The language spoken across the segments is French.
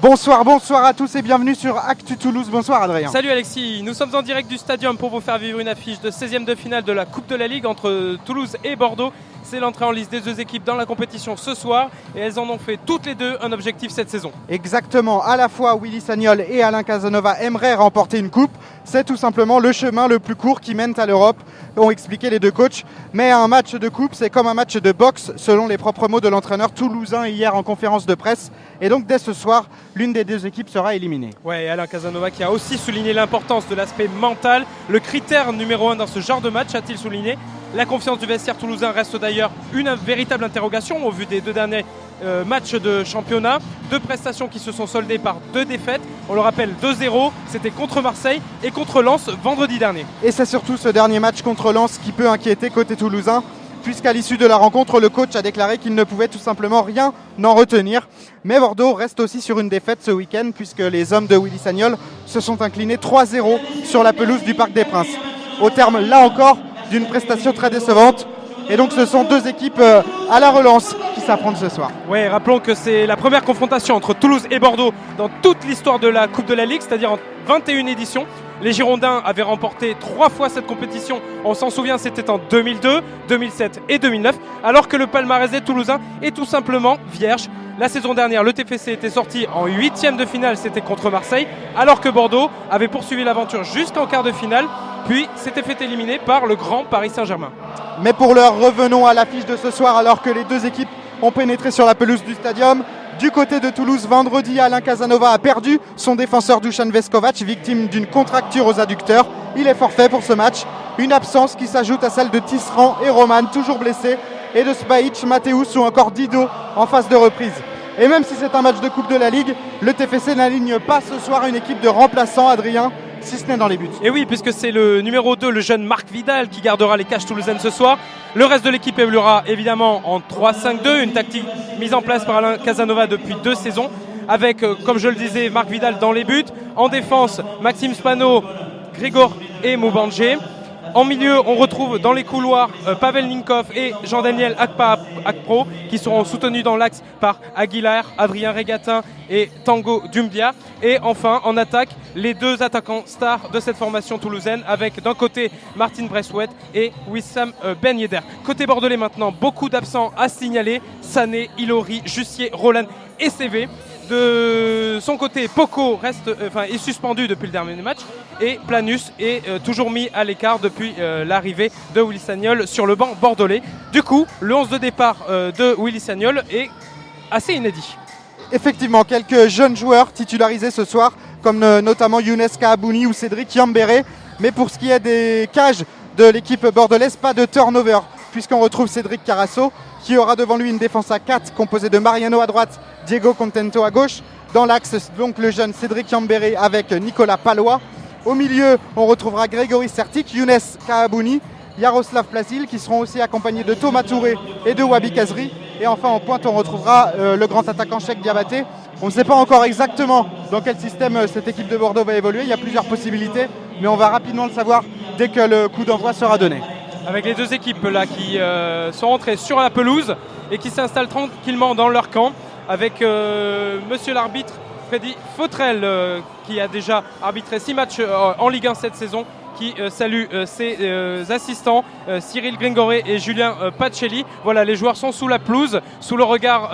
Bonsoir à tous et bienvenue sur Actu Toulouse. Bonsoir Adrien. Salut Alexis, nous sommes en direct du stadium pour vous faire vivre une affiche de 16e de finale de la Coupe de la Ligue entre Toulouse et Bordeaux. C'est l'entrée en liste des deux équipes dans la compétition ce soir et elles en ont fait toutes les deux un objectif cette saison. Exactement, à la fois Willy Sagnol et Alain Casanova aimeraient remporter une coupe. C'est tout simplement le chemin le plus court qui mène à l'Europe, ont expliqué les deux coachs. Mais un match de coupe, c'est comme un match de boxe, selon les propres mots de l'entraîneur toulousain hier en conférence de presse. Et donc dès ce soir, l'une des deux équipes sera éliminée. Ouais, Alain Casanova qui a aussi souligné l'importance de l'aspect mental. Le critère numéro 1 dans ce genre de match, a-t-il souligné. La confiance du vestiaire toulousain reste d'ailleurs une véritable interrogation au vu des deux derniers matchs de championnat. Deux prestations qui se sont soldées par deux défaites. On le rappelle, 2-0, c'était contre Marseille et contre Lens vendredi dernier. Et c'est surtout ce dernier match contre Lens qui peut inquiéter côté toulousain, puisqu'à l'issue de la rencontre, le coach a déclaré qu'il ne pouvait tout simplement rien en retenir. Mais Bordeaux reste aussi sur une défaite ce week-end, puisque les hommes de Willy Sagnol se sont inclinés 3-0 sur la pelouse du Parc des Princes. Au terme, là encore, d'une prestation très décevante. Et donc ce sont deux équipes à la relance qui s'affrontent ce soir. Oui, rappelons que c'est la première confrontation entre Toulouse et Bordeaux dans toute l'histoire de la Coupe de la Ligue, c'est-à-dire en 21 éditions. Les Girondins avaient remporté 3 fois cette compétition, on s'en souvient, c'était en 2002, 2007 et 2009, alors que le palmarès des Toulousains est tout simplement vierge. La saison dernière, le TFC était sorti en 8e de finale, c'était contre Marseille, alors que Bordeaux avait poursuivi l'aventure jusqu'en quart de finale, puis s'était fait éliminer par le grand Paris Saint-Germain. Mais pour l'heure, revenons à l'affiche de ce soir, alors que les deux équipes ont pénétré sur la pelouse du stadium. Du côté de Toulouse, vendredi, Alain Casanova a perdu son défenseur Dusan Veskovac, victime d'une contracture aux adducteurs. Il est forfait pour ce match. Une absence qui s'ajoute à celle de Tisserand et Roman, toujours blessés, et de Spajic, Mateusz ou encore Dido en phase de reprise. Et même si c'est un match de Coupe de la Ligue, le TFC n'aligne pas ce soir une équipe de remplaçants, Adrien, si ce n'est dans les buts. Et oui, puisque c'est le numéro 2, le jeune Marc Vidal, qui gardera les cages toulousaines ce soir. Le reste de l'équipe évoluera évidemment en 3-5-2, une tactique mise en place par Alain Casanova depuis 2 saisons, avec, comme je le disais, Marc Vidal dans les buts. En défense, Maxime Spano, Grigor et Moubangé. En milieu, on retrouve dans les couloirs Pavel Ninkov et Jean-Daniel Akpro qui seront soutenus dans l'axe par Aguilar, Adrien Régatin et Tango Dumbia. Et enfin, en attaque, les deux attaquants stars de cette formation toulousaine avec d'un côté Martin Bressouet et Wissam Ben Yedder. Côté bordelais maintenant, beaucoup d'absents à signaler. Sané, Ilori, Jussier, Roland et CV. De son côté, Poco est suspendu depuis le dernier match et Planus est toujours mis à l'écart depuis l'arrivée de Willy Sagnol sur le banc bordelais. Du coup, le 11 de départ de Willy Sagnol est assez inédit. Effectivement, quelques jeunes joueurs titularisés ce soir, comme notamment Younes Kahabouni ou Cédric Yambéré. Mais pour ce qui est des cages de l'équipe bordelaise, pas de turnover, puisqu'on retrouve Cédric Carasso, qui aura devant lui une défense à 4 composée de Mariano à droite, Diego Contento à gauche. Dans l'axe, donc le jeune Cédric Yambéré avec Nicolas Palois. Au milieu, on retrouvera Grégory Sertic, Younes Kahabouni, Yaroslav Plasil, qui seront aussi accompagnés de Thomas Touré et de Wabi Kazri. Et enfin, en pointe, on retrouvera le grand attaquant Cheikh Diabaté. On ne sait pas encore exactement dans quel système cette équipe de Bordeaux va évoluer. Il y a plusieurs possibilités, mais on va rapidement le savoir dès que le coup d'envoi sera donné. Avec les deux équipes là qui sont rentrées sur la pelouse et qui s'installent tranquillement dans leur camp, avec monsieur l'arbitre Freddy Fautrel qui a déjà arbitré 6 matchs en Ligue 1 cette saison, qui salue ses assistants Cyril Gringoré et Julien Pacelli. Voilà, les joueurs sont sous la pelouse, sous le regard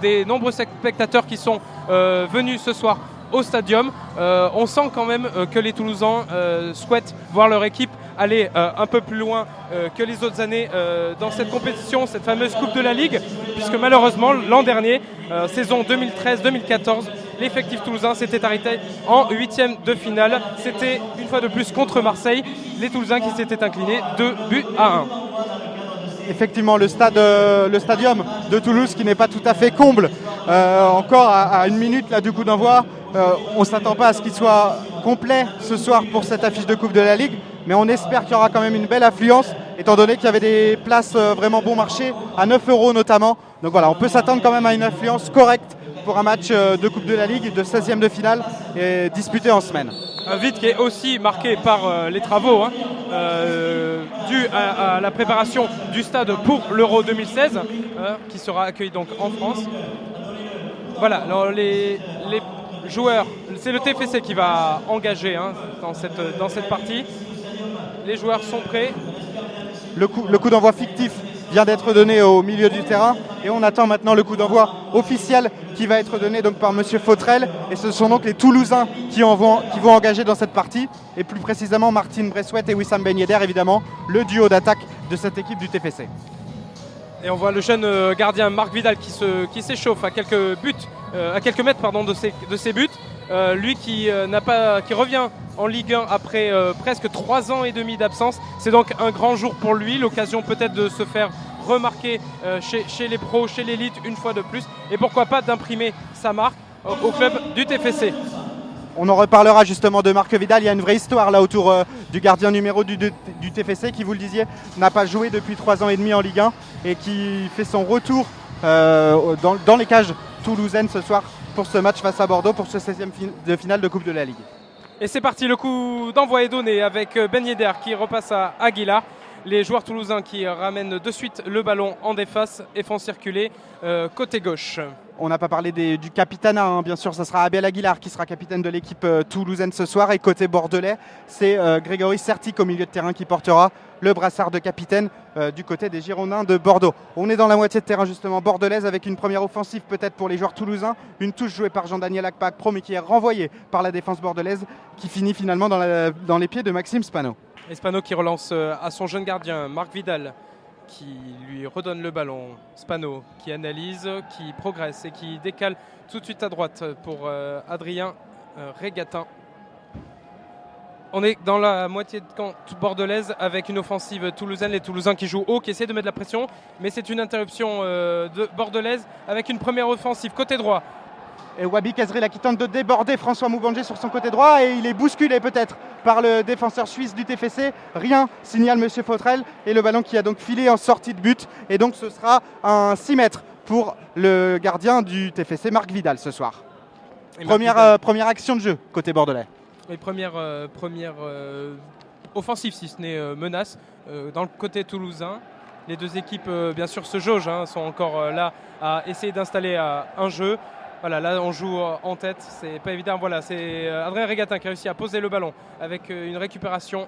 des nombreux spectateurs qui sont venus ce soir au stadium. On sent quand même que les Toulousains souhaitent voir leur équipe aller un peu plus loin que les autres années dans cette compétition, cette fameuse Coupe de la Ligue, puisque malheureusement l'an dernier, saison 2013-2014, l'effectif toulousain s'était arrêté en 8e de finale. C'était une fois de plus contre Marseille, les Toulousains qui s'étaient inclinés 2-1. Effectivement, le stadium de Toulouse qui n'est pas tout à fait comble. Encore à 1 minute là, du coup d'envoi, on ne s'attend pas à ce qu'il soit complet ce soir pour cette affiche de Coupe de la Ligue, mais on espère qu'il y aura quand même une belle affluence, étant donné qu'il y avait des places vraiment bon marché, à 9 € notamment. Donc voilà, on peut s'attendre quand même à une affluence correcte pour un match de Coupe de la Ligue de 16e de finale et disputé en semaine. Un vide qui est aussi marqué par les travaux dus à la préparation du stade pour l'Euro 2016 qui sera accueilli donc en France. Voilà, alors les joueurs, c'est le TFC qui va engager dans cette partie. Les joueurs sont prêts. Le coup d'envoi fictif vient d'être donné au milieu du terrain et on attend maintenant le coup d'envoi officiel qui va être donné donc par Monsieur Fautrel, et ce sont donc les Toulousains qui vont engager dans cette partie, et plus précisément Martin Bressuet et Wissam Ben Yedder, évidemment le duo d'attaque de cette équipe du TFC. Et on voit le jeune gardien Marc Vidal qui s'échauffe à quelques mètres de ses buts. Lui qui revient en Ligue 1 après presque 3 ans et demi d'absence. C'est donc un grand jour pour lui, l'occasion peut-être de se faire remarquer chez les pros, chez l'élite une fois de plus. Et pourquoi pas d'imprimer sa marque au club du TFC. On en reparlera justement de Marc Vidal. Il y a une vraie histoire là autour du gardien numéro du TFC qui, vous le disiez, n'a pas joué depuis 3 ans et demi en Ligue 1 et qui fait son retour dans les cages toulousaines ce soir pour ce match face à Bordeaux pour ce 16e de finale de Coupe de la Ligue. Et c'est parti, le coup d'envoi est donné avec Ben Yedder qui repasse à Aguilar. Les joueurs toulousains qui ramènent de suite le ballon en défense et font circuler côté gauche. On n'a pas parlé du capitanat, bien sûr, ce sera Abel Aguilar qui sera capitaine de l'équipe toulousaine ce soir. Et côté bordelais, c'est Grégory Sertic au milieu de terrain qui portera le brassard de capitaine du côté des Girondins de Bordeaux. On est dans la moitié de terrain justement bordelaise avec une première offensive peut-être pour les joueurs toulousains. Une touche jouée par Jean-Daniel Akpak-Pro mais qui est renvoyée par la défense bordelaise qui finit finalement dans les pieds de Maxime Spano. Et Spano qui relance à son jeune gardien Marc Vidal, qui lui redonne le ballon. Spano qui analyse, qui progresse et qui décale tout de suite à droite pour Adrien Régatin. On est dans la moitié de camp bordelaise avec une offensive toulousaine. Les Toulousains qui jouent haut, qui essaient de mettre la pression. Mais c'est une interruption de bordelaise avec une première offensive côté droit. Et Wabi Kazri qui tente de déborder François Moubangé sur son côté droit et il est bousculé peut-être par le défenseur suisse du TFC. Rien, signale Monsieur Fautrel, et le ballon qui a donc filé en sortie de but. Et donc ce sera un 6 mètres pour le gardien du TFC, Marc Vidal, ce soir. Première action de jeu côté bordelais. Et première offensive, si ce n'est menace, dans le côté toulousain. Les deux équipes, bien sûr, se jaugent, sont encore là à essayer d'installer un jeu. Voilà, là on joue en tête, c'est pas évident. Voilà, c'est Adrien Régatin qui a réussi à poser le ballon avec une récupération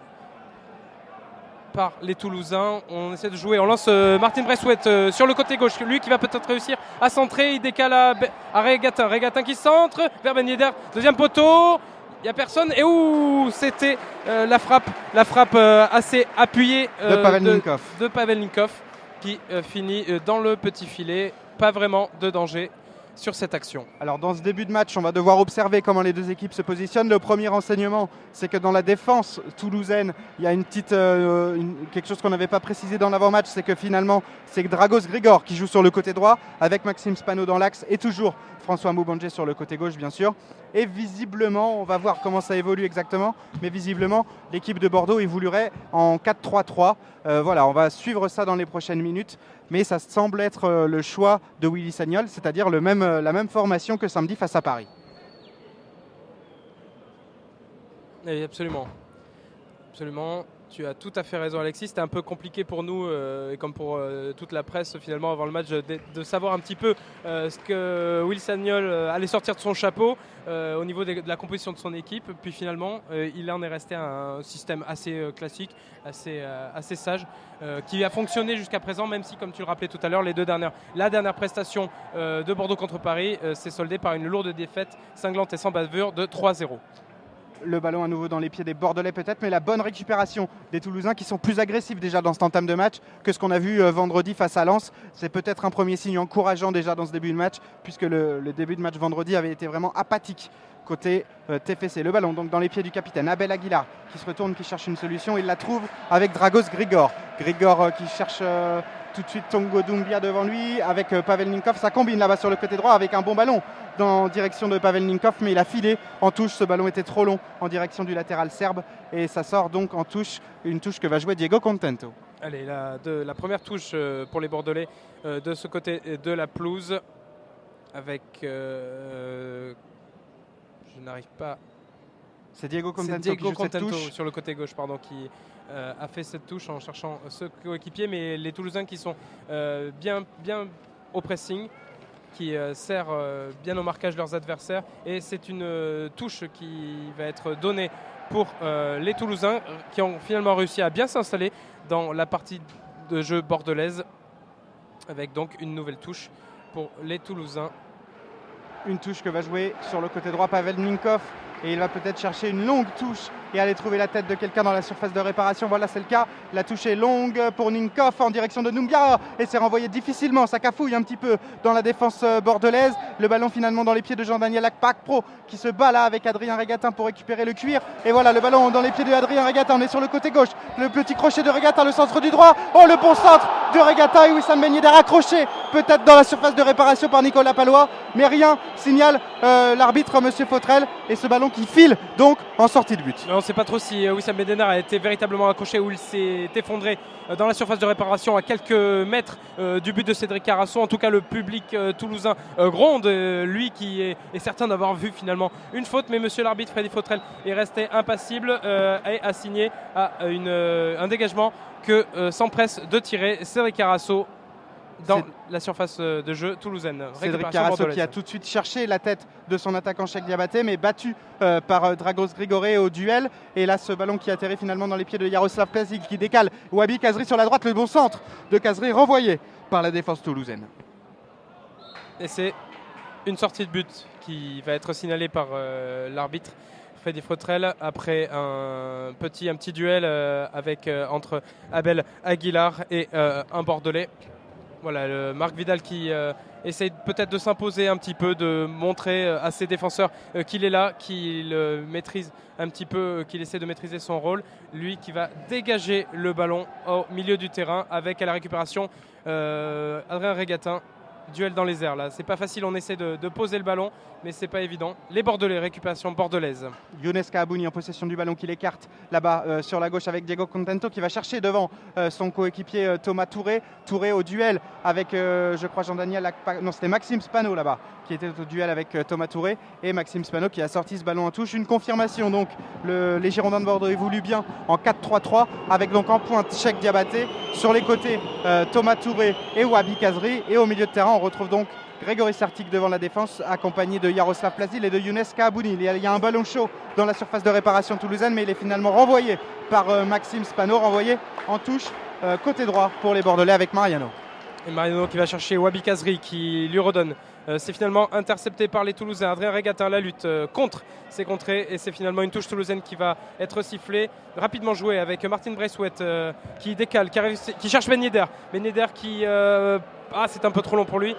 par les Toulousains. On essaie de jouer, on lance Martin Bressuet sur le côté gauche, lui qui va peut-être réussir à centrer. Il décale à Régatin, Régatin qui centre vers Ben Yedder, deuxième poteau. Il n'y a personne. Et c'était la frappe assez appuyée de Pavelnikov qui finit dans le petit filet. Pas vraiment de danger sur cette action. Alors dans ce début de match, on va devoir observer comment les deux équipes se positionnent. Le premier renseignement, c'est que dans la défense toulousaine, il y a quelque chose qu'on n'avait pas précisé dans l'avant-match, c'est que finalement, c'est Dragos Grigor qui joue sur le côté droit, avec Maxime Spano dans l'axe, et toujours François Moubangé sur le côté gauche, bien sûr. Et visiblement, on va voir comment ça évolue exactement, mais visiblement, l'équipe de Bordeaux évoluerait en 4-3-3. Voilà, on va suivre ça dans les prochaines minutes, mais ça semble être le choix de Willy Sagnol, c'est-à-dire la même formation que samedi face à Paris. Et absolument. Absolument. Tu as tout à fait raison, Alexis. C'était un peu compliqué pour nous et comme pour toute la presse finalement avant le match de savoir un petit peu ce que Will Sagnol allait sortir de son chapeau au niveau de la composition de son équipe. Puis finalement, il en est resté un système assez classique, assez sage, qui a fonctionné jusqu'à présent, même si, comme tu le rappelais tout à l'heure, la dernière prestation de Bordeaux contre Paris s'est soldée par une lourde défaite cinglante et sans bavure de 3-0. Le ballon à nouveau dans les pieds des Bordelais peut-être, mais la bonne récupération des Toulousains qui sont plus agressifs déjà dans cet entame de match que ce qu'on a vu vendredi face à Lens. C'est peut-être un premier signe encourageant déjà dans ce début de match, puisque le début de match vendredi avait été vraiment apathique côté TFC. Le ballon donc dans les pieds du capitaine Abel Aguilar qui se retourne, qui cherche une solution. Il la trouve avec Dragos Grigor. Grigor qui cherche tout de suite Tongo Doumbia devant lui avec Pavelnikov. Ça combine là-bas sur le côté droit avec un bon ballon en direction de Pavelnikov, mais il a filé en touche. Ce ballon était trop long en direction du latéral serbe et ça sort donc en touche, une touche que va jouer Diego Contento. Allez, la première touche pour les Bordelais de ce côté de la pelouse avec... je n'arrive pas... C'est Diego Contento sur le côté gauche qui a fait cette touche en cherchant ce coéquipier, mais les Toulousains qui sont bien au pressing. qui sert bien au marquage de leurs adversaires. Et c'est une touche qui va être donnée pour les Toulousains qui ont finalement réussi à bien s'installer dans la partie de jeu bordelaise, avec donc une nouvelle touche pour les Toulousains. Une touche que va jouer sur le côté droit Pavel Ninkov, et il va peut-être chercher une longue touche et aller trouver la tête de quelqu'un dans la surface de réparation. Voilà, c'est le cas. La touche est longue pour Ninkov en direction de Numbia et c'est renvoyé difficilement. Ça cafouille un petit peu dans la défense bordelaise. Le ballon finalement dans les pieds de Jean-Daniel Akpakpro qui se bat là avec Adrien Regatin pour récupérer le cuir. Et voilà, le ballon dans les pieds de Adrien Regatin. On est sur le côté gauche. Le petit crochet de Regatin, le centre du droit. Oh, le bon centre de Regatin, et Wissam Ben Yedder accroché peut-être dans la surface de réparation par Nicolas Palois, mais rien, signale l'arbitre Monsieur Fautrel, et ce ballon qui file donc en sortie de but. On ne sait pas trop si Wissam Ben Yedder a été véritablement accroché ou il s'est effondré dans la surface de réparation à quelques mètres du but de Cédric Carasso. En tout cas, le public toulousain gronde, lui qui est certain d'avoir vu finalement une faute, mais monsieur l'arbitre Freddy Fautrel est resté impassible et a signé à un dégagement que s'empresse de tirer Cédric Carasso dans la surface de jeu toulousaine. Cédric Carasso qui a tout de suite cherché la tête de son attaquant Cheikh Diabaté, mais battu par Dragos Grigoré au duel. Et là, ce ballon qui atterrit finalement dans les pieds de Yaroslav Plazic qui décale Wabi Kazri sur la droite. Le bon centre de Kazri renvoyé par la défense toulousaine. Et c'est une sortie de but qui va être signalée par l'arbitre Freddy Fautrel après un petit duel entre Abel Aguilar et un Bordelais. Voilà, Marc Vidal qui essaye peut-être de s'imposer un petit peu, de montrer à ses défenseurs qu'il est là, qu'il maîtrise un petit peu, qu'il essaie de maîtriser son rôle. Lui qui va dégager le ballon au milieu du terrain avec à la récupération Adrien Regatin. Duel dans les airs là, c'est pas facile, on essaie de poser le ballon, mais c'est pas évident. Les Bordelais, récupération bordelaise. Younes Kahabouni en possession du ballon qui l'écarte là-bas sur la gauche avec Diego Contento qui va chercher devant son coéquipier Thomas Touré. Touré au duel avec, je crois, Jean-Daniel non, c'était Maxime Spano là-bas qui était au duel avec Thomas Touré, et Maxime Spano qui a sorti ce ballon en touche. Une confirmation donc, les Girondins de Bordeaux évoluent bien en 4-3-3 avec donc en pointe Cheikh Diabaté, sur les côtés Thomas Touré et Wabi Kazri, et au milieu de terrain on retrouve donc Grégory Sartic devant la défense, accompagné de Yaroslav Plazil et de Younes Kahabouni. Il y a un ballon chaud dans la surface de réparation toulousaine, mais il est finalement renvoyé par Maxime Spano, renvoyé en touche côté droit pour les Bordelais avec Mariano. Et Mariano qui va chercher Wabi Kazri qui lui redonne. C'est finalement intercepté par les Toulousains. Adrien Regatin, la lutte contre ces contrées, et c'est finalement une touche toulousaine qui va être sifflée. Rapidement jouée avec Martin Braithwaite qui décale, qui cherche Ben Yedder. Ben Yedder qui... c'est un peu trop long pour lui.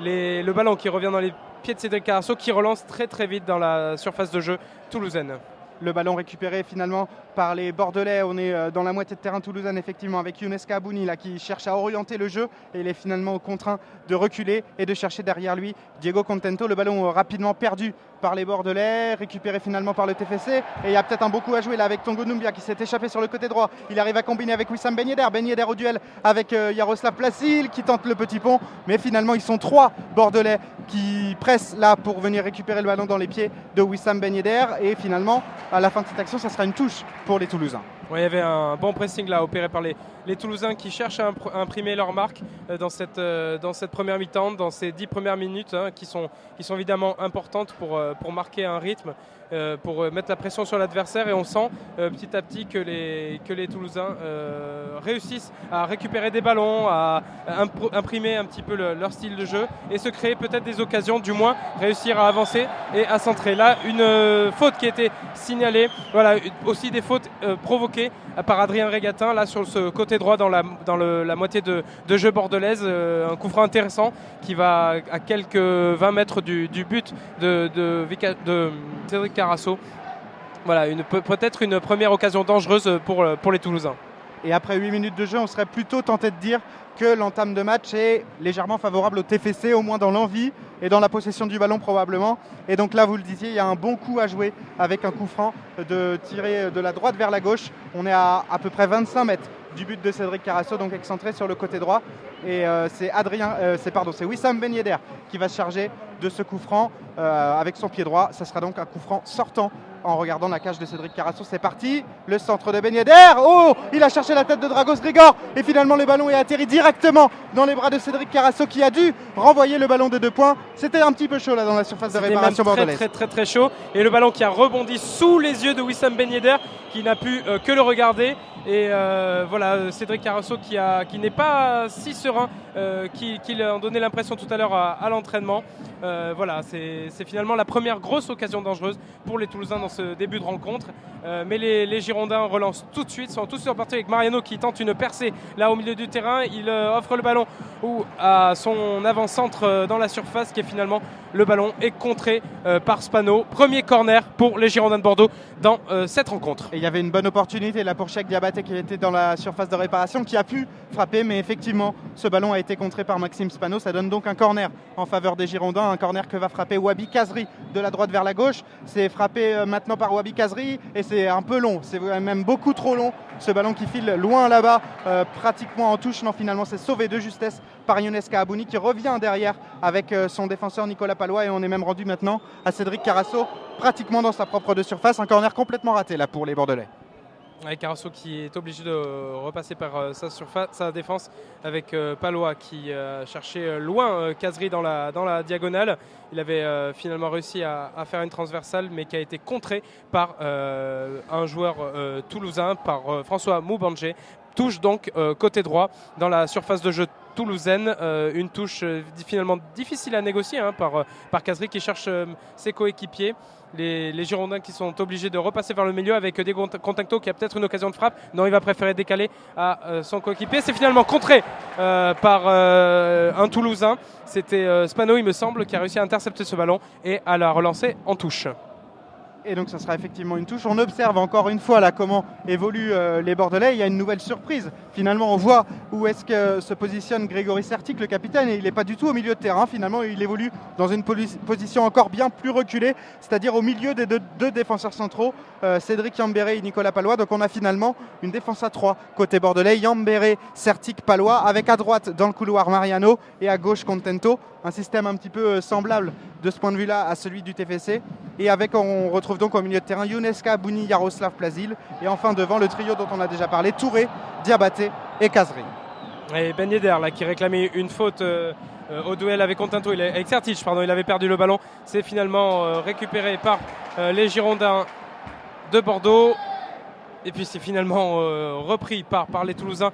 Le ballon qui revient dans les pieds de Cédric Carasso qui relance très très vite dans la surface de jeu toulousaine. Le ballon récupéré finalement par les Bordelais. On est dans la moitié de terrain toulousaine effectivement avec Younes Kahabouni là qui cherche à orienter le jeu, et il est finalement contraint de reculer et de chercher derrière lui Diego Contento. Le ballon rapidement perdu par les Bordelais, récupéré finalement par le TFC, et il y a peut-être un beau coup à jouer là avec Tongo Numbia qui s'est échappé sur le côté droit. Il arrive à combiner avec Wissam Ben Yedder. Ben Yedder au duel avec Yaroslav Plazil qui tente le petit pont, mais finalement ils sont 3 Bordelais qui pressent là pour venir récupérer le ballon dans les pieds de Wissam Ben Yedder, et finalement à la fin de cette action ça sera une touche pour les Toulousains. Ouais, il y avait un bon pressing là opéré par les Toulousains qui cherchent à imprimer leur marque dans cette première mi-temps, dans ces 10 premières minutes qui sont évidemment importantes pour marquer un rythme, pour mettre la pression sur l'adversaire, et on sent petit à petit que les Toulousains réussissent à récupérer des ballons, à imprimer un petit peu leur style de jeu et se créer peut-être des occasions, du moins réussir à avancer et à centrer. Là, une faute qui a été signalée, voilà, aussi des fautes provoquées par Adrien Regatin là sur ce côté droit dans la moitié de jeu bordelaise, un coup franc intéressant qui va à quelques 20 mètres du but de Cédric Carasso. Voilà, peut-être une première occasion dangereuse pour les Toulousains. Et après 8 minutes de jeu, on serait plutôt tenté de dire que l'entame de match est légèrement favorable au TFC, au moins dans l'envie et dans la possession du ballon probablement. Et donc là, vous le disiez, il y a un bon coup à jouer avec un coup franc de tirer de la droite vers la gauche. On est à peu près 25 mètres du but de Cédric Carasso, donc excentré sur le côté droit. Et c'est Wissam Ben Yedder qui va se charger de ce coup franc avec son pied droit. Ça sera donc un coup franc sortant en regardant la cage de Cédric Carasso. C'est parti, le centre de Ben Yedder. Oh, il a cherché la tête de Dragos Grigor et finalement le ballon est atterri directement dans les bras de Cédric Carasso qui a dû renvoyer le ballon de 2 points. C'était un petit peu chaud là dans la surface de réparation bordelaise. Très chaud, et le ballon qui a rebondi sous les yeux de Wissam Ben Yedder qui n'a pu que le regarder. Et voilà, Cédric Carasso qui n'est pas si serein qu'il en donnait l'impression tout à l'heure à l'entraînement. Voilà, c'est finalement la première grosse occasion dangereuse pour les Toulousains dans ce début de rencontre. Mais les Girondins relancent tout de suite, sont tous repartis avec Mariano qui tente une percée là au milieu du terrain. Il offre le ballon à son avant-centre dans la surface qui est finalement le ballon est contré par Spano. Premier corner pour les Girondins de Bordeaux dans cette rencontre. Et il y avait une bonne opportunité là pour Cheikh Diabaté qui était dans la surface de réparation, qui a pu frapper, mais effectivement ce ballon a été contré par Maxime Spano. Ça donne donc un corner en faveur des Girondins, un corner que va frapper Wabi Kazri de la droite vers la gauche. C'est frappé maintenant par Wabi Kazri et c'est un peu long, c'est même beaucoup trop long, ce ballon qui file loin là-bas, pratiquement en touche. Non, finalement c'est sauvé de justesse par Younes Kahabouni qui revient derrière avec son défenseur Nicolas Palois, et on est même rendu maintenant à Cédric Carasso pratiquement dans sa propre de surface. Un corner complètement raté là pour les Bordelais. Avec Carasso qui est obligé de repasser par sa défense avec Palois qui cherchait loin Kazri dans la diagonale. Il avait finalement réussi à faire une transversale, mais qui a été contré par un joueur toulousain, par François Moubandje. Touche donc côté droit dans la surface de jeu toulousaine, une touche finalement difficile à négocier par Kazri qui cherche ses coéquipiers. Les Girondins qui sont obligés de repasser vers le milieu avec Diego Contacto qui a peut-être une occasion de frappe. Non, il va préférer décaler à son coéquipier. C'est finalement contré par un Toulousain. C'était Spano, il me semble, qui a réussi à intercepter ce ballon et à la relancer en touche. Et donc ça sera effectivement une touche. On observe encore une fois là comment évoluent les Bordelais. Il y a une nouvelle surprise. Finalement, on voit où est-ce que se positionne Grégory Sertic, le capitaine, et il n'est pas du tout au milieu de terrain. Finalement, il évolue dans une position encore bien plus reculée, c'est-à-dire au milieu des deux défenseurs centraux, Cédric Yambéré et Nicolas Palois. Donc on a finalement une défense à 3 côté bordelais. Yambéré, Sertic, Palois, avec à droite dans le couloir Mariano et à gauche Contento. Un système un petit peu semblable de ce point de vue-là à celui du TFC. Et avec, on retrouve donc au milieu de terrain Younes Kahabouni, Yaroslav Plazil. Et enfin devant le trio dont on a déjà parlé, Touré, Diabaté et Kazri. Et Ben Yedder là, qui réclamait une faute au duel avec Contento, avec Sertic, pardon, il avait perdu le ballon. C'est finalement récupéré par les Girondins de Bordeaux. Et puis c'est finalement repris par les Toulousains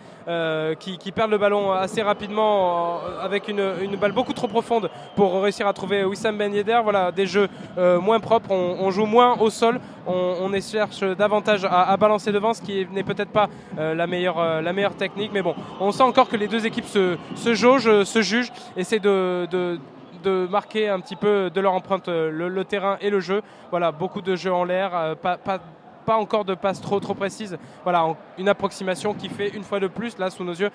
qui perdent le ballon assez rapidement avec une balle beaucoup trop profonde pour réussir à trouver Wissam Ben Yedder. Voilà, des jeux moins propres, on joue moins au sol, on cherche davantage à balancer devant, ce qui n'est peut-être pas la meilleure technique. Mais bon, on sent encore que les deux équipes se jaugent, se jugent, essaient de marquer un petit peu de leur empreinte le terrain et le jeu. Voilà, beaucoup de jeux en l'air, pas encore de passes trop précises. Voilà, une approximation qui fait une fois de plus, là sous nos yeux,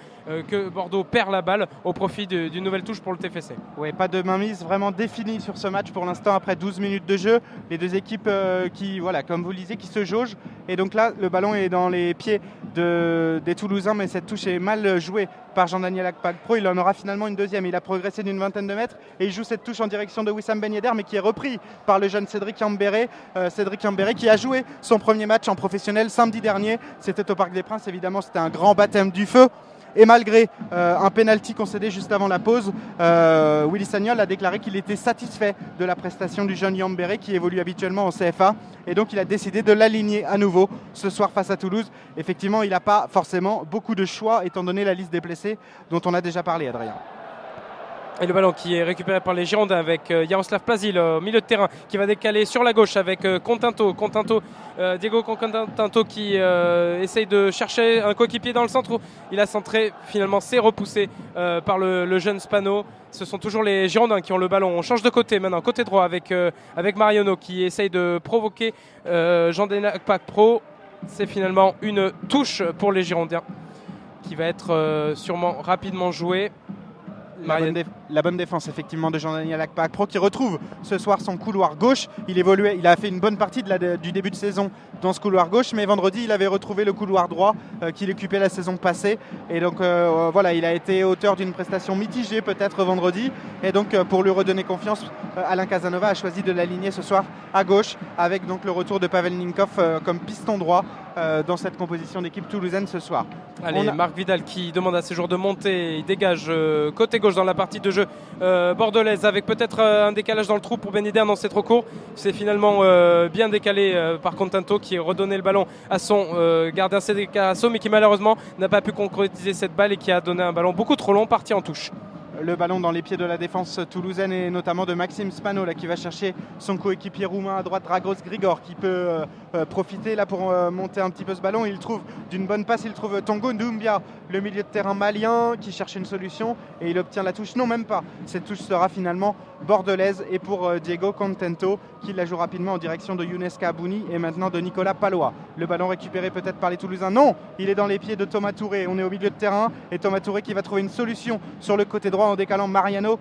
que Bordeaux perd la balle au profit d'une nouvelle touche pour le TFC. Oui, pas de mainmise vraiment définie sur ce match pour l'instant après 12 minutes de jeu. Les deux équipes qui, voilà, comme vous le disiez, qui se jaugent. Et donc là, le ballon est dans les pieds des Toulousains, mais cette touche est mal jouée par Jean-Daniel Akpagpro. Il en aura finalement une deuxième. Il a progressé d'une vingtaine de mètres et il joue cette touche en direction de Wissam Ben Yedder, mais qui est repris par le jeune Cédric Yambéré. Cédric Yambéré qui a joué son premier match en professionnel samedi dernier. C'était au Parc des Princes. Évidemment, c'était un grand baptême du feu. Et malgré un pénalty concédé juste avant la pause, Willy Sagnol a déclaré qu'il était satisfait de la prestation du jeune Yambéré qui évolue habituellement en CFA. Et donc il a décidé de l'aligner à nouveau ce soir face à Toulouse. Effectivement, il n'a pas forcément beaucoup de choix étant donné la liste des blessés dont on a déjà parlé, Adrien. Et le ballon qui est récupéré par les Girondins avec Yaroslav Plazil au milieu de terrain qui va décaler sur la gauche avec Contento, Diego Contento qui essaye de chercher un coéquipier dans le centre où il a centré, finalement c'est repoussé par le jeune Spano. Ce sont toujours les Girondins qui ont le ballon. On change de côté maintenant, côté droit avec Mariano qui essaye de provoquer Jean-Daniel Akpagpro. C'est finalement une touche pour les Girondins qui va être sûrement rapidement jouée. la bonne défense effectivement de Jean-Daniel Akpakpro qui retrouve ce soir son couloir gauche. Il a fait une bonne partie du début de saison dans ce couloir gauche, mais vendredi il avait retrouvé le couloir droit qu'il occupait la saison passée. Et donc voilà, il a été auteur d'une prestation mitigée peut-être vendredi. Et donc pour lui redonner confiance, Alain Casanova a choisi de l'aligner ce soir à gauche avec donc le retour de Pavel Ninkov comme piston droit dans cette composition d'équipe toulousaine ce soir. Allez, Marc Vidal qui demande à ses joueurs de monter, il dégage côté gauche dans la partie de jeu bordelaise avec peut-être un décalage dans le trou pour Ben Yedder, non c'est trop court, c'est finalement bien décalé par Contento qui a redonné le ballon à son gardien Cédric Carasso mais qui malheureusement n'a pas pu concrétiser cette balle et qui a donné un ballon beaucoup trop long parti en touche. Le ballon dans les pieds de la défense toulousaine et notamment de Maxime Spano là, qui va chercher son coéquipier roumain à droite, Dragos Grigor, qui peut profiter là pour monter un petit peu ce ballon. Il trouve d'une bonne passe, il trouve Tongo Ndumbia, le milieu de terrain malien qui cherche une solution et il obtient la touche. Non, même pas. Cette touche sera finalement bordelaise et pour Diego Contento qui la joue rapidement en direction de Younes Kabouni et maintenant de Nicolas Palois. Le ballon récupéré peut-être par les Toulousains. Non, il est dans les pieds de Thomas Touré. On est au milieu de terrain et Thomas Touré qui va trouver une solution sur le côté droit en décalant Mariano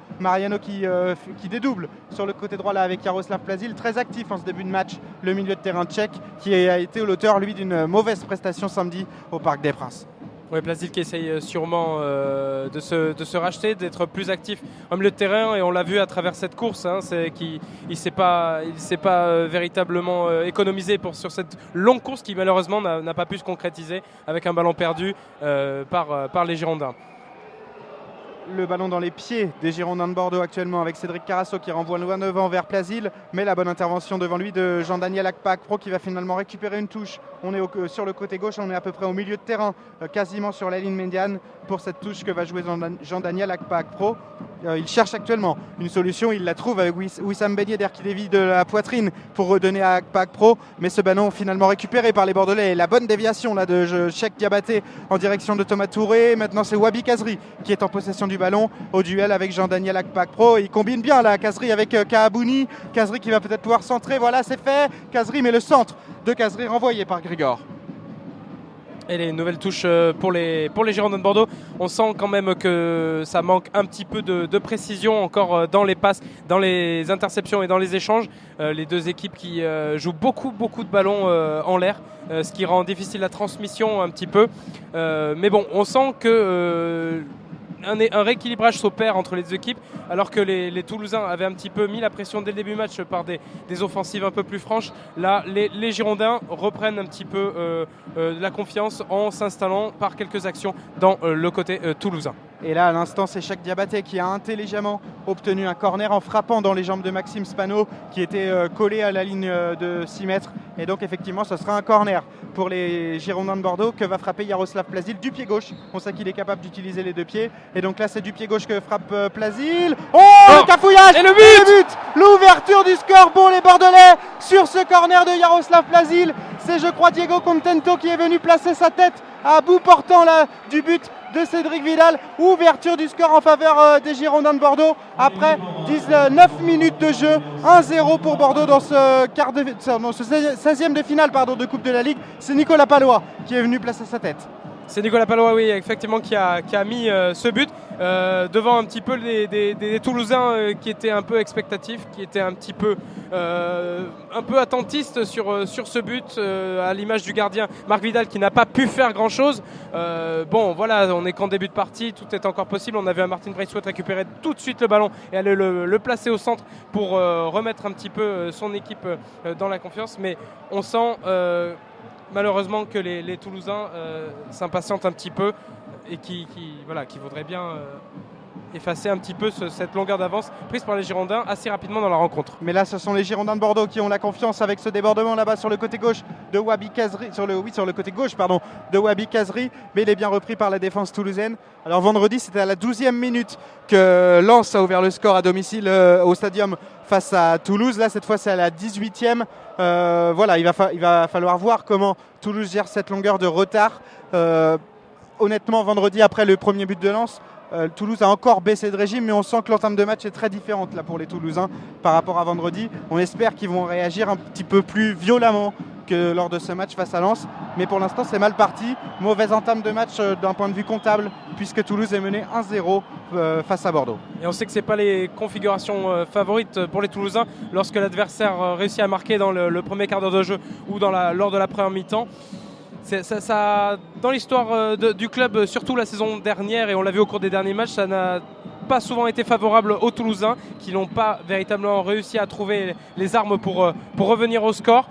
qui dédouble sur le côté droit là avec Jaroslav Plazil, très actif en ce début de match, le milieu de terrain tchèque qui a été l'auteur lui d'une mauvaise prestation samedi au Parc des Princes. Oui, Plazil qui essaye sûrement de se racheter, d'être plus actif en milieu de terrain et on l'a vu à travers cette course, qu'il ne s'est pas véritablement économisé sur cette longue course qui malheureusement n'a pas pu se concrétiser avec un ballon perdu par les Girondins. Le ballon dans les pieds des Girondins de Bordeaux actuellement avec Cédric Carasso qui renvoie loin devant vers Plazil, mais la bonne intervention devant lui de Jean-Daniel Akpakpro qui va finalement récupérer une touche. On est sur le côté gauche, on est à peu près au milieu de terrain, quasiment sur la ligne médiane pour cette touche que va jouer Jean-Daniel Akpakpro. Il cherche actuellement une solution, il la trouve avec Wissam Ben Yedder qui dévie de la poitrine pour redonner à Akpakpro, mais ce ballon finalement récupéré par les Bordelais et la bonne déviation là de Cheikh Diabaté en direction de Thomas Touré. Maintenant c'est Wabi Kazri qui est en possession du ballon au duel avec Jean-Daniel Akpakpro. Il combine bien là Kazri avec Kahabouni. Kazri qui va peut-être pouvoir centrer, voilà c'est fait. Kazri, mais le centre de Kazri renvoyé par Grigor. Et les nouvelles touches pour les Girondins de Bordeaux. On sent quand même que ça manque un petit peu de précision encore dans les passes, dans les interceptions et dans les échanges. Les deux équipes qui jouent beaucoup de ballons en l'air, ce qui rend difficile la transmission un petit peu. Mais bon, on sent que un rééquilibrage s'opère entre les deux équipes alors que les Toulousains avaient un petit peu mis la pression dès le début du match par des offensives un peu plus franches. Là, les Girondins reprennent un petit peu la confiance en s'installant par quelques actions dans le côté toulousain. Et là, à l'instant, c'est Cheikh Diabaté qui a intelligemment obtenu un corner en frappant dans les jambes de Maxime Spano qui était collé à la ligne de 6 mètres. Et donc, effectivement, ce sera un corner pour les Girondins de Bordeaux que va frapper Jaroslav Plazil du pied gauche. On sait qu'il est capable d'utiliser les deux pieds. Et donc là, c'est du pied gauche que frappe Plazil. Oh, le cafouillage et le but, l'ouverture du score pour les Bordelais sur ce corner de Jaroslav Plazil. C'est, je crois, Diego Contento qui est venu placer sa tête à bout portant là, du but de Cédric Vidal. Ouverture du score en faveur des Girondins de Bordeaux après 19 minutes de jeu. 1-0 pour Bordeaux dans ce 16e de finale de Coupe de la Ligue. C'est Nicolas Palois qui est venu placer sa tête. C'est Nicolas Palois, oui, effectivement, qui a mis ce but devant un petit peu des Toulousains qui étaient un peu expectatifs, qui étaient un peu attentistes sur ce but, à l'image du gardien Marc Vidal qui n'a pas pu faire grand-chose. Bon, voilà, on est qu'en début de partie, tout est encore possible. On avait un Martin Braithwaite récupérer tout de suite le ballon et aller le placer au centre pour remettre un petit peu son équipe dans la confiance. Mais on sent malheureusement que les Toulousains s'impatientent un petit peu et qui voudraient bien effacer un petit peu cette longueur d'avance prise par les Girondins assez rapidement dans la rencontre. Mais là, ce sont les Girondins de Bordeaux qui ont la confiance avec ce débordement là-bas sur le côté gauche de Wabi Kazri, sur le côté gauche de Wabi Kazri, mais il est bien repris par la défense toulousaine. Alors vendredi, c'était à la 12e minute que Lens a ouvert le score à domicile au Stadium face à Toulouse. Là, cette fois, c'est à la 18e. Voilà, il va falloir voir comment Toulouse gère cette longueur de retard. Honnêtement, vendredi, après le premier but de Lens, Toulouse a encore baissé de régime, mais on sent que l'entame de match est très différente là, pour les Toulousains par rapport à vendredi. On espère qu'ils vont réagir un petit peu plus violemment que lors de ce match face à Lens. Mais pour l'instant, c'est mal parti. Mauvaise entame de match d'un point de vue comptable, puisque Toulouse est mené 1-0 face à Bordeaux. Et on sait que ce n'est pas les configurations favorites pour les Toulousains lorsque l'adversaire réussit à marquer dans le premier quart d'heure de jeu ou lors de la première mi-temps. Dans l'histoire du club, surtout la saison dernière, et on l'a vu au cours des derniers matchs, ça n'a pas souvent été favorable aux Toulousains qui n'ont pas véritablement réussi à trouver les armes pour revenir au score.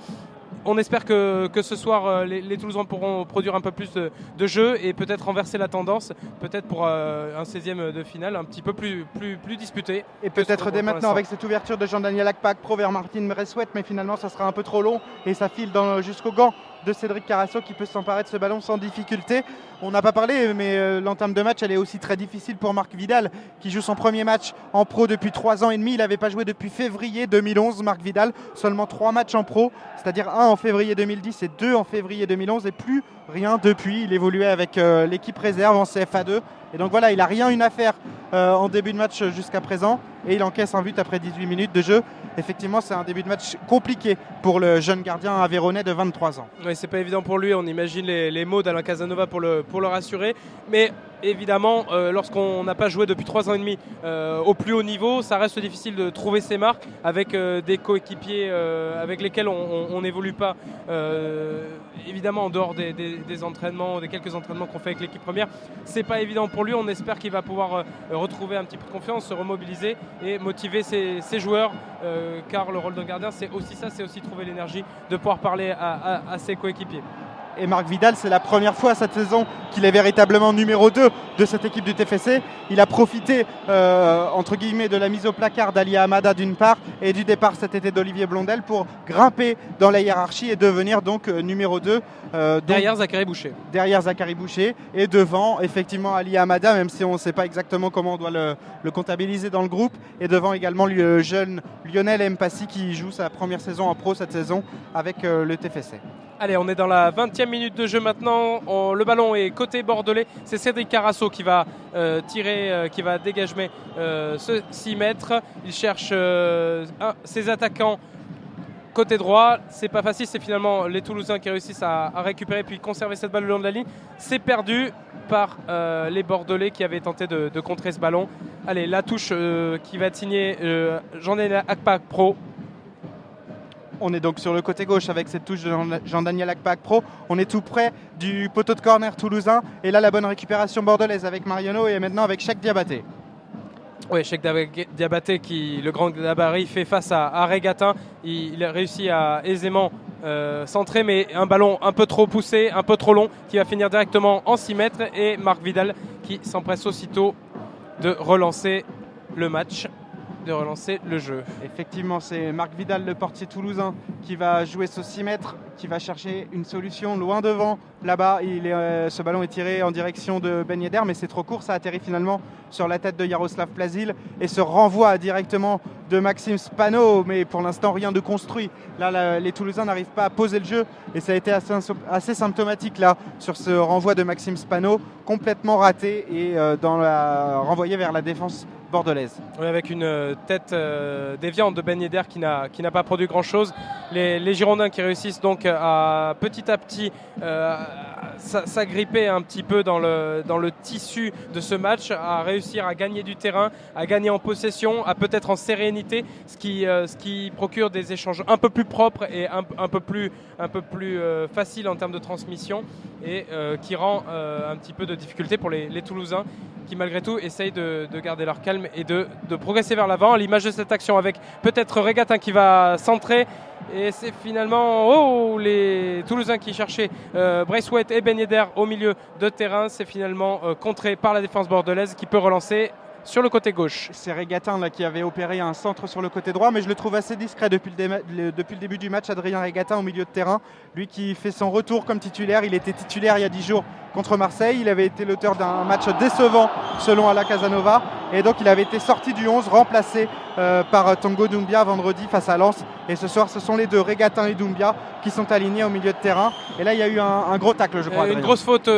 On espère que ce soir, les Toulousains pourront produire un peu plus de jeu et peut-être renverser la tendance, peut-être pour un 16e de finale un petit peu plus disputé. Et peut-être dès maintenant avec cette ouverture de Jean-Daniel Akpak-Pro vers Martin Bressouet, mais finalement ça sera un peu trop long et ça file jusqu'au gant de Cédric Carasso qui peut s'emparer de ce ballon sans difficulté. On n'a pas parlé, mais l'entame de match elle est aussi très difficile pour Marc Vidal qui joue son premier match en pro depuis 3 ans et demi. Il n'avait pas joué depuis février 2011, Marc Vidal, seulement 3 matchs en pro, c'est-à-dire 1 en février 2010 et 2 en février 2011 et plus rien depuis. Il évoluait avec l'équipe réserve en CFA2 et donc voilà, il n'a rien eu à faire en début de match jusqu'à présent et il encaisse un but après 18 minutes de jeu. Effectivement, c'est un début de match compliqué pour le jeune gardien aveyronais de 23 ans. Oui, c'est pas évident pour lui. On imagine les mots d'Alain Casanova pour le rassurer. Mais évidemment, lorsqu'on n'a pas joué depuis 3 ans et demi au plus haut niveau, ça reste difficile de trouver ses marques avec des coéquipiers avec lesquels on n'évolue pas. Évidemment, en dehors des entraînements, des quelques entraînements qu'on fait avec l'équipe première, c'est pas évident pour lui. On espère qu'il va pouvoir retrouver un petit peu de confiance, se remobiliser et motiver ses joueurs. Car le rôle d'un gardien, c'est aussi ça, c'est aussi trouver l'énergie de pouvoir parler à ses coéquipiers. Et Marc Vidal, c'est la première fois cette saison qu'il est véritablement numéro 2 de cette équipe du TFC. Il a profité, entre guillemets, de la mise au placard d'Ali Hamada d'une part et du départ cet été d'Olivier Blondel pour grimper dans la hiérarchie et devenir donc numéro 2. Derrière Zachary Boucher. Derrière Zachary Boucher et devant effectivement Ali Hamada, même si on ne sait pas exactement comment on doit le comptabiliser dans le groupe. Et devant également le jeune Lionel Mpassi qui joue sa première saison en pro cette saison avec le TFC. Allez, on est dans la 20e minute de jeu maintenant. Le ballon est côté bordelais. C'est Cédric Carasso qui va tirer, qui va dégager ce 6 mètres. Il cherche ses attaquants côté droit. C'est pas facile. C'est finalement les Toulousains qui réussissent à récupérer puis conserver cette balle le long de la ligne. C'est perdu par les Bordelais qui avaient tenté de contrer ce ballon. Allez, la touche qui va être signée Jean-Daniel Akpak-Pro. On est donc sur le côté gauche avec cette touche de Jean-Daniel Akpak-Pro. On est tout près du poteau de corner toulousain. Et là, la bonne récupération bordelaise avec Mariano et maintenant avec Cheikh Diabaté. Oui, Cheikh Diabaté, qui, le grand gabarit, fait face à Regatin. Il a réussi à aisément centrer, mais un ballon un peu trop poussé, un peu trop long, qui va finir directement en 6 mètres. Et Marc Vidal qui s'empresse aussitôt de relancer le match, de relancer le jeu. Effectivement, c'est Marc Vidal, le portier toulousain, qui va jouer ce 6 mètres, qui va chercher une solution loin devant. Là-bas, ce ballon est tiré en direction de Ben Yedder, mais c'est trop court. Ça atterrit finalement sur la tête de Yaroslav Plazil et se renvoie directement de Maxime Spano, mais pour l'instant, rien de construit. Là, les Toulousains n'arrivent pas à poser le jeu et ça a été assez symptomatique là sur ce renvoi de Maxime Spano, complètement raté et renvoyé vers la défense bordelaise. Oui, avec une tête déviante de Ben Yedder qui n'a pas produit grand-chose. Les Girondins qui réussissent donc à petit s'agripper un petit peu dans le tissu de ce match, à réussir à gagner du terrain, à gagner en possession, à peut-être en sérénité, ce qui procure des échanges un peu plus propres et un peu plus faciles en termes de transmission et qui rend un petit peu de difficulté pour les Toulousains qui malgré tout essayent de garder leur calme et de progresser vers l'avant. À l'image de cette action avec peut-être Regatin qui va centrer. Et c'est finalement les Toulousains qui cherchaient Bressouet et Ben Yedder au milieu de terrain. C'est finalement contré par la défense bordelaise qui peut relancer sur le côté gauche. C'est Regatin là, qui avait opéré un centre sur le côté droit, mais je le trouve assez discret depuis le début du match. Adrien Regatin au milieu de terrain, lui qui fait son retour comme titulaire. Il était titulaire il y a 10 jours contre Marseille. Il avait été l'auteur d'un match décevant selon Alain Casanova. Et donc il avait été sorti du 11, remplacé par Tango Doumbia vendredi face à Lens. Et ce soir, ce sont les deux, Regatin et Doumbia, qui sont alignés au milieu de terrain. Et là, il y a eu un gros tacle, je crois. Une grosse faute,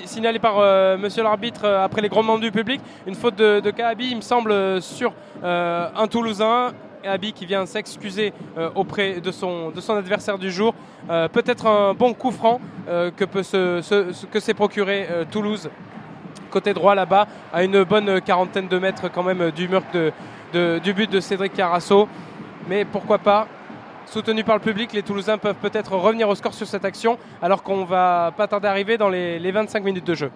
signalée par monsieur l'arbitre après les grondements du public. Une faute de Kahabi, il me semble, sur un Toulousain. Abi qui vient s'excuser auprès de son adversaire du jour. Peut-être un bon coup franc que s'est procuré Toulouse côté droit là-bas, à une bonne quarantaine de mètres quand même du mur du but de Cédric Carasso. Mais pourquoi pas, soutenu par le public, les Toulousains peuvent peut-être revenir au score sur cette action, alors qu'on va pas tarder à arriver dans les 25 minutes de jeu.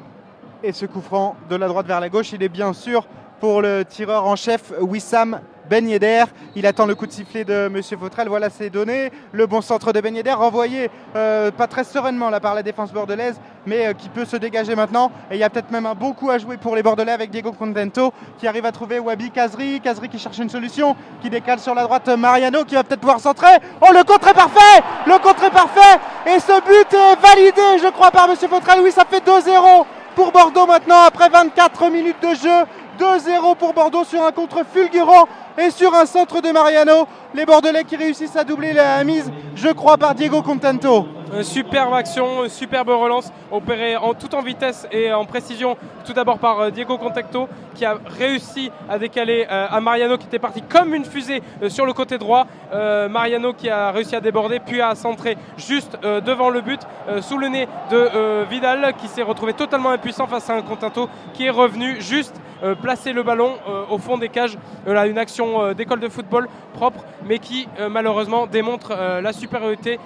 Et ce coup franc de la droite vers la gauche, il est bien sûr pour le tireur en chef Wissam Ben Yedder. Il attend le coup de sifflet de M. Fautrel. Voilà, c'est donné. Le bon centre de Ben Yedder, renvoyé pas très sereinement là, par la défense bordelaise, mais qui peut se dégager maintenant. Et il y a peut-être même un bon coup à jouer pour les Bordelais avec Diego Contento qui arrive à trouver Wabi Kazri. Kazri qui cherche une solution, qui décale sur la droite Mariano qui va peut-être pouvoir centrer. Oh, le contre est parfait! Le contre est parfait! Et ce but est validé, je crois, par M. Fautrel. Oui, ça fait 2-0 pour Bordeaux maintenant après 24 minutes de jeu. 2-0 pour Bordeaux sur un contre fulgurant et sur un centre de Mariano. Les Bordelais qui réussissent à doubler la mise, je crois, par Diego Contento. Superbe action, superbe relance, opérée tout en vitesse et en précision, tout d'abord par Diego Contento, qui a réussi à décaler à Mariano qui était parti comme une fusée sur le côté droit. Mariano qui a réussi à déborder, puis à centrer juste devant le but, sous le nez de Vidal, qui s'est retrouvé totalement impuissant face à un Contento qui est revenu juste placer le ballon au fond des cages. Là, une action d'école de football propre, mais qui malheureusement démontre la supériorité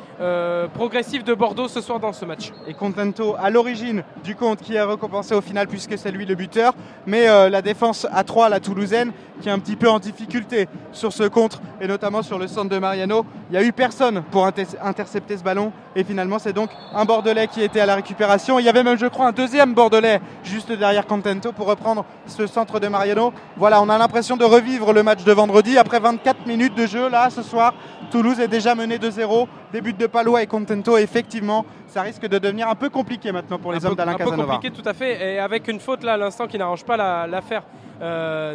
progressive de Bordeaux ce soir dans ce match. Et Contento à l'origine du compte, qui est récompensé au final puisque c'est lui le buteur, mais la défense à 3, la toulousaine, qui est un petit peu en difficulté sur ce contre et notamment sur le centre de Mariano. Il n'y a eu personne pour intercepter ce ballon et finalement c'est donc un Bordelais qui était à la récupération. Il y avait même, je crois, un deuxième Bordelais juste derrière Contento pour reprendre ce centre de Mariano. Voilà, on a l'impression de revivre le match de vendredi après 24 minutes de jeu. Là, ce soir, Toulouse est déjà mené 2-0. Des buts de Palois et Contento, effectivement, ça risque de devenir un peu compliqué maintenant pour les hommes d'Alain Casanova. Un peu compliqué, tout à fait, et avec une faute là à l'instant qui n'arrange pas l'affaire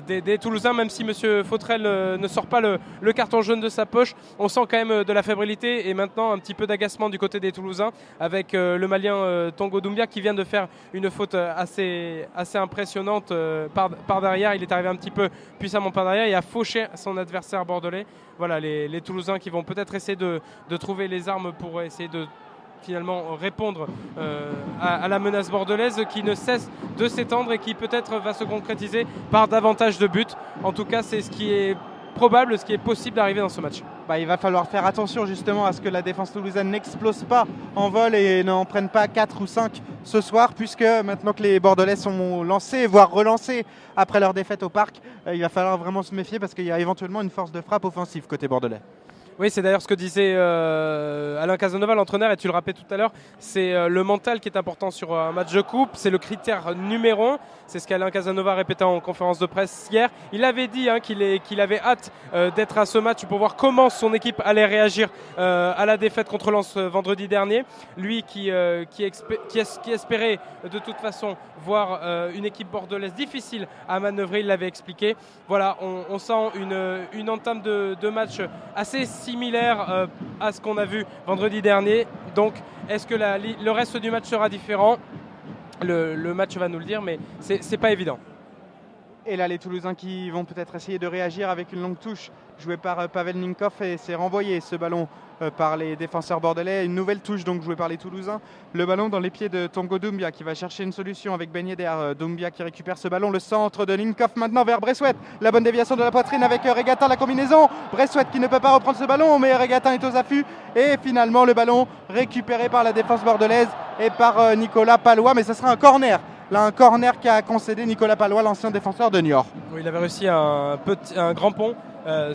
des Toulousains, même si M. Fautrel ne sort pas le carton jaune de sa poche. On sent quand même de la fébrilité et maintenant un petit peu d'agacement du côté des Toulousains avec le Malien Tongo Doumbia qui vient de faire une faute assez impressionnante par derrière. Il est arrivé un petit peu puissamment par derrière et a fauché son adversaire bordelais. Voilà, les Toulousains qui vont peut-être essayer de trouver les armes pour essayer de finalement répondre à la menace bordelaise qui ne cesse de s'étendre et qui peut-être va se concrétiser par davantage de buts. En tout cas, c'est ce qui est probable, ce qui est possible d'arriver dans ce match. Il va falloir faire attention justement à ce que la défense toulousaine n'explose pas en vol et n'en prenne pas 4 ou 5 ce soir, puisque maintenant que les Bordelais sont lancés, voire relancés après leur défaite au Parc, il va falloir vraiment se méfier parce qu'il y a éventuellement une force de frappe offensive côté bordelais. Oui, c'est d'ailleurs ce que disait Alain Casanova, l'entraîneur, et tu le rappelais tout à l'heure, c'est le mental qui est important sur un match de coupe, c'est le critère numéro 1, c'est ce qu'Alain Casanova répétait en conférence de presse hier. Il avait dit qu'il avait hâte d'être à ce match pour voir comment son équipe allait réagir à la défaite contre Lens vendredi dernier. Lui qui espérait de toute façon voir une équipe bordelaise difficile à manœuvrer, il l'avait expliqué. Voilà, on sent une entame de match assez similaire à ce qu'on a vu vendredi dernier. Donc, est-ce que le reste du match sera différent ? Le match va nous le dire, mais c'est pas évident. Et là, les Toulousains qui vont peut-être essayer de réagir avec une longue touche jouée par Pavel Ninkov et c'est renvoyé ce ballon par les défenseurs bordelais. Une nouvelle touche donc jouée par les Toulousains. Le ballon dans les pieds de Tongo Doumbia qui va chercher une solution avec Ben Yedder. Doumbia qui récupère ce ballon. Le centre de Ninkov maintenant vers Bressouet. La bonne déviation de la poitrine avec Regatin, la combinaison. Bressouet qui ne peut pas reprendre ce ballon, mais Regatin est aux affûts. Et finalement, le ballon récupéré par la défense bordelaise et par Nicolas Palois. Mais ce sera un corner. Là, un corner qu'a concédé Nicolas Palois, l'ancien défenseur de Niort. Oui, il avait réussi un grand pont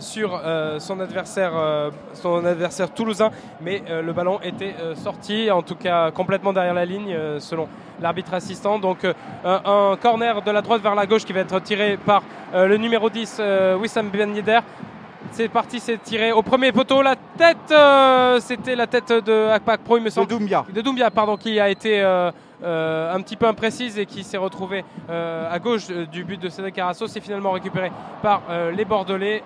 sur son adversaire toulousain, mais le ballon était sorti, en tout cas complètement derrière la ligne, selon l'arbitre assistant. Donc un corner de la droite vers la gauche qui va être tiré par le numéro 10, Wissam Ben Yedder. C'est parti, c'est tiré au premier poteau. La tête, c'était la tête de Akpak Pro, il me semble. De Doumbia, pardon, qui a été un petit peu imprécise et qui s'est retrouvé à gauche du but de Cédric Carasso. C'est finalement récupéré par les Bordelais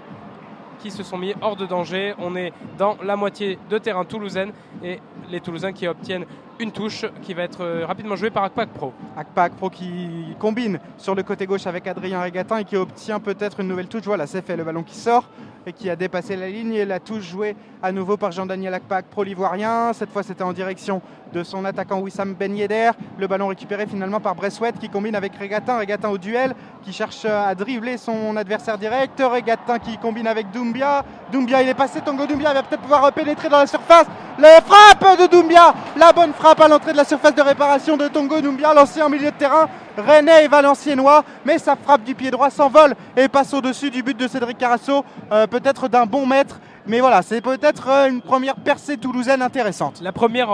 qui se sont mis hors de danger. On est dans la moitié de terrain toulousaine et les Toulousains qui obtiennent une touche qui va être rapidement jouée par Akpak Pro. Akpak Pro qui combine sur le côté gauche avec Adrien Regatin et qui obtient peut-être une nouvelle touche. Voilà, c'est fait, le ballon qui sort et qui a dépassé la ligne. Et la touche jouée à nouveau par Jean-Daniel Akpak, pro l'ivoirien. Cette fois, c'était en direction de son attaquant Wissam Ben Yedder. Le ballon récupéré finalement par Bressouet qui combine avec Regatin. Regatin au duel, qui cherche à dribbler son adversaire direct. Regatin qui combine avec Doumbia. Doumbia, il est passé. Tango Doumbia va peut-être pouvoir pénétrer dans la surface. La frappe de Doumbia, la bonne frappe à l'entrée de la surface de réparation de Tango Doumbia, lancé en milieu de terrain. Rennais et Valenciennois, mais sa frappe du pied droit s'envole et passe au-dessus du but de Cédric Carasso, peut-être d'un bon mètre. Mais voilà, c'est peut-être une première percée toulousaine intéressante. La première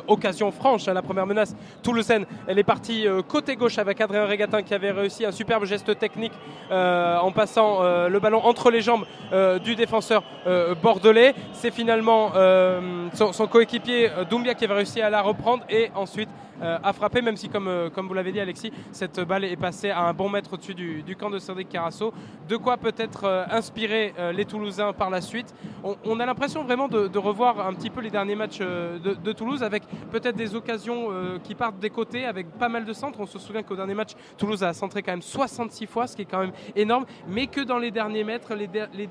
occasion franche, la première menace toulousaine, elle est partie côté gauche avec Adrien Regatin qui avait réussi un superbe geste technique en passant le ballon entre les jambes du défenseur bordelais. C'est finalement son coéquipier Doumbia qui avait réussi à la reprendre et ensuite à frapper, même si comme vous l'avez dit Alexis, cette balle est passée à un bon mètre au-dessus du camp de Cédric Carasso. De quoi peut-être inspirer les Toulousains par la suite. On a l'impression vraiment de revoir un petit peu les derniers matchs de Toulouse avec peut-être des occasions qui partent des côtés avec pas mal de centres. On se souvient qu'au dernier match, Toulouse a centré quand même 66 fois, ce qui est quand même énorme, mais que dans les derniers mètres, les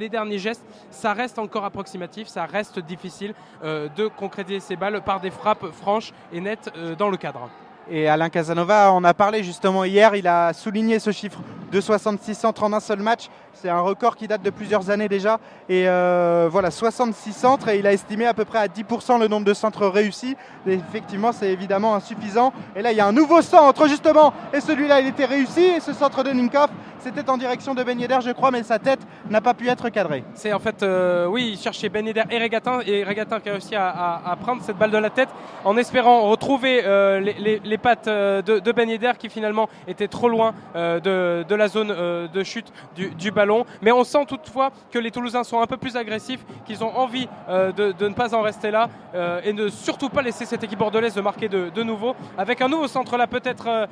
derniers gestes, ça reste encore approximatif, ça reste difficile de concrétiser ces balles par des frappes franches et nettes dans le cadre. Et Alain Casanova en a parlé justement hier, il a souligné ce chiffre de 66 centres en un seul match. C'est un record qui date de plusieurs années déjà. Et voilà, 66 centres et il a estimé à peu près à 10% le nombre de centres réussis. Et effectivement, c'est évidemment insuffisant. Et là, il y a un nouveau centre justement. Et celui-là, il était réussi. Et ce centre de Ninkov, c'était en direction de Ben Yedder, je crois, mais sa tête n'a pas pu être cadrée. C'est en fait, oui, il cherchait Ben Yedder et Regatin qui a réussi à prendre cette balle de la tête en espérant retrouver les pattes de Ben Yedder qui finalement était trop loin de la zone de chute du ballon. Mais on sent toutefois que les Toulousains sont un peu plus agressifs, qu'ils ont envie de ne pas en rester là et ne surtout pas laisser cette équipe bordelaise de marquer de nouveau. Avec un nouveau centre là, peut-être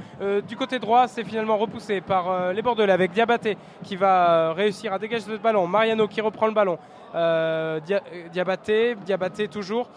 du côté droit, c'est finalement repoussé par les Bordelais avec Diabaté qui va réussir à dégager ce ballon. Mariano qui reprend le ballon. Diabaté toujours.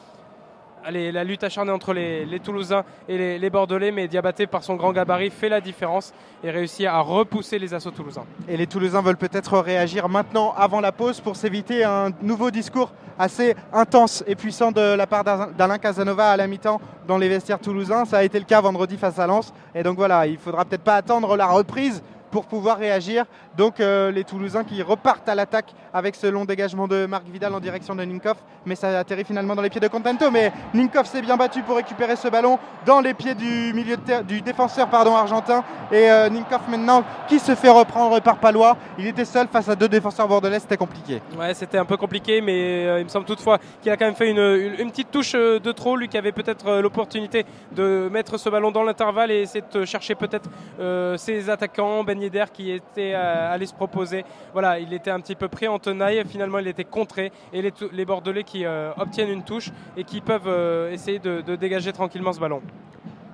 Allez, la lutte acharnée entre les Toulousains et les Bordelais, mais Diabaté par son grand gabarit fait la différence et réussit à repousser les assauts toulousains. Et les Toulousains veulent peut-être réagir maintenant avant la pause pour s'éviter un nouveau discours assez intense et puissant de la part d'Alain Casanova à la mi-temps dans les vestiaires toulousains. Ça a été le cas vendredi face à Lens. Et donc voilà, il ne faudra peut-être pas attendre la reprise pour pouvoir réagir. Donc les Toulousains qui repartent à l'attaque avec ce long dégagement de Marc Vidal en direction de Ninkov, mais ça atterrit finalement dans les pieds de Contento. Mais Ninkov s'est bien battu pour récupérer ce ballon dans les pieds du défenseur argentin. Et Ninkov maintenant qui se fait reprendre par Palois. Il était seul face à deux défenseurs bordelais, c'était compliqué. Ouais, c'était un peu compliqué, mais il me semble toutefois qu'il a quand même fait une petite touche de trop. Lui qui avait peut-être l'opportunité de mettre ce ballon dans l'intervalle et essayer de chercher peut-être ses attaquants. Ben Yedder qui était allé se proposer. Voilà, il était un petit peu pris en tenaille. Finalement, il était contré. Et les Bordelais qui obtiennent une touche et qui peuvent essayer de dégager tranquillement ce ballon.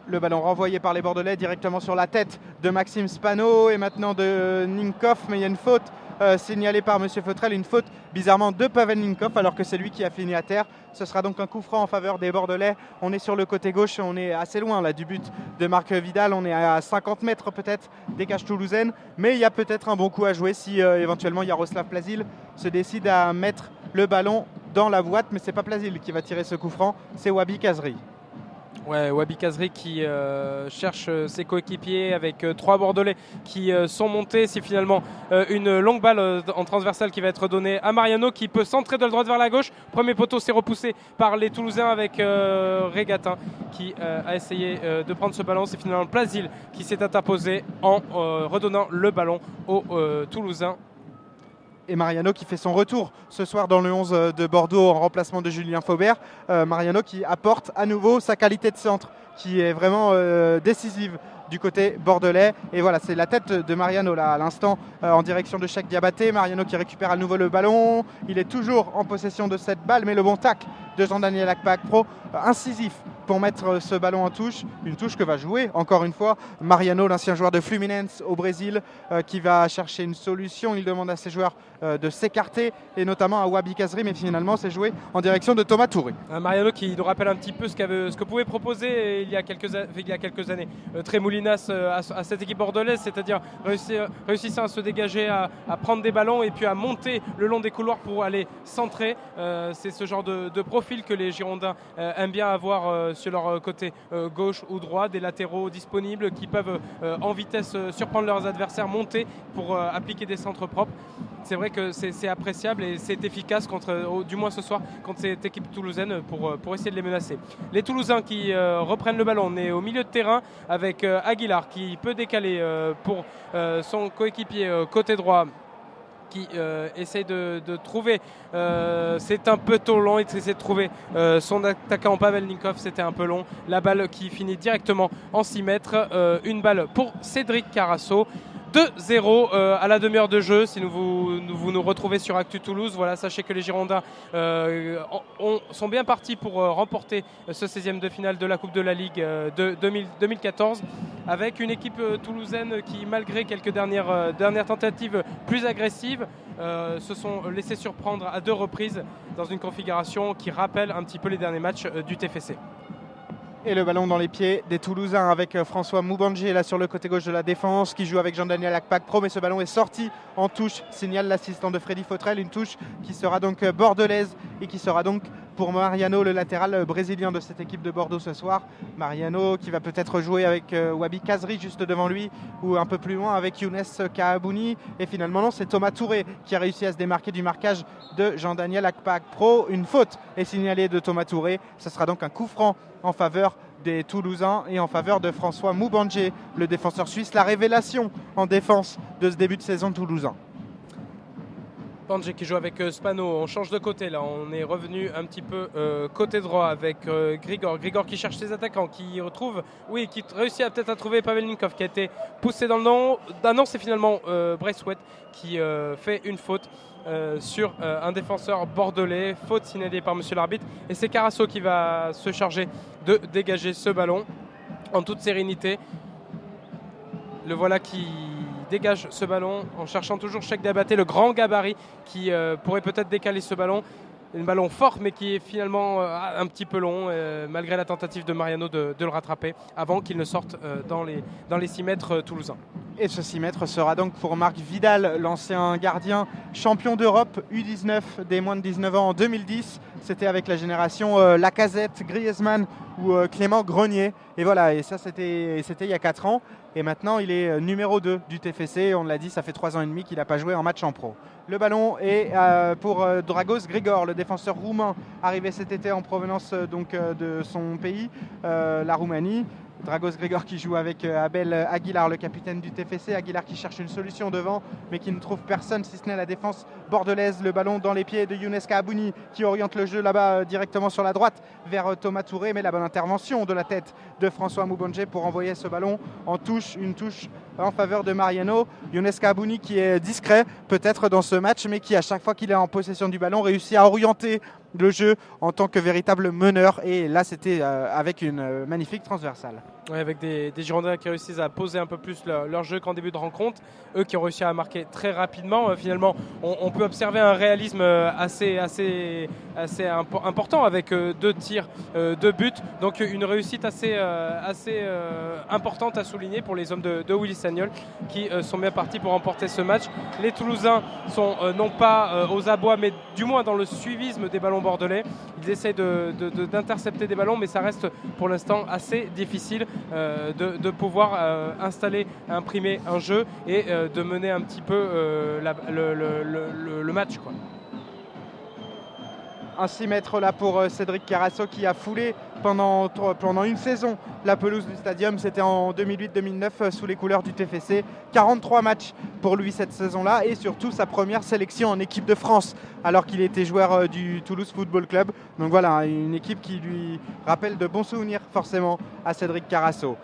Le ballon renvoyé par les Bordelais directement sur la tête de Maxime Spano et maintenant de Ninkov. Mais il y a une faute signalée par M. Feutrel. Une faute bizarrement de Pavel Ninkov alors que c'est lui qui a fini à terre. Ce sera donc un coup franc en faveur des Bordelais. On est sur le côté gauche, on est assez loin là, du but de Marc Vidal. On est à 50 mètres peut-être des cages toulousaines. Mais il y a peut-être un bon coup à jouer si éventuellement Yaroslav Plazil se décide à mettre le ballon dans la boîte. Mais ce n'est pas Plazil qui va tirer ce coup franc, c'est Wabi Kazri. Ouais, Wabi Kazri qui cherche ses coéquipiers avec trois Bordelais qui sont montés. C'est finalement une longue balle en transversale qui va être donnée à Mariano qui peut centrer de la droite vers la gauche. Premier poteau, c'est repoussé par les Toulousains avec Regatin qui a essayé de prendre ce ballon. C'est finalement Plazil qui s'est interposé en redonnant le ballon aux Toulousains. Et Mariano qui fait son retour ce soir dans le 11 de Bordeaux en remplacement de Julien Faubert. Mariano qui apporte à nouveau sa qualité de centre qui est vraiment décisive du côté bordelais. Et voilà, c'est la tête de Mariano là à l'instant en direction de Cheikh Diabaté. Mariano qui récupère à nouveau le ballon. Il est toujours en possession de cette balle, mais le bon tacle de Jean-Daniel Akpak, pro incisif pour mettre ce ballon en touche. Une touche que va jouer encore une fois Mariano, l'ancien joueur de Fluminense au Brésil, qui va chercher une solution. Il demande à ses joueurs de s'écarter et notamment à Wabi Kazri, mais finalement c'est joué en direction de Thomas Touré. Mariano qui nous rappelle un petit peu ce que pouvait proposer il y a quelques années Tremoulinas à cette équipe bordelaise, c'est-à-dire réussissant à se dégager, à prendre des ballons et puis à monter le long des couloirs pour aller centrer. C'est ce genre de profil que les Girondins aiment bien avoir sur leur côté gauche ou droit, des latéraux disponibles qui peuvent en vitesse surprendre leurs adversaires, monter pour appliquer des centres propres. C'est vrai que c'est appréciable et c'est efficace du moins ce soir contre cette équipe toulousaine pour essayer de les menacer. Les Toulousains qui reprennent le ballon, on est au milieu de terrain avec Aguilar qui peut décaler pour son coéquipier côté droit, qui essaye de trouver, c'est un peu trop long, il essaie de trouver son attaquant Pavel Ninkov, c'était un peu long, la balle qui finit directement en 6 mètres, une balle pour Cédric Carasso. 2-0 à la demi-heure de jeu. Si vous nous retrouvez sur Actu Toulouse, voilà, sachez que les Girondins sont bien partis pour remporter ce 16e de finale de la Coupe de la Ligue de 2014 avec une équipe toulousaine qui, malgré quelques dernières tentatives plus agressives, se sont laissés surprendre à 2 reprises dans une configuration qui rappelle un petit peu les derniers matchs du TFC. Et le ballon dans les pieds des Toulousains avec François Moubandji là sur le côté gauche de la défense qui joue avec Jean-Daniel Akpak-Pro, mais ce ballon est sorti en touche, signale l'assistant de Freddy Fautrel, une touche qui sera donc bordelaise et qui sera donc pour Mariano, le latéral brésilien de cette équipe de Bordeaux ce soir. Mariano qui va peut-être jouer avec Wabi Kazri juste devant lui ou un peu plus loin avec Younes Kahabouni. Et finalement non, c'est Thomas Touré qui a réussi à se démarquer du marquage de Jean-Daniel Akpak-Pro. Une faute est signalée de Thomas Touré. Ce sera donc un coup franc en faveur des Toulousains et en faveur de François Moubandji, le défenseur suisse, la révélation en défense de ce début de saison toulousain. Moubandji qui joue avec Spano, on change de côté là, on est revenu un petit peu côté droit avec Grigor qui cherche ses attaquants, qui réussit peut-être à trouver Pavel Ninkov qui a été poussé dans le nom. Non, c'est finalement Braithwaite qui fait une faute sur un défenseur bordelais, faute signalée par monsieur l'arbitre, et c'est Carasso qui va se charger de dégager ce ballon en toute sérénité. Le voilà qui dégage ce ballon en cherchant toujours Cheikh Diabaté, le grand gabarit qui pourrait peut-être décaler ce ballon. Un ballon fort mais qui est finalement un petit peu long malgré la tentative de Mariano de le rattraper avant qu'il ne sorte dans les 6 mètres toulousains. Et ce 6 mètres sera donc pour Marc Vidal, l'ancien gardien champion d'Europe U19 des moins de 19 ans en 2010. C'était avec la génération Lacazette, Griezmann ou Clément Grenier. Et voilà, et ça c'était il y a 4 ans. Et maintenant il est numéro 2 du TFC. On l'a dit, ça fait 3 ans et demi qu'il n'a pas joué en match en pro. Le ballon est pour Dragos Grigor, le défenseur roumain arrivé cet été en provenance de son pays, la Roumanie. Dragos Grigor qui joue avec Abel Aguilar, le capitaine du TFC. Aguilar qui cherche une solution devant, mais qui ne trouve personne si ce n'est la défense bordelaise. Le ballon dans les pieds de Younes Kahabouni qui oriente le jeu là-bas directement sur la droite vers Thomas Touré. Mais la bonne intervention de la tête de François Moubandji pour envoyer ce ballon en touche, une touche en faveur de Mariano. Younes Kahabouni qui est discret peut-être dans ce match, mais qui à chaque fois qu'il est en possession du ballon réussit à orienter le jeu en tant que véritable meneur. Et là c'était avec une magnifique transversale. Ouais, avec des Girondins qui réussissent à poser un peu plus leur jeu qu'en début de rencontre. Eux qui ont réussi à marquer très rapidement. Finalement, on peut observer un réalisme assez important avec 2 tirs, 2 buts. Donc une réussite assez importante à souligner pour les hommes de Willy Sagnol qui sont bien partis pour remporter ce match. Les Toulousains sont non pas aux abois, mais du moins dans le suivisme des ballons bordelais. Ils essayent d'intercepter des ballons, mais ça reste pour l'instant assez difficile de pouvoir imprimer un jeu et de mener un petit peu le match, quoi. Un 6 mètres là pour Cédric Carasso qui a foulé pendant une saison la pelouse du stadium. C'était en 2008-2009 sous les couleurs du TFC. 43 matchs pour lui cette saison-là et surtout sa première sélection en équipe de France alors qu'il était joueur du Toulouse Football Club. Donc voilà, une équipe qui lui rappelle de bons souvenirs forcément à Cédric Carasso.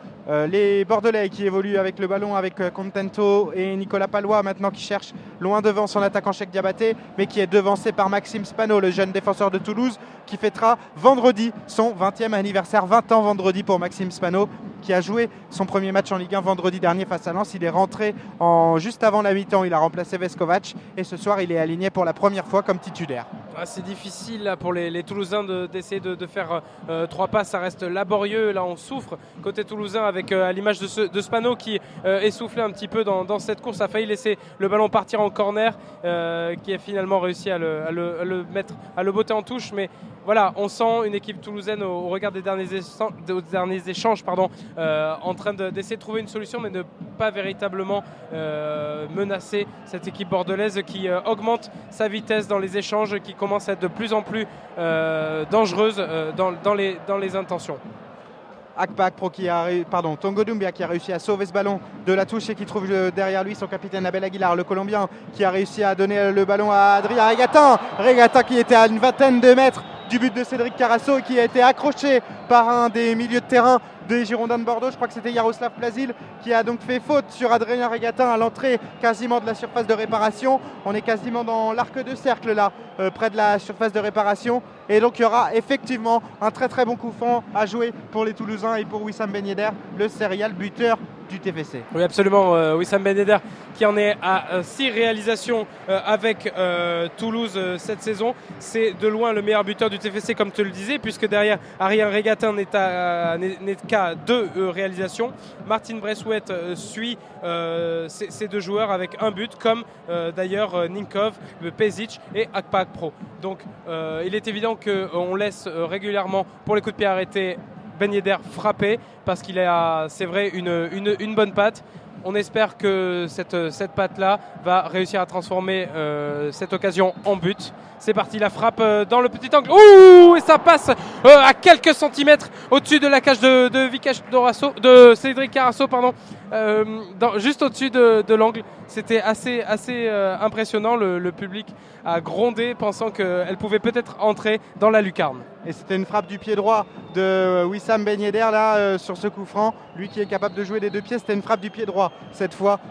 Les Bordelais qui évoluent avec le ballon avec Contento et Nicolas Palois maintenant qui cherche loin devant son attaquant Cheikh Diabaté, mais qui est devancé par Maxime Spano, le jeune défenseur de Toulouse. qui fêtera vendredi son 20e anniversaire. 20 ans vendredi pour Maxime Spano, qui a joué son premier match en Ligue 1 vendredi dernier face à Lens. Il est rentré juste avant la mi-temps, il a remplacé Veskovac et ce soir il est aligné pour la première fois comme titulaire. C'est difficile là, pour les Toulousains d'essayer de faire 3 passes, ça reste laborieux, là on souffre côté toulousain avec à l'image de Spano qui essoufflé un petit peu dans cette course, a failli laisser le ballon partir en corner, qui a finalement réussi à le botter en touche, mais voilà, on sent une équipe toulousaine au regard des derniers échanges en train d'essayer de trouver une solution, mais ne pas véritablement menacer cette équipe bordelaise qui augmente sa vitesse dans les échanges, qui commence à être de plus en plus dangereuse dans les intentions. Akpak Pro Tongo Doumbia qui a réussi à sauver ce ballon de la touche et qui trouve derrière lui son capitaine Abel Aguilar, le Colombien, qui a réussi à donner le ballon à Adrien Regatin qui était à une vingtaine de mètres du but de Cédric Carasso, qui a été accroché par un des milieux de terrain des Girondins de Bordeaux. Je crois que c'était Yaroslav Plazil qui a donc fait faute sur Adrien Regatin à l'entrée quasiment de la surface de réparation. On est quasiment dans l'arc de cercle là, près de la surface de réparation. Et donc il y aura effectivement un très très bon coup franc à jouer pour les Toulousains et pour Wissam Ben Yedder, le serial buteur du TFC. Oui, absolument, Wissam Ben Yedder qui en est à 6 réalisations avec Toulouse cette saison. C'est de loin le meilleur buteur du TFC, comme tu le disais, puisque derrière Adrien Regatin n'est qu'à 2 réalisations. Martin Bressouet suit ces 2 joueurs avec un but, comme d'ailleurs Ninkov, Pezic et Akpak Pro. Donc il est évident qu'on laisse régulièrement pour les coups de pied arrêtés Ben Yedder frapper, parce qu'il a, c'est vrai, une bonne patte. On espère que cette patte-là va réussir à transformer cette occasion en but. C'est parti, la frappe dans le petit angle. Ouh, et ça passe à quelques centimètres au-dessus de la cage de Cédric Carasso, pardon, juste au-dessus de l'angle. C'était assez impressionnant. Le public a grondé, pensant qu'elle pouvait peut-être entrer dans la lucarne. Et c'était une frappe du pied droit de Wissam Ben Yedder là, sur ce coup franc. Lui qui est capable de jouer des 2 pieds, c'était une frappe du pied droit cette fois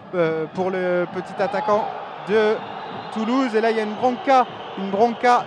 pour le petit attaquant de Toulouse. Et là il y a une bronca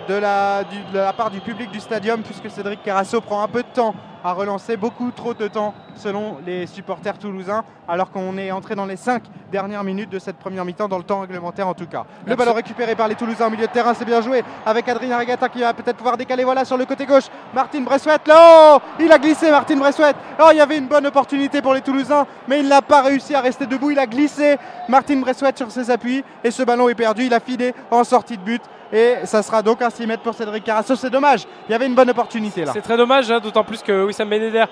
de la part du public du stadium, puisque Cédric Carasso prend un peu de temps à relancer, beaucoup trop de temps selon les supporters toulousains, alors qu'on est entré dans les 5 dernières minutes de cette première mi-temps, dans le temps réglementaire en tout cas. Le ballon récupéré par les Toulousains au milieu de terrain, c'est bien joué avec Adrien Regatin qui va peut-être pouvoir décaler, voilà, sur le côté gauche. Martin Bressouet, là, il a glissé Martin Bressouet. Oh, il y avait une bonne opportunité pour les Toulousains, mais il n'a pas réussi à rester debout, il a glissé Martin Bressouet sur ses appuis et ce ballon est perdu, il a filé en sortie de but. Et ça sera donc un 6 mètres pour Cédric Carasso. C'est dommage, il y avait une bonne opportunité là. C'est très dommage, hein, d'autant plus que Wissam Ben Yedder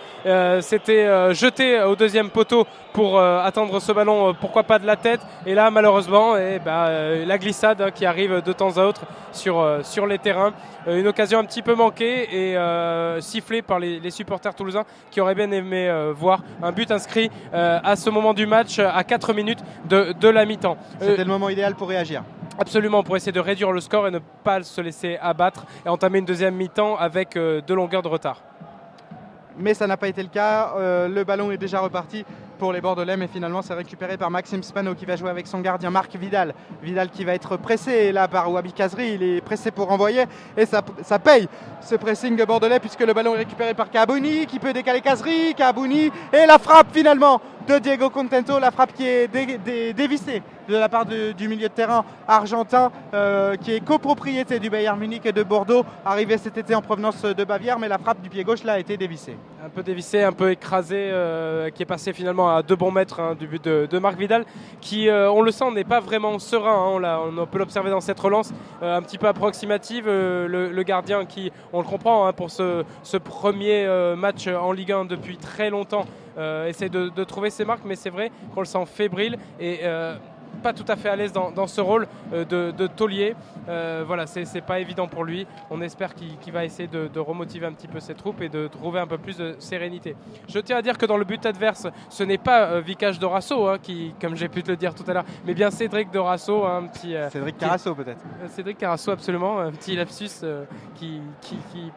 s'était jeté au 2e poteau pour attendre ce ballon, pourquoi pas de la tête. Et là, malheureusement, la glissade qui arrive de temps à autre sur les terrains. Une occasion un petit peu manquée et sifflée par les supporters toulousains, qui auraient bien aimé voir un but inscrit à ce moment du match, à 4 minutes de la mi-temps. C'était le moment idéal pour réagir. Absolument, pour essayer de réduire le score et ne pas se laisser abattre et entamer une 2e mi-temps avec 2 longueurs de retard. Mais ça n'a pas été le cas, le ballon est déjà reparti pour les Bordelais, mais finalement c'est récupéré par Maxime Spano qui va jouer avec son gardien Marc Vidal. Vidal qui va être pressé là par Wabi Kazri, il est pressé pour renvoyer et ça paye ce pressing bordelais, puisque le ballon est récupéré par Kabouni qui peut décaler Kazri, Kabouni, et la frappe finalement de Diego Contento, la frappe qui est dévissée de la part du milieu de terrain argentin, qui est copropriété du Bayern Munich et de Bordeaux, arrivé cet été en provenance de Bavière, mais la frappe du pied gauche là a été dévissée. Un peu dévissé, un peu écrasé, qui est passé finalement à 2 bons mètres du but de Marc Vidal, qui, on le sent, n'est pas vraiment serein. On peut l'observer dans cette relance un petit peu approximative. Le gardien qui, on le comprend, pour ce premier match en Ligue 1 depuis très longtemps, essaie de trouver ses marques, mais c'est vrai qu'on le sent fébrile et pas tout à fait à l'aise dans ce rôle de taulier. Voilà, c'est pas évident pour lui. On espère qu'il va essayer de remotiver un petit peu ses troupes et de trouver un peu plus de sérénité. Je tiens à dire que dans le but adverse, ce n'est pas Vicage Dorasso qui, comme j'ai pu te le dire tout à l'heure, mais bien Cédric Dorasso, un petit Cédric Carasso peut-être. Cédric Carasso, absolument, un petit lapsus qui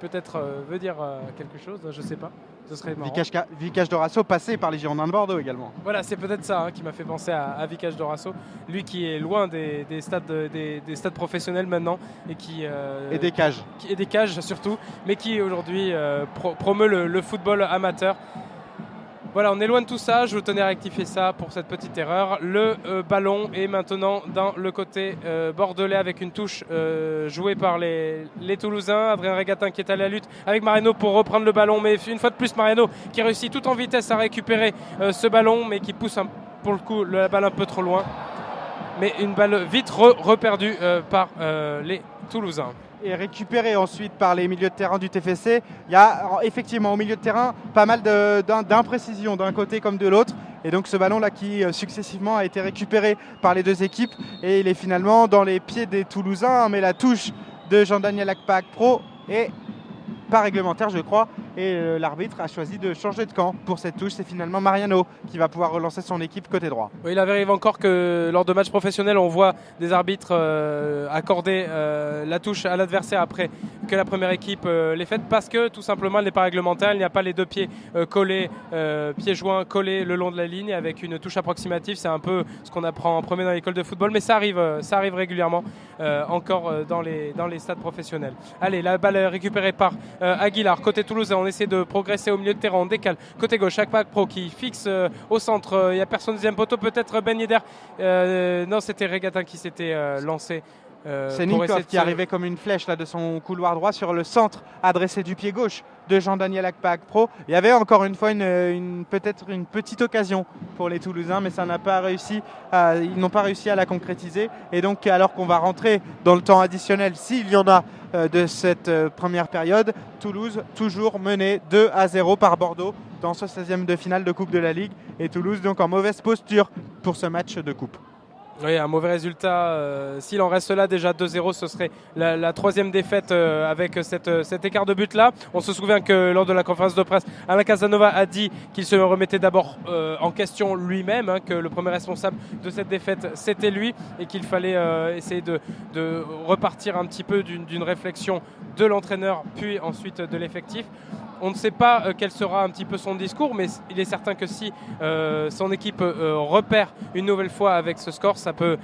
peut-être veut dire quelque chose, je sais pas. Ce serait marrant. Vicage Dorasso passé par les Girondins de Bordeaux également. Voilà, c'est peut-être ça qui m'a fait penser à Vicage Dorasso. Lui qui est loin des stades professionnels maintenant et et des cages. Et des cages surtout, mais qui aujourd'hui promeut le football amateur. Voilà, on est loin de tout ça, je tenais à rectifier ça pour cette petite erreur. Le ballon est maintenant dans le côté bordelais avec une touche jouée par les Toulousains. Adrien Régatin qui est allé à la lutte avec Mariano pour reprendre le ballon, mais une fois de plus Mariano qui réussit tout en vitesse à récupérer ce ballon, mais qui pousse pour le coup la balle un peu trop loin. Mais une balle vite reperdue par les Toulousains. Et récupéré ensuite par les milieux de terrain du TFC. Il y a effectivement au milieu de terrain pas mal d'imprécisions d'un côté comme de l'autre. Et donc ce ballon-là qui successivement a été récupéré par les deux équipes. Et il est finalement dans les pieds des Toulousains. Mais la touche de Jean-Daniel Akpak Pro est pas réglementaire, je crois. Et l'arbitre a choisi de changer de camp pour cette touche. C'est finalement Mariano qui va pouvoir relancer son équipe côté droit. Oui, il arrive encore que lors de matchs professionnels, on voit des arbitres accorder la touche à l'adversaire après que la première équipe l'ait faite, parce que tout simplement elle n'est pas réglementaire. Il n'y a pas les deux pieds collés, pieds joints collés le long de la ligne avec une touche approximative. C'est un peu ce qu'on apprend en premier dans l'école de football, mais ça arrive régulièrement encore dans les stades professionnels. Allez, la balle récupérée par Aguilar, côté toulousain. On essaie de progresser au milieu de terrain, on décale côté gauche, Akpak Pro qui fixe au centre, il n'y a personne au deuxième poteau, peut-être Ben Yedder, non c'était Régatin qui s'était lancé. C'est Ninkov qui arrivait comme une flèche là, de son couloir droit sur le centre adressé du pied gauche de Jean-Daniel Akpak Pro. Il y avait encore une fois peut-être une petite occasion pour les Toulousains, mais ça n'a pas réussi ils n'ont pas réussi à la concrétiser. Et donc alors qu'on va rentrer dans le temps additionnel, s'il y en a de cette première période, Toulouse toujours mené 2-0 par Bordeaux dans ce 16e de finale de Coupe de la Ligue. Et Toulouse donc en mauvaise posture pour ce match de Coupe. Oui, un mauvais résultat. S'il en reste là, déjà 2-0, ce serait la troisième défaite avec cet écart de but là. On se souvient que lors de la conférence de presse, Alain Casanova a dit qu'il se remettait d'abord en question lui-même, que le premier responsable de cette défaite c'était lui et qu'il fallait essayer de repartir un petit peu d'une réflexion de l'entraîneur puis ensuite de l'effectif. On ne sait pas quel sera un petit peu son discours, mais il est certain que si son équipe repère une nouvelle fois avec ce score, ça peut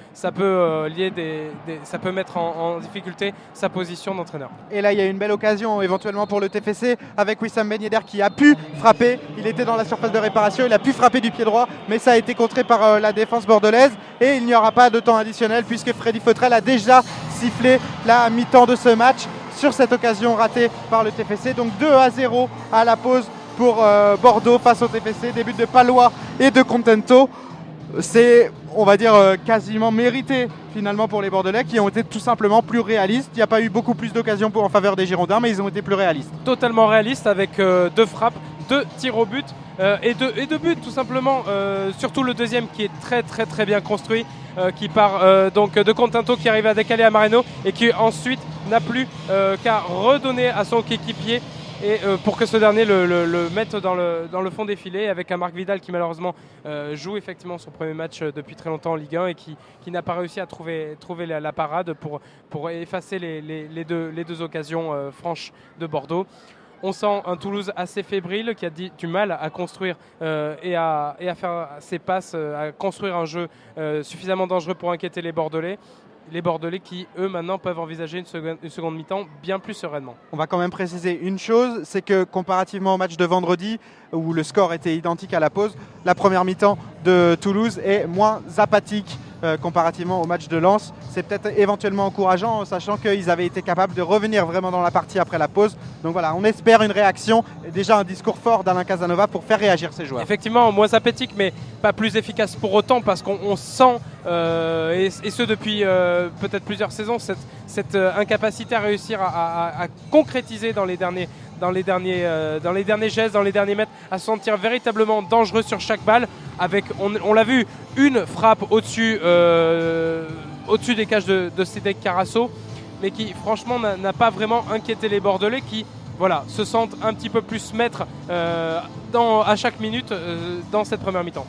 mettre en difficulté sa position d'entraîneur. Et là, il y a une belle occasion éventuellement pour le TFC avec Wissam Ben Yedder qui a pu frapper. Il était dans la surface de réparation, il a pu frapper du pied droit, mais ça a été contré par la défense bordelaise. Et il n'y aura pas de temps additionnel puisque Freddy Feutrel a déjà sifflé la mi-temps de ce match sur cette occasion ratée par le TFC. Donc 2-0 à la pause pour Bordeaux face au TFC. Des buts de Palois et de Contento. C'est, on va dire, quasiment mérité finalement pour les Bordelais qui ont été tout simplement plus réalistes. Il n'y a pas eu beaucoup plus d'occasions en faveur des Girondins, mais ils ont été plus réalistes. Totalement réalistes avec deux frappes, deux tirs au but et deux buts tout simplement. Surtout le deuxième qui est très très très bien construit, qui part donc de Contento qui arrive à décaler à Mariano et qui ensuite n'a plus qu'à redonner à son équipier. Et pour que ce dernier le mette dans le fond des filets avec un Marc Vidal qui malheureusement joue effectivement son premier match depuis très longtemps en Ligue 1 et qui n'a pas réussi à trouver la parade pour effacer les deux occasions franches de Bordeaux. On sent un Toulouse assez fébrile qui a du mal à construire et à faire ses passes, à construire un jeu suffisamment dangereux pour inquiéter les Bordelais. Les Bordelais qui, eux, maintenant peuvent envisager une seconde mi-temps bien plus sereinement. On va quand même préciser une chose, c'est que comparativement au match de vendredi, où le score était identique à la pause, la première mi-temps de Toulouse est moins apathique comparativement au match de Lens. C'est peut-être éventuellement encourageant, sachant qu'ils avaient été capables de revenir vraiment dans la partie après la pause. Donc voilà, on espère une réaction, déjà un discours fort d'Alain Casanova pour faire réagir ses joueurs. Effectivement, moins apathique, mais pas plus efficace pour autant, parce qu'on sent, et ce depuis peut-être plusieurs saisons, cette incapacité à réussir à concrétiser dans les derniers gestes, dans les derniers mètres, à se sentir véritablement dangereux sur chaque balle. Avec, on l'a vu, une frappe au-dessus des cages de Cédric Carasso, mais qui franchement n'a pas vraiment inquiété les Bordelais qui se sentent un petit peu plus maîtres à chaque minute dans cette première mi-temps.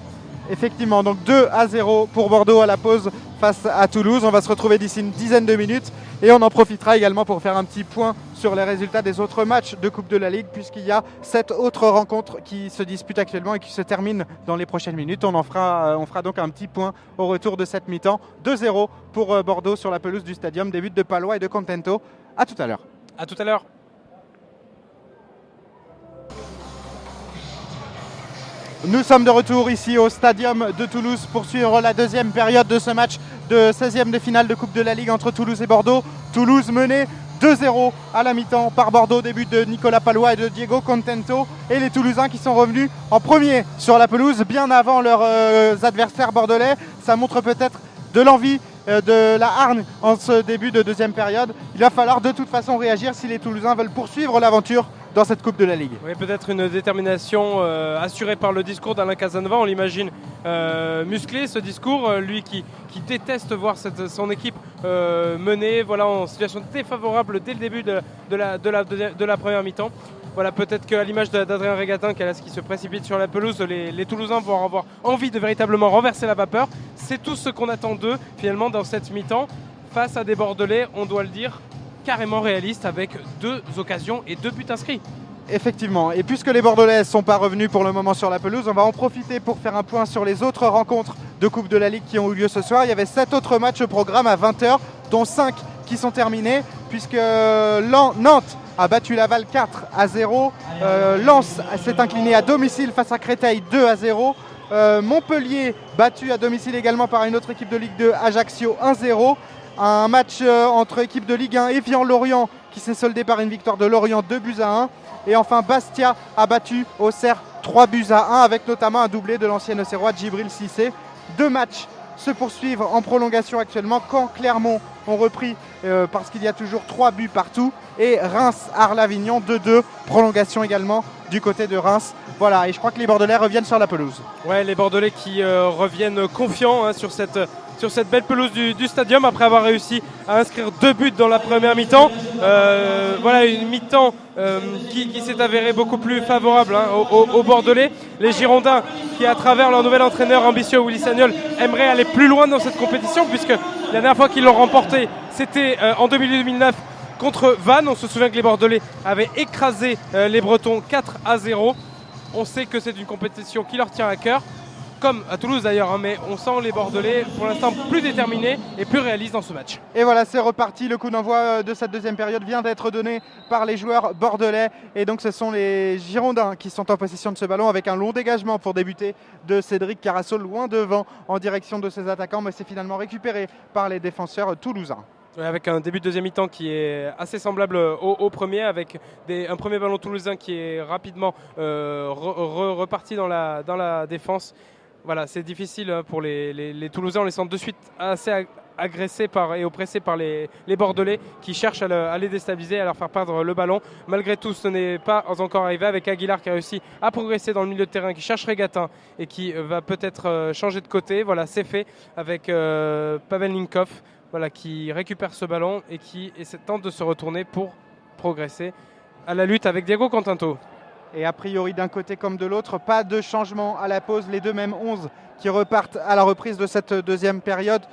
Effectivement, donc 2-0 pour Bordeaux à la pause face à Toulouse. On va se retrouver d'ici une dizaine de minutes et on en profitera également pour faire un petit point sur les résultats des autres matchs de Coupe de la Ligue, puisqu'il y a 7 autres rencontres qui se disputent actuellement et qui se terminent dans les prochaines minutes. On fera donc un petit point au retour de cette mi-temps. 2-0 pour Bordeaux sur la pelouse du Stadium. Des buts de Palois et de Contento. À tout à l'heure. À tout à l'heure. Nous sommes de retour ici au Stadium de Toulouse pour suivre la deuxième période de ce match de 16e de finale de Coupe de la Ligue entre Toulouse et Bordeaux. Toulouse menée 2-0 à la mi-temps par Bordeaux, début de Nicolas Palois et de Diego Contento. Et les Toulousains qui sont revenus en premier sur la pelouse bien avant leurs adversaires bordelais. Ça montre peut-être de l'envie, de la hargne en ce début de deuxième période. Il va falloir de toute façon réagir si les Toulousains veulent poursuivre l'aventure dans cette Coupe de la Ligue. Oui, peut-être une détermination assurée par le discours d'Alain Casanova. On l'imagine musclé, ce discours, lui qui déteste voir son équipe menée en situation défavorable dès le début de la première mi-temps. Voilà, peut-être qu'à l'image d'Adrien Régatin qui se précipite sur la pelouse, les Toulousains vont avoir envie de véritablement renverser la vapeur. C'est tout ce qu'on attend d'eux finalement dans cette mi-temps face à des Bordelais, on doit le dire, carrément réaliste avec 2 occasions et 2 buts inscrits. Effectivement, et puisque les Bordelais ne sont pas revenus pour le moment sur la pelouse, on va en profiter pour faire un point sur les autres rencontres de Coupe de la Ligue qui ont eu lieu ce soir. Il y avait 7 autres matchs au programme à 20h, dont 5 qui sont terminés, puisque Nantes a battu Laval 4-0, Lens s'est incliné à domicile face à Créteil 2-0, Montpellier battu à domicile également par une autre équipe de Ligue 2, Ajaccio 1-0. Un match entre équipes de Ligue 1, Évian-Lorient, qui s'est soldé par une victoire de Lorient 2-1. Et enfin, Bastia a battu Auxerre 3-1, avec notamment un doublé de l'ancien Auxerrois Djibril Cissé. 2 matchs se poursuivent en prolongation actuellement. Caen, Clermont ont repris parce qu'il y a toujours 3 buts partout. Et Reims-Arles-Avignon 2-2, prolongation également du côté de Reims. Voilà, et je crois que les Bordelais reviennent sur la pelouse. Ouais, les Bordelais qui reviennent confiants sur cette belle pelouse du Stadium après avoir réussi à inscrire 2 buts dans la première mi-temps. Voilà une mi-temps qui s'est avérée beaucoup plus favorable aux Bordelais. Les Girondins qui, à travers leur nouvel entraîneur ambitieux Willy Sagnol, aimeraient aller plus loin dans cette compétition, puisque la dernière fois qu'ils l'ont remporté, c'était en 2008-2009 contre Vannes. On se souvient que les Bordelais avaient écrasé les Bretons 4-0. On sait que c'est une compétition qui leur tient à cœur, comme à Toulouse d'ailleurs, mais on sent les Bordelais pour l'instant plus déterminés et plus réalistes dans ce match. Et voilà, c'est reparti. Le coup d'envoi de cette deuxième période vient d'être donné par les joueurs bordelais. Et donc ce sont les Girondins qui sont en possession de ce ballon, avec un long dégagement pour débuter de Cédric Carasso loin devant en direction de ses attaquants, mais c'est finalement récupéré par les défenseurs toulousains. Avec un début de deuxième mi-temps qui est assez semblable au premier, avec un premier ballon toulousain qui est rapidement reparti dans la défense. Voilà, c'est difficile pour les Toulousains. On les sent de suite assez agressés et oppressés par les Bordelais qui cherchent à les déstabiliser, à leur faire perdre le ballon. Malgré tout, ce n'est pas encore arrivé, avec Aguilar qui a réussi à progresser dans le milieu de terrain, qui cherche Régatin et qui va peut-être changer de côté. Voilà, c'est fait avec Pavel Ninkov. Voilà, qui récupère ce ballon et qui tente de se retourner pour progresser à la lutte avec Diego Contento. Et a priori, d'un côté comme de l'autre, pas de changement à la pause. Les 2 mêmes 11 qui repartent à la reprise de cette deuxième période.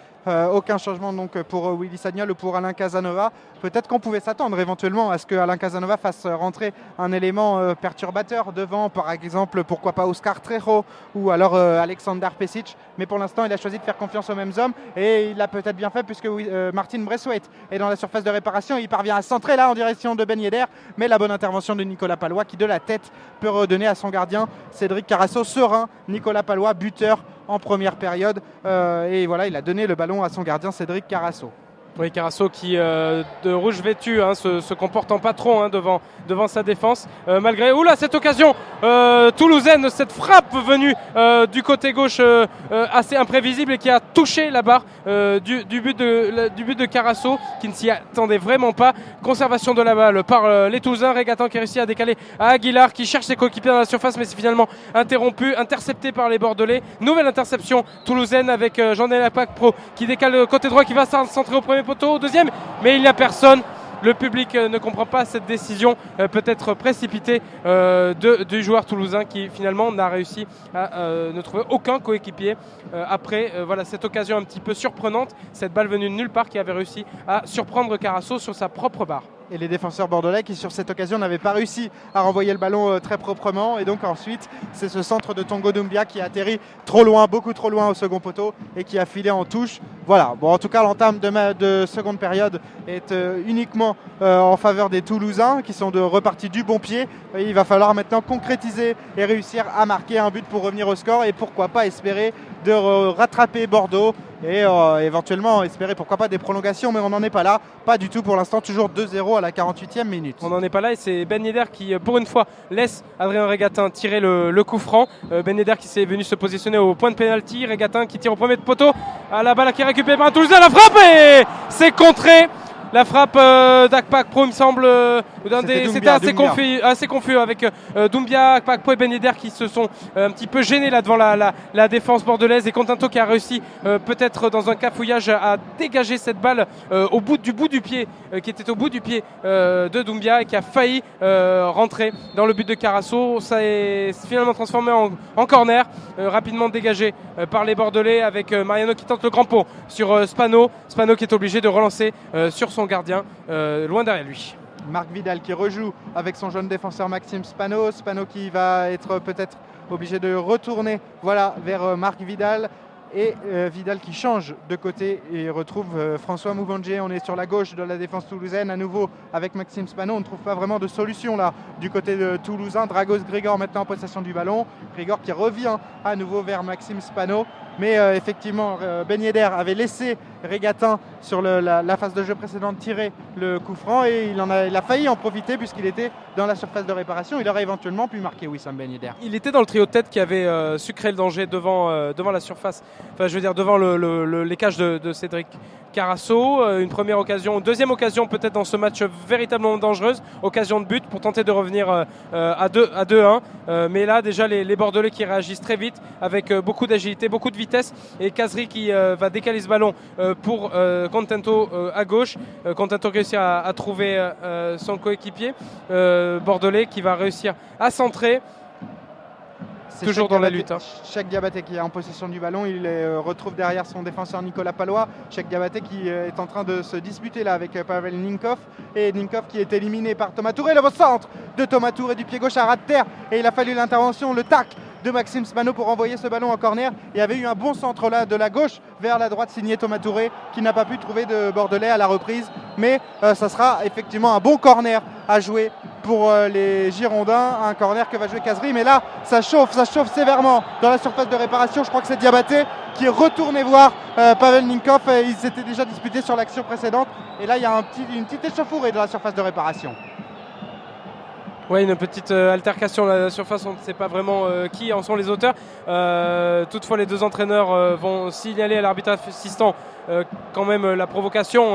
Aucun changement donc pour Willy Sagnol ou pour Alain Casanova. Peut-être qu'on pouvait s'attendre éventuellement à ce que Alain Casanova fasse rentrer un élément perturbateur devant, par exemple, pourquoi pas Oscar Trejo ou alors Alexander Pesic. Mais pour l'instant, il a choisi de faire confiance aux mêmes hommes et il l'a peut-être bien fait, puisque Martin Braithwaite est dans la surface de réparation. Il parvient à centrer là en direction de Ben Yedder, mais la bonne intervention de Nicolas Palois qui de la tête peut redonner à son gardien Cédric Carasso. Serein, Nicolas Palois, buteur en première période, et voilà, il a donné le ballon à son gardien Cédric Carasso. Oui, Carasso qui, de rouge vêtu, se comporte en patron devant sa défense. Malgré cette occasion toulousaine, cette frappe venue du côté gauche assez imprévisible et qui a touché la barre du but de Carasso, qui ne s'y attendait vraiment pas. Conservation de la balle par les Toulousains. Régatin qui réussit à décaler à Aguilar, qui cherche ses coéquipiers dans la surface, mais c'est finalement intercepté par les Bordelais. Nouvelle interception toulousaine avec Jean-Néla Pac Pro qui décale le côté droit, qui va centrer au premier poteau, au deuxième, mais il n'y a personne. le public ne comprend pas cette décision peut-être précipitée du joueur toulousain qui finalement n'a réussi à ne trouver aucun coéquipier après voilà, cette occasion un petit peu surprenante, cette balle venue de nulle part qui avait réussi à surprendre Carasso sur sa propre barre. Et les défenseurs bordelais qui sur cette occasion n'avaient pas réussi à renvoyer le ballon très proprement, et donc ensuite c'est ce centre de Tongo Doumbia qui a atterri trop loin, beaucoup trop loin au second poteau et qui a filé en touche. Voilà, bon en tout cas l'entame de seconde période est uniquement en faveur des Toulousains qui sont repartis du bon pied. Et il va falloir maintenant concrétiser et réussir à marquer un but pour revenir au score et pourquoi pas espérer de rattraper Bordeaux et éventuellement espérer pourquoi pas des prolongations, mais on n'en est pas là, pas du tout pour l'instant, toujours 2-0 à la 48e minute. On n'en est pas là et c'est Ben Yedder qui pour une fois laisse Adrien Régatin tirer le coup franc. Ben Yedder qui s'est venu se positionner au point de pénalty, Régatin qui tire au premier de poteau, à la balle qui est récupérée par un Toulousain, la frappe et c'est contré. La frappe d'Akpak Pro, il me semble, c'était assez confus avec Doumbia, Akpak Pro et Ben Yedder qui se sont un petit peu gênés là devant la défense bordelaise, et Continto qui a réussi peut-être dans un cafouillage à dégager cette balle au bout du pied, qui était au bout du pied de Doumbia et qui a failli rentrer dans le but de Carasso. Ça est finalement transformé en corner, rapidement dégagé par les Bordelais avec Mariano qui tente le grand pot sur Spano qui est obligé de relancer sur son gardien loin derrière lui. Marc Vidal qui rejoue avec son jeune défenseur Maxime Spano qui va être peut-être obligé de retourner vers Marc Vidal. Et Vidal qui change de côté et retrouve François Mouvandier. On est sur la gauche de la défense toulousaine à nouveau avec Maxime Spano. On ne trouve pas vraiment de solution là du côté de toulousain. Dragos Grigor maintenant en possession du ballon. Grigor qui revient à nouveau vers Maxime Spano. Mais effectivement, Ben Yedder avait laissé Régatin sur la phase de jeu précédente tirer le coup franc et il a failli en profiter puisqu'il était dans la surface de réparation. Il aurait éventuellement pu marquer Wissam Ben Yedder. Il était dans le trio de tête qui avait su créer le danger devant la surface, enfin je veux dire devant les cages de Cédric Carasso. Une première occasion, deuxième occasion peut-être dans ce match véritablement dangereuse, occasion de but pour tenter de revenir à 2-1. Mais là déjà les Bordelais qui réagissent très vite avec beaucoup d'agilité, beaucoup de vitesse, et Kazri qui va décaler ce ballon pour Contento à gauche. Contento réussit à trouver son coéquipier bordelais qui va réussir à centrer. Toujours dans la lutte. Cheikh Diabaté qui est en possession du ballon, il retrouve derrière son défenseur Nicolas Palois. Cheikh Diabaté qui est en train de se disputer là avec Pavel Ninkov, et Ninkov qui est éliminé par Thomas Touré. Le centre de Thomas Touré du pied gauche à ras de terre, et il a fallu l'intervention, le tac de Maxime Spano pour envoyer ce ballon en corner. Il y avait eu un bon centre là de la gauche vers la droite signé Thomas Touré qui n'a pas pu trouver de Bordelais à la reprise, mais ça sera effectivement un bon corner à jouer pour les Girondins, un corner que va jouer Kazri. Mais là ça chauffe sévèrement dans la surface de réparation. Je crois que c'est Diabaté qui est retourné voir Pavel Ninkov, ils s'étaient déjà disputés sur l'action précédente, et là il y a une petite échauffourée dans la surface de réparation. Oui, une petite altercation à la surface, on ne sait pas vraiment qui en sont les auteurs. Toutefois, les deux entraîneurs vont signaler à l'arbitre assistant quand même la provocation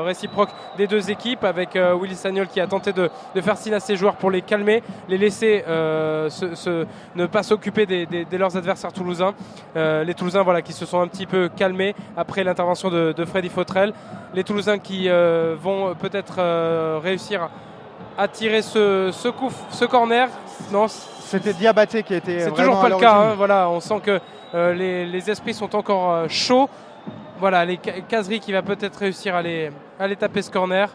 réciproque des deux équipes, avec Willy Sagnol qui a tenté de faire signe à ses joueurs pour les calmer, les laisser ne pas s'occuper de leurs adversaires toulousains. Les Toulousains qui se sont un petit peu calmés après l'intervention de Freddy Fautrel. Les Toulousains qui vont peut-être réussir à tirer ce corner. Non, c'était Diabaté qui était. C'est toujours pas le cas. On sent que les esprits sont encore chauds. Les Kazri qui va peut-être réussir à aller taper ce corner.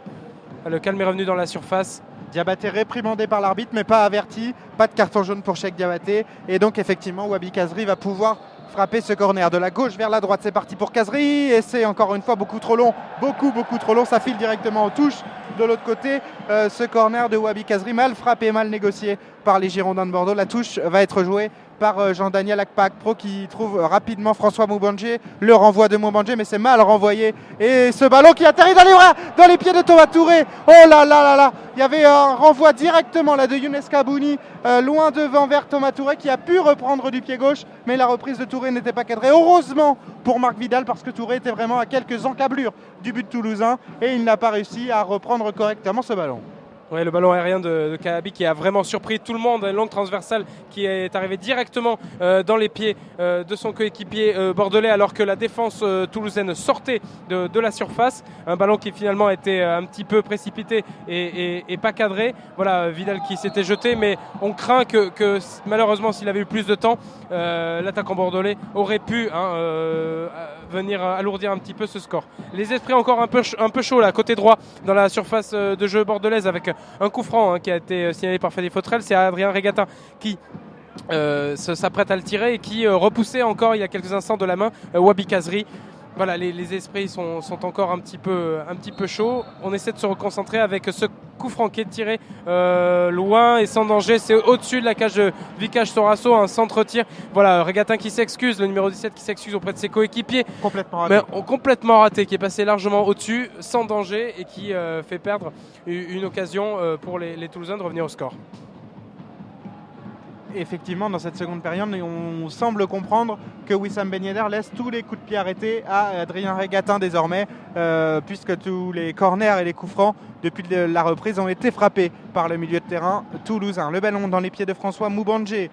Le calme est revenu dans la surface. Diabaté réprimandé par l'arbitre mais pas averti. Pas de carton jaune pour Cheikh Diabaté. Et donc effectivement Wabi Kazri va pouvoir frapper ce corner de la gauche vers la droite. C'est parti pour Kazri et c'est encore une fois beaucoup trop long. Beaucoup trop long. Ça file directement aux touches. De l'autre côté, ce corner de Wabi Kazri, mal frappé, mal négocié par les Girondins de Bordeaux. La touche va être jouée par Jean-Daniel Akpak Pro qui trouve rapidement François Moubandier. Le renvoi de Moubandier, mais c'est mal renvoyé. Et ce ballon qui atterrit dans les bras, dans les pieds de Thomas Touré. Oh là là là là. Il y avait un renvoi directement là de Younes Kabouni, loin devant vers Thomas Touré qui a pu reprendre du pied gauche, mais la reprise de Touré n'était pas cadrée. Heureusement pour Marc Vidal, parce que Touré était vraiment à quelques encablures du but toulousain et il n'a pas réussi à reprendre correctement ce ballon. Ouais, le ballon aérien de Kahabi qui a vraiment surpris tout le monde, une longue transversale qui est arrivée directement dans les pieds de son coéquipier bordelais alors que la défense toulousaine sortait de la surface. Un ballon qui finalement a été un petit peu précipité et pas cadré. Voilà, Vidal qui s'était jeté, mais on craint que malheureusement s'il avait eu plus de temps, l'attaquant bordelais aurait pu venir alourdir un petit peu ce score. Les esprits encore un peu chauds là, côté droit dans la surface de jeu bordelaise avec un coup franc qui a été signalé par Fadi Fautrel. C'est Adrien Regatin qui s'apprête à le tirer et qui repoussait encore il y a quelques instants de la main Wabi Kazri. Voilà, les esprits sont encore un petit peu chauds. On essaie de se reconcentrer avec ce coup franc qui est tiré loin et sans danger. C'est au-dessus de la cage de Vikash Sorasso, un centre-tir. Voilà, Regatin qui s'excuse, le numéro 17 qui s'excuse auprès de ses coéquipiers. Complètement raté, qui est passé largement au-dessus, sans danger et qui fait perdre une occasion pour les Toulousains de revenir au score. Effectivement, dans cette seconde période, on semble comprendre que Wissam Ben Yedder laisse tous les coups de pied arrêtés à Adrien Regatin désormais, puisque tous les corners et les coups francs depuis la reprise ont été frappés par le milieu de terrain toulousain. Le ballon dans les pieds de François Moubandje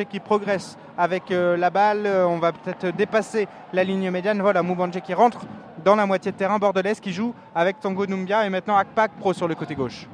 qui progresse avec la balle. On va peut-être dépasser la ligne médiane. Voilà, Moubandje qui rentre dans la moitié de terrain bordelaise, qui joue avec Tango Doumbia et maintenant Akpak Pro sur le côté gauche.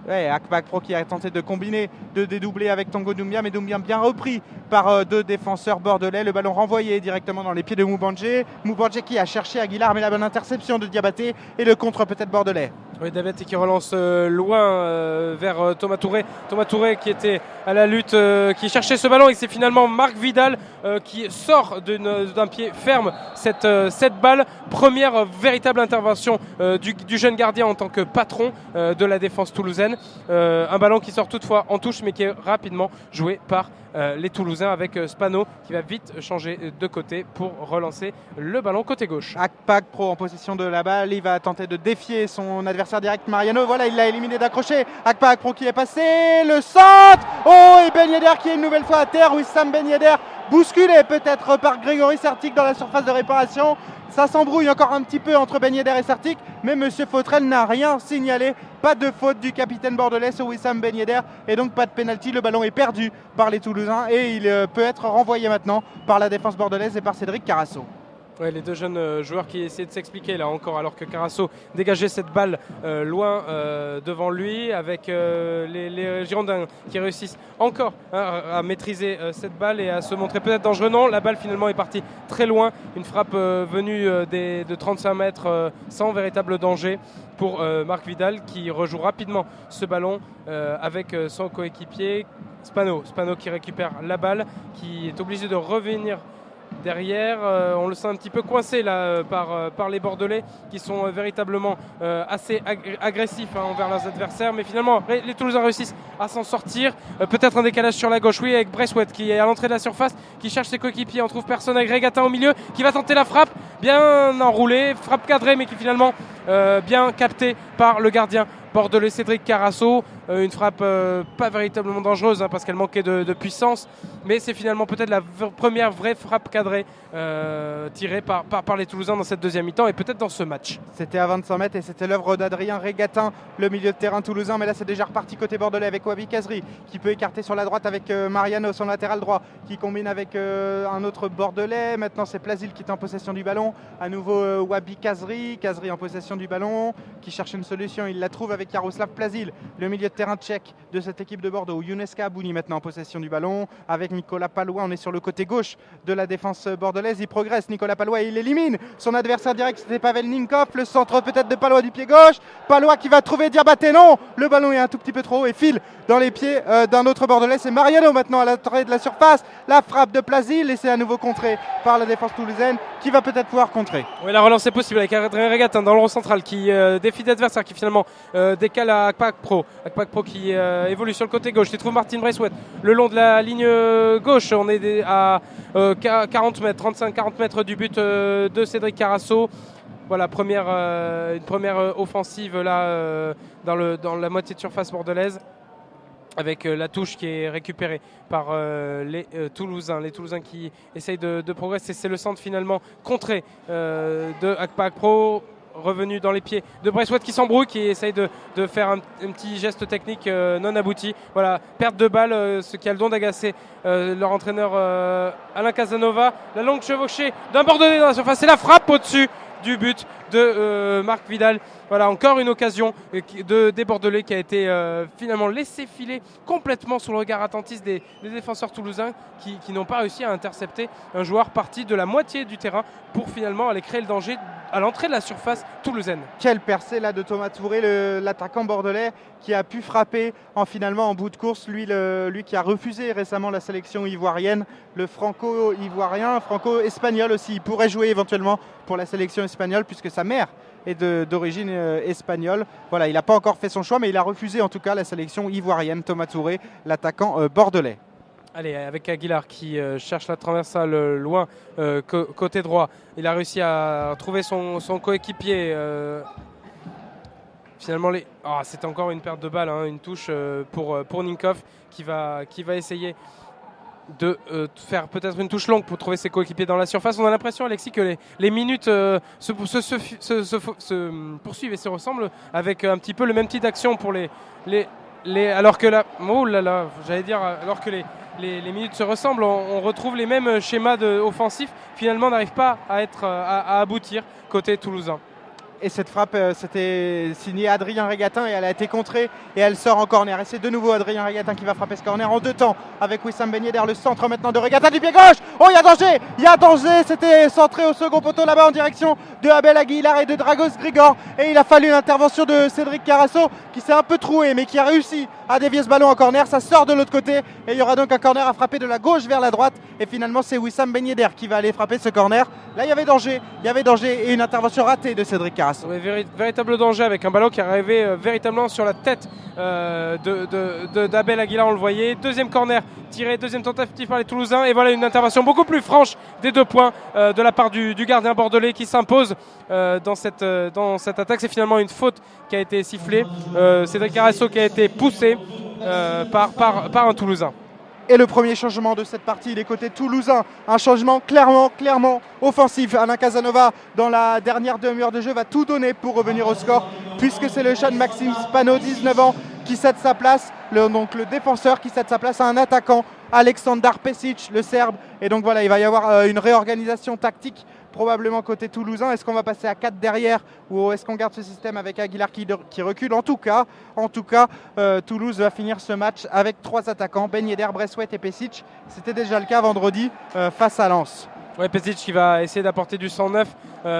Ouais, Akpak Pro qui a tenté de combiner, de dédoubler avec Tango Doumbia, mais Doumbia bien repris par deux défenseurs bordelais. Le ballon renvoyé directement dans les pieds de Moubandje. Moubandje qui a cherché Aguilar, mais la bonne interception de Diabaté et le contre peut-être bordelais. Oui, David qui relance loin vers Thomas Touré. Thomas Touré qui était à la lutte, qui cherchait ce ballon et c'est finalement Marc Vidal qui sort d'un pied ferme cette balle. Première véritable intervention du jeune gardien en tant que patron de la défense toulousaine. Un ballon qui sort toutefois en touche mais qui est rapidement joué par les Toulousains avec Spano qui va vite changer de côté pour relancer le ballon côté gauche. Akpak Pro en possession de la balle, il va tenter de défier son adversaire direct Mariano. Voilà, il l'a éliminé d'accrocher. Akpak Pro qui est passé, le centre. Oh, et Ben Yedder qui est une nouvelle fois à terre. Wissam Ben Yedder bousculé peut-être par Grégory Sertic dans la surface de réparation. Ça s'embrouille encore un petit peu entre Ben Yedder et Sertic, mais M. Fautrel n'a rien signalé. Pas de faute du capitaine bordelais sur Wissam Ben Yedder et donc pas de pénalty. Le ballon est perdu par les Toulousains et il peut être renvoyé maintenant par la défense bordelaise et par Cédric Carasso. Ouais, les deux jeunes joueurs qui essaient de s'expliquer là encore alors que Carasso dégageait cette balle loin devant lui avec les Girondins qui réussissent encore à maîtriser cette balle et à se montrer peut-être dangereux. Non, la balle finalement est partie très loin, une frappe venue de 35 mètres sans véritable danger pour Marc Vidal qui rejoue rapidement ce ballon avec son coéquipier Spano qui récupère la balle, qui est obligé de revenir derrière. On le sent un petit peu coincé là par les Bordelais qui sont véritablement assez agressifs envers leurs adversaires, mais finalement les Toulousains réussissent à s'en sortir. Peut-être un décalage sur la gauche, oui, avec Bressouet qui est à l'entrée de la surface, qui cherche ses coéquipiers, on trouve personne avec Regatin au milieu qui va tenter la frappe, bien enroulée, frappe cadrée mais qui finalement bien captée par le gardien bordelais Cédric Carasso. Une frappe pas véritablement dangereuse parce qu'elle manquait de puissance, mais c'est finalement peut-être la première vraie frappe cadrée tirée par les Toulousains dans cette deuxième mi-temps et peut-être dans ce match. C'était à 25 mètres et c'était l'œuvre d'Adrien Regatin, le milieu de terrain toulousain, mais là c'est déjà reparti côté bordelais avec Wabi Kazri qui peut écarter sur la droite avec Mariano, son latéral droit, qui combine avec un autre bordelais. Maintenant c'est Plazil qui est en possession du ballon, à nouveau Wabi Kazri en possession du ballon, qui cherche une solution, il la trouve avec Jaroslav Plazil, le milieu de terrain tchèque de cette équipe de Bordeaux. Younes Kahabouni maintenant en possession du ballon avec Nicolas Palois. On est sur le côté gauche de la défense bordelaise. Il progresse, Nicolas Palois, il élimine son adversaire direct, c'était Pavel Ninkov. Le centre peut-être de Palois du pied gauche. Palois qui va trouver Diabaté, non, le ballon est un tout petit peu trop haut et file dans les pieds d'un autre bordelais. C'est Mariano maintenant à l'entrée de la surface. La frappe de Plazil et c'est à nouveau contré par la défense toulousaine qui va peut-être pouvoir contrer. Oui, la relance est possible avec Adrien Regatin dans le rond central qui défie l'adversaire, qui finalement décale à Akpak Pro qui évolue sur le côté gauche. Il trouve Martin Bressouet le long de la ligne gauche. On est à 40 mètres, 35-40 mètres du but de Cédric Carasso. Voilà, une première offensive là dans la moitié de surface bordelaise, avec la touche qui est récupérée par les Toulousains. Les Toulousains qui essayent de progresser. C'est le centre finalement contré de Akpak Pro. revenu dans les pieds de Bracewell qui s'embrouille, qui essaye de faire un petit geste technique non abouti. Voilà, perte de balle, ce qui a le don d'agacer leur entraîneur Alain Casanova. La longue chevauchée d'un Bordelais dans la surface et la frappe au-dessus du but de Marc Vidal. Voilà, encore une occasion des Bordelais qui a été finalement laissé filer complètement sous le regard attentiste des défenseurs toulousains qui n'ont pas réussi à intercepter un joueur parti de la moitié du terrain pour finalement aller créer le danger à l'entrée de la surface toulousaine. Quelle percée là de Thomas Touré, l'attaquant bordelais qui a pu frapper finalement en bout de course, lui qui a refusé récemment la sélection ivoirienne, le franco-ivoirien, franco-espagnol aussi. Il pourrait jouer éventuellement pour la sélection espagnole puisque sa mère est d'origine espagnole. Voilà, il n'a pas encore fait son choix, mais il a refusé en tout cas la sélection ivoirienne. Thomas Touré, l'attaquant bordelais. Allez, avec Aguilar qui cherche la transversale loin, côté droit. Il a réussi à trouver son coéquipier. Finalement, c'était encore une perte de balle, hein, une touche pour Ninkov qui va essayer de faire peut-être une touche longue pour trouver ses coéquipiers dans la surface. On a l'impression, Alexis, que les minutes se poursuivent et se ressemblent avec un petit peu le même type d'action pour alors que là, alors que les minutes se ressemblent, on retrouve les mêmes schémas offensifs, finalement n'arrivent pas à aboutir côté toulousain. Et cette frappe, c'était signé Adrien Régatin et elle a été contrée et elle sort en corner. Et c'est de nouveau Adrien Régatin qui va frapper ce corner en deux temps avec Wissam Ben Yedder, le centre maintenant de Régatin du pied gauche. Oh, il y a danger, c'était centré au second poteau là-bas en direction de Abel Aguilar et de Dragos Grigor. Et il a fallu l'intervention de Cédric Carasso qui s'est un peu troué mais qui a réussi à dévier ce ballon en corner. Ça sort de l'autre côté et il y aura donc un corner à frapper de la gauche vers la droite. Et finalement, c'est Wissam Ben Yedder qui va aller frapper ce corner. Là, il y avait danger et une intervention ratée de Cédric Carasso. Oui, véritable danger avec un ballon qui arrivait véritablement sur la tête d'Abel Aguilar, on le voyait. Deuxième corner tiré, deuxième tentative par les Toulousains. Et voilà une intervention beaucoup plus franche des 2 points de la part du gardien bordelais qui s'impose dans cette attaque. C'est finalement une faute qui a été sifflée. Cédric Carasso qui a été poussé par un Toulousain. Et le premier changement de cette partie, les côtés toulousains, un changement clairement offensif. Alain Casanova, dans la dernière demi-heure de jeu, va tout donner pour revenir au score, puisque c'est le jeune Maxime Spano, 19 ans, qui cède sa place, donc le défenseur qui cède sa place à un attaquant, Aleksandar Pesic, le Serbe. Et donc voilà, il va y avoir une réorganisation tactique probablement côté toulousain. Est-ce qu'on va passer à 4 derrière ou est-ce qu'on garde ce système avec Aguilar qui recule? En tout cas, Toulouse va finir ce match avec 3 attaquants, Ben Yedder, Bracewell et Pesic. C'était déjà le cas vendredi face à Lens. Ouais, Pesic qui va essayer d'apporter du 109,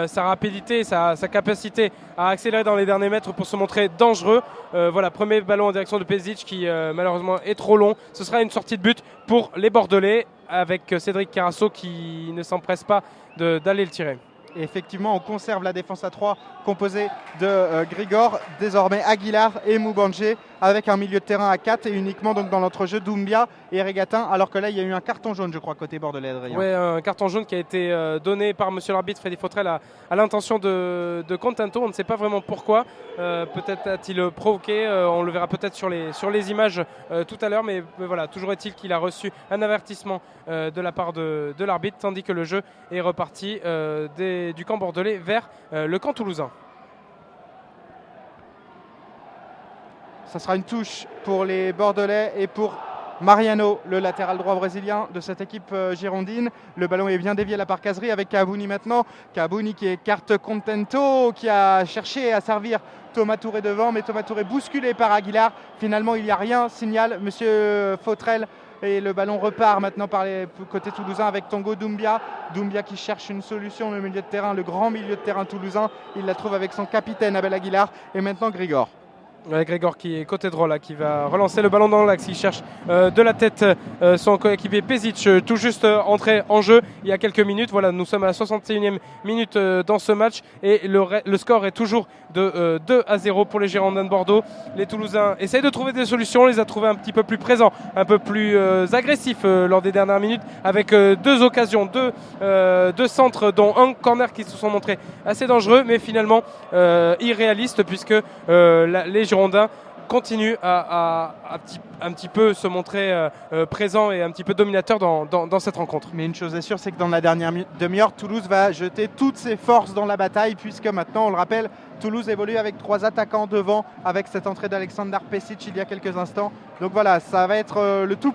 sa rapidité, sa capacité à accélérer dans les derniers mètres pour se montrer dangereux. Voilà, premier ballon en direction de Pesic qui malheureusement est trop long. Ce sera une sortie de but pour les Bordelais avec Cédric Carasso qui ne s'empresse pas d'aller le tirer. Et effectivement, on conserve la défense à 3 composée de Grigor, désormais Aguilar et Moubangé, avec un milieu de terrain à 4 et uniquement donc dans l'entrejeu Doumbia et Régatin, alors que là il y a eu un carton jaune, je crois, côté bordelais. Oui, un carton jaune qui a été donné par monsieur l'arbitre Freddy Fautrel à l'intention de Contento. On ne sait pas vraiment pourquoi. Peut-être a-t-il provoqué, on le verra peut-être sur les images tout à l'heure, mais voilà, toujours est-il qu'il a reçu un avertissement de la part de l'arbitre, tandis que le jeu est reparti du camp bordelais vers le camp toulousain. Ça sera une touche pour les Bordelais et pour Mariano, le latéral droit brésilien de cette équipe girondine. Le ballon est bien dévié là par Casery avec Kabouni maintenant. Kabouni qui écarte Contento, qui a cherché à servir Thomas Touré devant, mais Thomas Touré bousculé par Aguilar. Finalement, il n'y a rien, signale monsieur Fautrel. Et le ballon repart maintenant par les côtés toulousains avec Tango Doumbia. Doumbia qui cherche une solution, le milieu de terrain, le grand milieu de terrain toulousain. Il la trouve avec son capitaine Abel Aguilar et maintenant Grigor. Ouais, Grigor qui est côté droit là, qui va relancer le ballon dans l'axe. Il cherche de la tête son coéquipier Pesic, tout juste entré en jeu il y a quelques minutes. Voilà, nous sommes à la 61e minute dans ce match et le score est toujours de 2-0 pour les Girondins de Bordeaux. Les Toulousains essayent de trouver des solutions, on les a trouvés un petit peu plus présents, un peu plus agressifs lors des dernières minutes avec 2 occasions, deux centres dont un corner qui se sont montrés assez dangereux mais finalement irréalistes puisque les Girondins continuent à un petit peu se montrer présent et un petit peu dominateur dans cette rencontre. Mais une chose est sûre, c'est que dans la dernière demi-heure, Toulouse va jeter toutes ses forces dans la bataille, puisque maintenant, on le rappelle, Toulouse évolue avec 3 attaquants devant, avec cette entrée d'Aleksandar Pesic il y a quelques instants. Donc voilà, ça va être le tout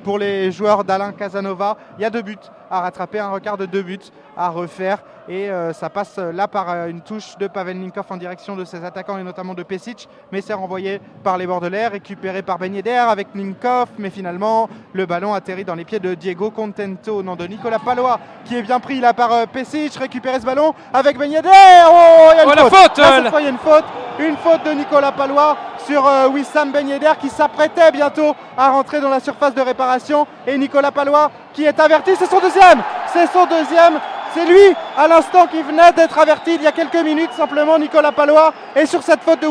pour les joueurs d'Alain Casanova. Il y a 2 buts à rattraper, un record de 2 buts à refaire. Et ça passe là par une touche de Pavel Ninkov en direction de ses attaquants et notamment de Pesic. Mais c'est renvoyé par les Bordelais, récupéré par Ben Yedder avec Ninkov. Mais finalement, le ballon atterrit dans les pieds de Diego Contento, non de Nicolas Palois, qui est bien pris là par Pesic. Récupérer ce ballon avec Ben Yedder. Oh, il y a une faute. Là, cette fois, il y a une faute de Nicolas Palois sur Wissam Ben Yedder qui s'apprêtait bientôt à rentrer dans la surface de réparation. Et Nicolas Palois qui est averti, c'est son deuxième. C'est lui, à l'instant, qui venait d'être averti il y a quelques minutes, simplement Nicolas Palois. Et sur cette faute de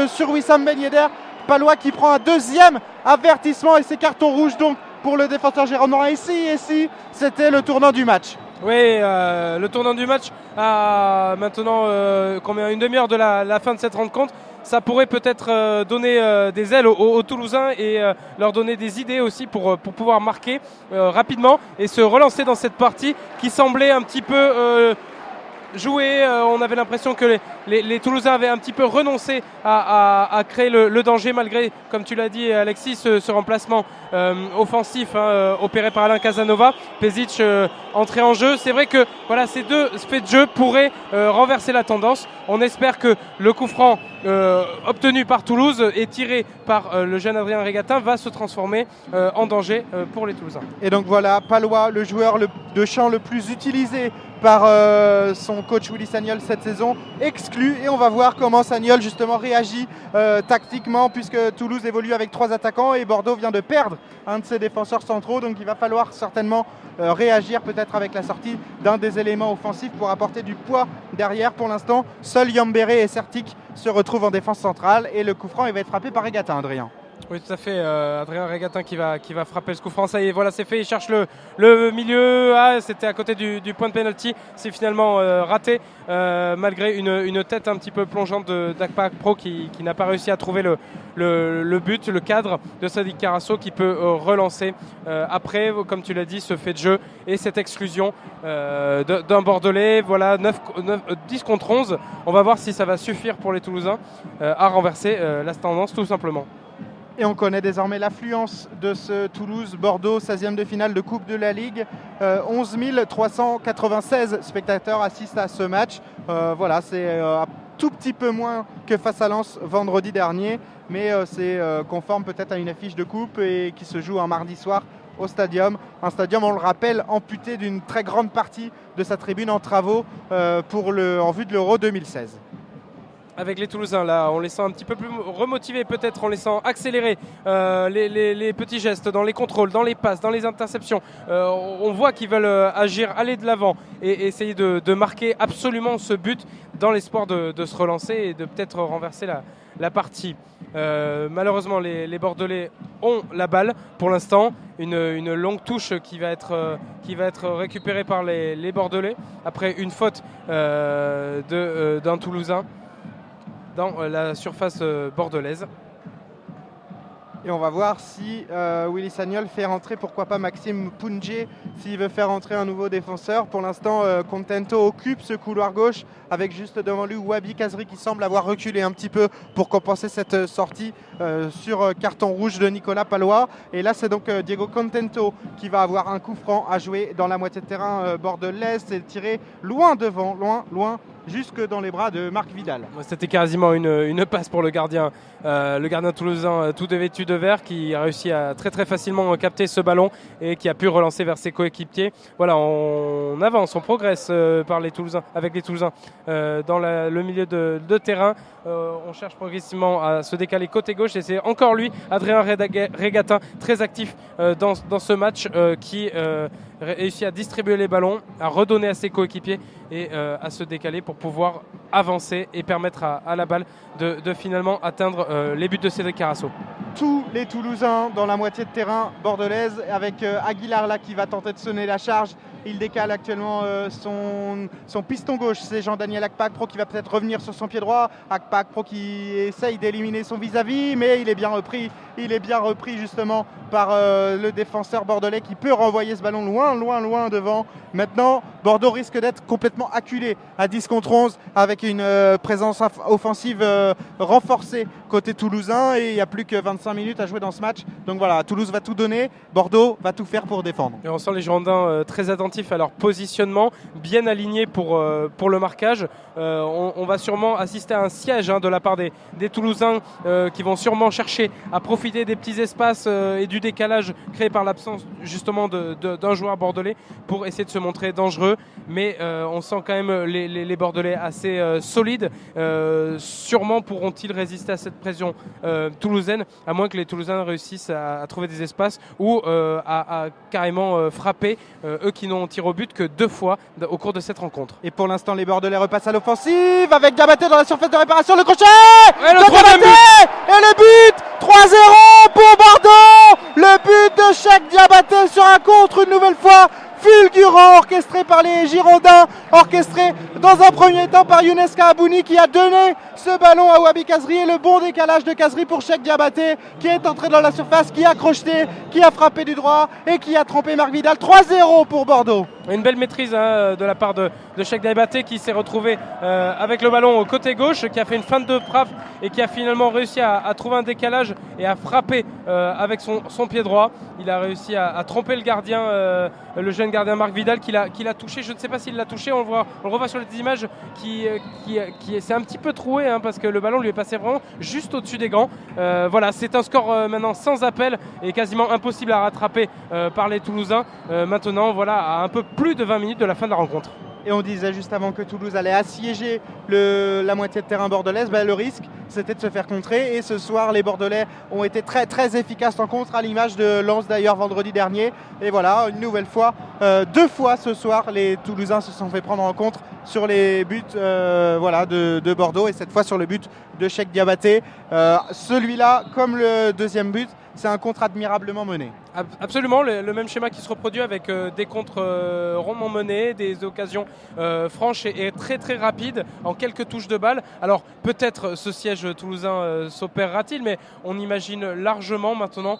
sur Wissam Ben Yedder, Palois qui prend un 2e avertissement et c'est carton rouge donc pour le défenseur girondin. Ici, c'était le tournant du match. Oui, le tournant du match à maintenant une demi-heure de la fin de cette rencontre. Ça pourrait peut-être donner des ailes aux Toulousains et leur donner des idées aussi pour pouvoir marquer rapidement et se relancer dans cette partie qui semblait un petit peu jouer. On avait l'impression que les Toulousains avaient un petit peu renoncé à créer le danger malgré, comme tu l'as dit Alexis, ce remplacement offensif opéré par Alain Casanova. Pesic entré en jeu. C'est vrai que voilà, ces 2 faits de jeu pourraient renverser la tendance. On espère que le coup franc obtenu par Toulouse et tiré par le jeune Adrien Régatin va se transformer en danger pour les Toulousains. Et donc voilà, Palois, le joueur de champ le plus utilisé par son coach Willy Sagnol cette saison, exclu. Et on va voir comment Sagnol justement réagit tactiquement, puisque Toulouse évolue avec 3 attaquants et Bordeaux vient de perdre un de ses défenseurs centraux. Donc il va falloir certainement réagir peut-être avec la sortie d'un des éléments offensifs pour apporter du poids derrière. Pour l'instant, seuls Yambéré et Sertic se retrouvent en défense centrale et le coup franc il va être frappé par Régatin, Adrien. Oui, tout à fait. Adrien Régatin qui va frapper ce coup franc. Ça y est, voilà, c'est fait. Il cherche le milieu. Ah, c'était à côté du point de pénalty. C'est finalement raté malgré une tête un petit peu plongeante d'Akpa Pro qui n'a pas réussi à trouver le but, le cadre de Sadiq Carasso qui peut relancer après, comme tu l'as dit, ce fait de jeu et cette exclusion d'un Bordelais. Voilà, 10 contre 11. On va voir si ça va suffire pour les Toulousains à renverser la tendance tout simplement. Et on connaît désormais l'affluence de ce Toulouse-Bordeaux, 16e de finale de Coupe de la Ligue. 11 396 spectateurs assistent à ce match. Voilà, c'est un tout petit peu moins que face à Lens vendredi dernier, mais c'est conforme peut-être à une affiche de coupe et qui se joue un mardi soir au Stadium. Un Stadium, on le rappelle, amputé d'une très grande partie de sa tribune en travaux en vue de l'Euro 2016. Avec les Toulousains, là, on les sent un petit peu plus remotivés, peut-être en les sent accélérer les petits gestes dans les contrôles, dans les passes, dans les interceptions. On voit qu'ils veulent agir, aller de l'avant et essayer de marquer absolument ce but dans l'espoir de se relancer et de peut-être renverser la partie. Malheureusement, les Bordelais ont la balle pour l'instant. Une longue touche qui va être récupérée par les Bordelais après une faute d'un Toulousain dans la surface bordelaise. Et on va voir si Willy Sagnol fait rentrer, pourquoi pas Maxime Pounjé, s'il veut faire rentrer un nouveau défenseur. Pour l'instant, Contento occupe ce couloir gauche avec juste devant lui Wabi Kazri qui semble avoir reculé un petit peu pour compenser cette sortie sur carton rouge de Nicolas Palois. Et là, c'est donc Diego Contento qui va avoir un coup franc à jouer dans la moitié de terrain bordelaise. C'est tiré loin devant, loin, jusque dans les bras de Marc Vidal. C'était quasiment une passe pour le gardien toulousain tout vêtu de vert qui a réussi à très très facilement capter ce ballon et qui a pu relancer vers ses coéquipiers. Voilà, on avance, on progresse avec les Toulousains dans le milieu de terrain. On cherche progressivement à se décaler côté gauche et c'est encore lui, Adrien Régatin, très actif dans ce match qui réussit à distribuer les ballons, à redonner à ses coéquipiers et à se décaler pour pouvoir avancer et permettre à la balle de finalement atteindre les buts de Cédric Carasso. Tous les Toulousains dans la moitié de terrain bordelaise, avec Aguilar là qui va tenter de sonner la charge. Il décale actuellement son piston gauche. C'est Jean-Daniel Akpakpro qui va peut-être revenir sur son pied droit. Akpakpro qui essaye d'éliminer son vis-à-vis, mais il est bien repris. Il est bien repris justement par le défenseur bordelais qui peut renvoyer ce ballon loin devant. Maintenant, Bordeaux risque d'être complètement acculé à 10 contre 11 avec une présence offensive renforcée côté toulousain, et il n'y a plus que 25 minutes à jouer dans ce match. Donc voilà, Toulouse va tout donner, Bordeaux va tout faire pour défendre. Et on sent les Girondins très attentifs à leur positionnement, bien alignés pour le marquage. On va sûrement assister à un siège de la part des Toulousains qui vont sûrement chercher à profiter des petits espaces et du décalage créé par l'absence justement d'un joueur bordelais pour essayer de se montrer dangereux. Mais on sent quand même les Bordelais assez solides. Sûrement pourront-ils résister à cette pression toulousaine, à moins que les Toulousains réussissent à trouver des espaces ou à carrément frapper, eux qui n'ont tiré au but que 2 fois au cours de cette rencontre. Et pour l'instant, les Bordelais repassent à l'offensive avec Diabaté dans la surface de réparation, le crochet le troisième but et le but 3-0 pour Bordeaux. Le but de Cheikh Diabaté sur un contre, une nouvelle fois fulgurant, orchestré par les Girondins, orchestré dans un premier temps par Younes Kahabouni qui a donné ce ballon à Wabi Kazri, et le bon décalage de Kazri pour Cheikh Diabaté qui est entré dans la surface, qui a crocheté, qui a frappé du droit et qui a trompé Marc Vidal. 3-0 pour Bordeaux. Une belle maîtrise de la part de Cheikh Diabaté qui s'est retrouvé avec le ballon au côté gauche, qui a fait une feinte de frappe et qui a finalement réussi à trouver un décalage et à frapper avec son pied droit. Il a réussi à tromper le gardien, le jeune gardien Marc Vidal qui l'a touché. Je ne sais pas s'il l'a touché, on le revoit sur les images qui c'est un petit peu troué parce que le ballon lui est passé vraiment juste au-dessus des gants. Voilà, c'est un score maintenant sans appel et quasiment impossible à rattraper par les Toulousains. Maintenant, voilà, à un peu plus de 20 minutes de la fin de la rencontre. Et on disait juste avant que Toulouse allait assiéger la moitié de terrain bordelaise. Le risque, c'était de se faire contrer. Et ce soir, les Bordelais ont été très, très efficaces en contre, à l'image de Lens d'ailleurs vendredi dernier. Et voilà, une nouvelle fois, 2 fois ce soir, les Toulousains se sont fait prendre en contre sur les buts de Bordeaux. Et cette fois sur le but de Cheikh Diabaté. Celui-là, comme le deuxième but, c'est un contre admirablement mené. Absolument, le même schéma qui se reproduit avec des contres rondement menés, des occasions franches et très très rapides en quelques touches de balle. Alors peut-être ce siège toulousain s'opérera-t-il, mais on imagine largement maintenant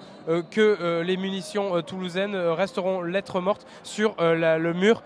que les munitions toulousaines resteront lettres mortes sur le mur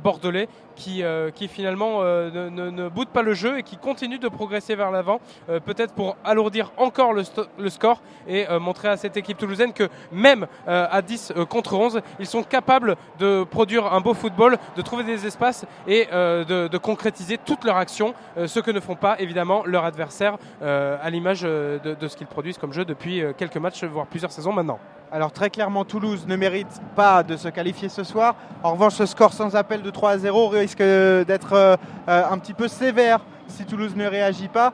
bordelais qui finalement ne boude pas le jeu et qui continue de progresser vers l'avant, peut-être pour alourdir encore le score et montrer à cette équipe toulousaine que même à 10 contre 11, ils sont capables de produire un beau football, de trouver des espaces et de concrétiser toutes leurs actions, ce que ne font pas évidemment leurs adversaires à l'image de ce qu'ils produisent comme jeu depuis quelques matchs, voire plusieurs saisons maintenant. Alors très clairement, Toulouse ne mérite pas de se qualifier ce soir. En revanche, ce score sans appel de 3-0 risque d'être un petit peu sévère si Toulouse ne réagit pas,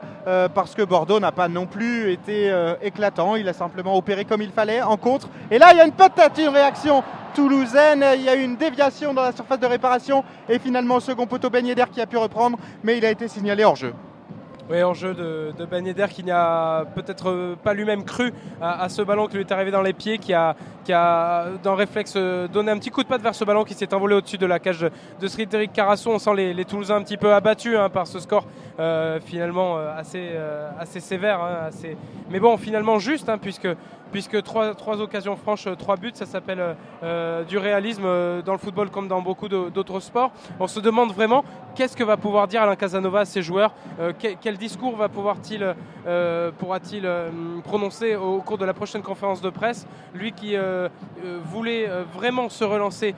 parce que Bordeaux n'a pas non plus été éclatant. Il a simplement opéré comme il fallait en contre. Et là, il y a peut-être une réaction toulousaine. Il y a eu une déviation dans la surface de réparation et finalement second poteau Ben Yedder qui a pu reprendre, mais il a été signalé hors jeu. Oui, en jeu de Ben Yedder qui n'a peut-être pas lui-même cru à ce ballon qui lui est arrivé dans les pieds, qui a d'un réflexe donné un petit coup de patte vers ce ballon qui s'est envolé au-dessus de la cage de Cédric Carasso. On sent les Toulousains un petit peu abattus par ce score finalement assez sévère, mais bon, finalement juste, puisque 3 occasions franches, 3 buts, ça s'appelle du réalisme dans le football comme dans beaucoup d'autres sports. On se demande vraiment qu'est-ce que va pouvoir dire Alain Casanova à ses joueurs, quel discours pourra-t-il prononcer au cours de la prochaine conférence de presse, lui qui voulait vraiment se relancer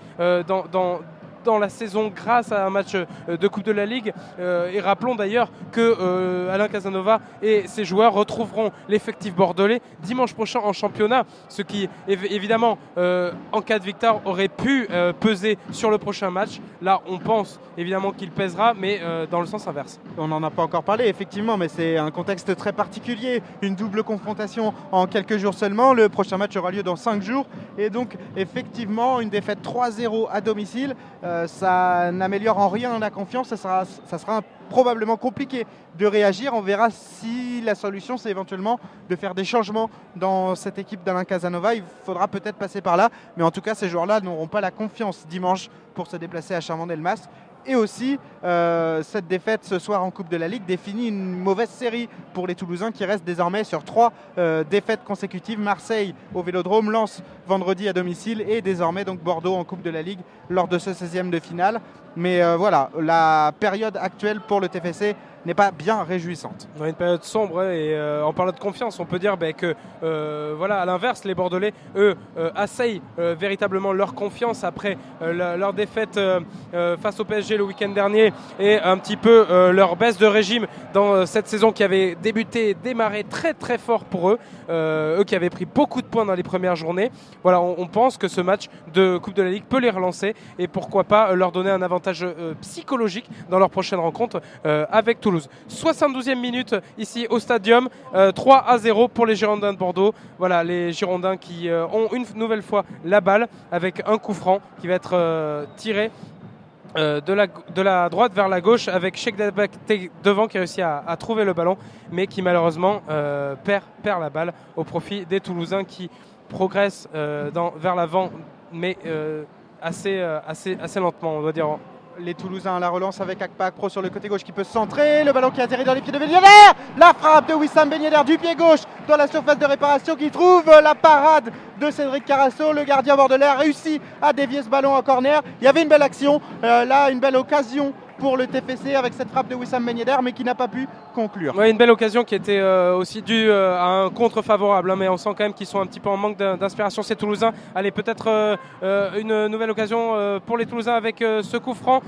dans la saison grâce à un match de Coupe de la Ligue. Et rappelons d'ailleurs que Alain Casanova et ses joueurs retrouveront l'effectif bordelais dimanche prochain en championnat, ce qui évidemment en cas de victoire aurait pu peser sur le prochain match. Là on pense évidemment qu'il pèsera, mais dans le sens inverse. On n'en a pas encore parlé effectivement, mais c'est un contexte très particulier, une double confrontation en quelques jours seulement. Le prochain match aura lieu dans 5 jours et donc effectivement une défaite 3-0 à domicile, ça n'améliore en rien la confiance. Ça sera un probablement compliqué de réagir. On verra si la solution c'est éventuellement de faire des changements dans cette équipe d'Alain Casanova. Il faudra peut-être passer par là, mais en tout cas ces joueurs-là n'auront pas la confiance dimanche pour se déplacer à Chabannes-Delmas. Et aussi, cette défaite ce soir en Coupe de la Ligue définit une mauvaise série pour les Toulousains qui restent désormais sur 3 défaites consécutives. Marseille au Vélodrome, Lens vendredi à domicile et désormais donc Bordeaux en Coupe de la Ligue lors de ce 16e de finale. Mais voilà, la période actuelle pour le TFC n'est pas bien réjouissante. On a une période sombre et en parlant de confiance, on peut dire que voilà, à l'inverse, les Bordelais, eux, assaillent véritablement leur confiance après leur défaite face au PSG le week-end dernier et un petit peu leur baisse de régime dans cette saison qui avait démarré très très fort pour eux, eux qui avaient pris beaucoup de points dans les premières journées. Voilà, on pense que ce match de Coupe de la Ligue peut les relancer et pourquoi pas leur donner un avantage psychologique dans leur prochaine rencontre avec Toulouse. 72e minute ici au Stadium, 3-0 pour les Girondins de Bordeaux. Voilà, les Girondins qui ont une nouvelle fois la balle avec un coup franc qui va être tiré de la droite vers la gauche avec Cheikh Dabakté devant qui réussit à trouver le ballon mais qui malheureusement perd la balle au profit des Toulousains qui progressent vers l'avant mais assez lentement, on doit dire. Les Toulousains à la relance avec Akpa-Akpro sur le côté gauche qui peut centrer. Le ballon qui atterrit dans les pieds de Ben Yedder. La frappe de Wissam Ben Yedder du pied gauche dans la surface de réparation qui trouve la parade de Cédric Carasso. Le gardien bordelais a réussi à dévier ce ballon en corner. Il y avait une belle action, là une belle occasion pour le TFC avec cette frappe de Wissam Ben Yedder mais qui n'a pas pu conclure. Ouais, une belle occasion qui était aussi due à un contre favorable mais on sent quand même qu'ils sont un petit peu en manque d'inspiration ces Toulousains. Allez, peut-être une nouvelle occasion pour les Toulousains avec ce coup franc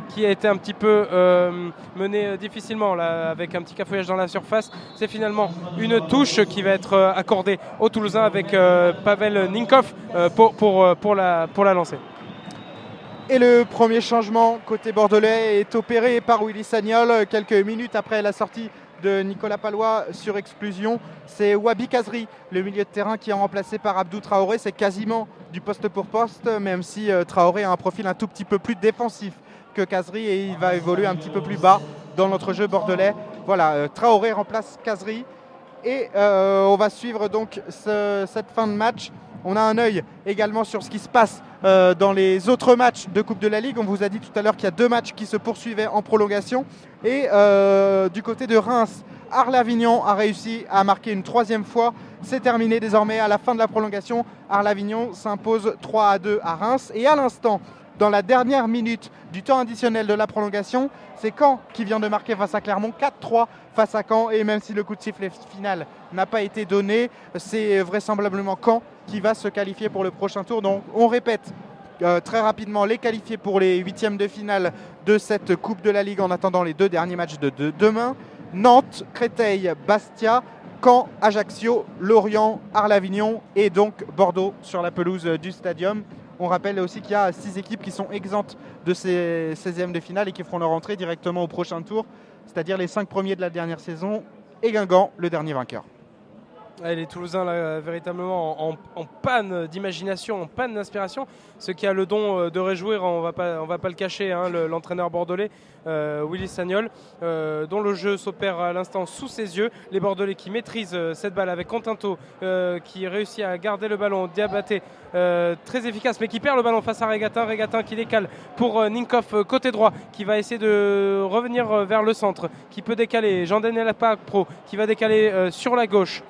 qui a été un petit peu mené difficilement là, avec un petit cafouillage dans la surface. C'est finalement une touche qui va être accordée aux Toulousains avec Pavel Ninkov pour la lancer. Et le premier changement côté bordelais est opéré par Willy Sagnol quelques minutes après la sortie de Nicolas Palois sur exclusion. C'est Wabi Kazri, le milieu de terrain qui est remplacé par Abdou Traoré. C'est quasiment du poste pour poste, même si Traoré a un profil un tout petit peu plus défensif que Kazri et il va évoluer un petit peu plus bas dans notre jeu bordelais. Voilà, Traoré remplace Kazri et on va suivre donc cette fin de match. On a un œil également sur ce qui se passe dans les autres matchs de Coupe de la Ligue. On vous a dit tout à l'heure qu'il y a 2 matchs qui se poursuivaient en prolongation. Et du côté de Reims, Arles-Avignon a réussi à marquer une 3e fois. C'est terminé désormais à la fin de la prolongation. Arles-Avignon s'impose 3-2 à Reims. Et à l'instant, dans la dernière minute du temps additionnel de la prolongation, c'est Caen qui vient de marquer face à Clermont, 4-3 face à Caen. Et même si le coup de sifflet final n'a pas été donné, c'est vraisemblablement Caen qui va se qualifier pour le prochain tour. Donc on répète très rapidement les qualifiés pour les 8e de finale de cette Coupe de la Ligue en attendant les 2 derniers matchs de demain. Nantes, Créteil, Bastia, Caen, Ajaccio, Lorient, Arles-Avignon et donc Bordeaux sur la pelouse du Stadium. On rappelle aussi qu'il y a 6 équipes qui sont exemptes de ces 16e de finale et qui feront leur entrée directement au prochain tour, c'est-à-dire les 5 premiers de la dernière saison et Guingamp, le dernier vainqueur. Ouais, les Toulousains là, véritablement en panne d'imagination, en panne d'inspiration. Ce qui a le don de réjouir, on va pas le cacher, hein, l'entraîneur bordelais Willy Sagnol, dont le jeu s'opère à l'instant sous ses yeux. Les Bordelais qui maîtrisent cette balle avec Continto qui réussit à garder le ballon, Diabaté très efficace mais qui perd le ballon face à Regatin qui décale pour Ninkov côté droit qui va essayer de revenir vers le centre, qui peut décaler Jean-Daniel Akpa-Akpro qui va décaler sur la gauche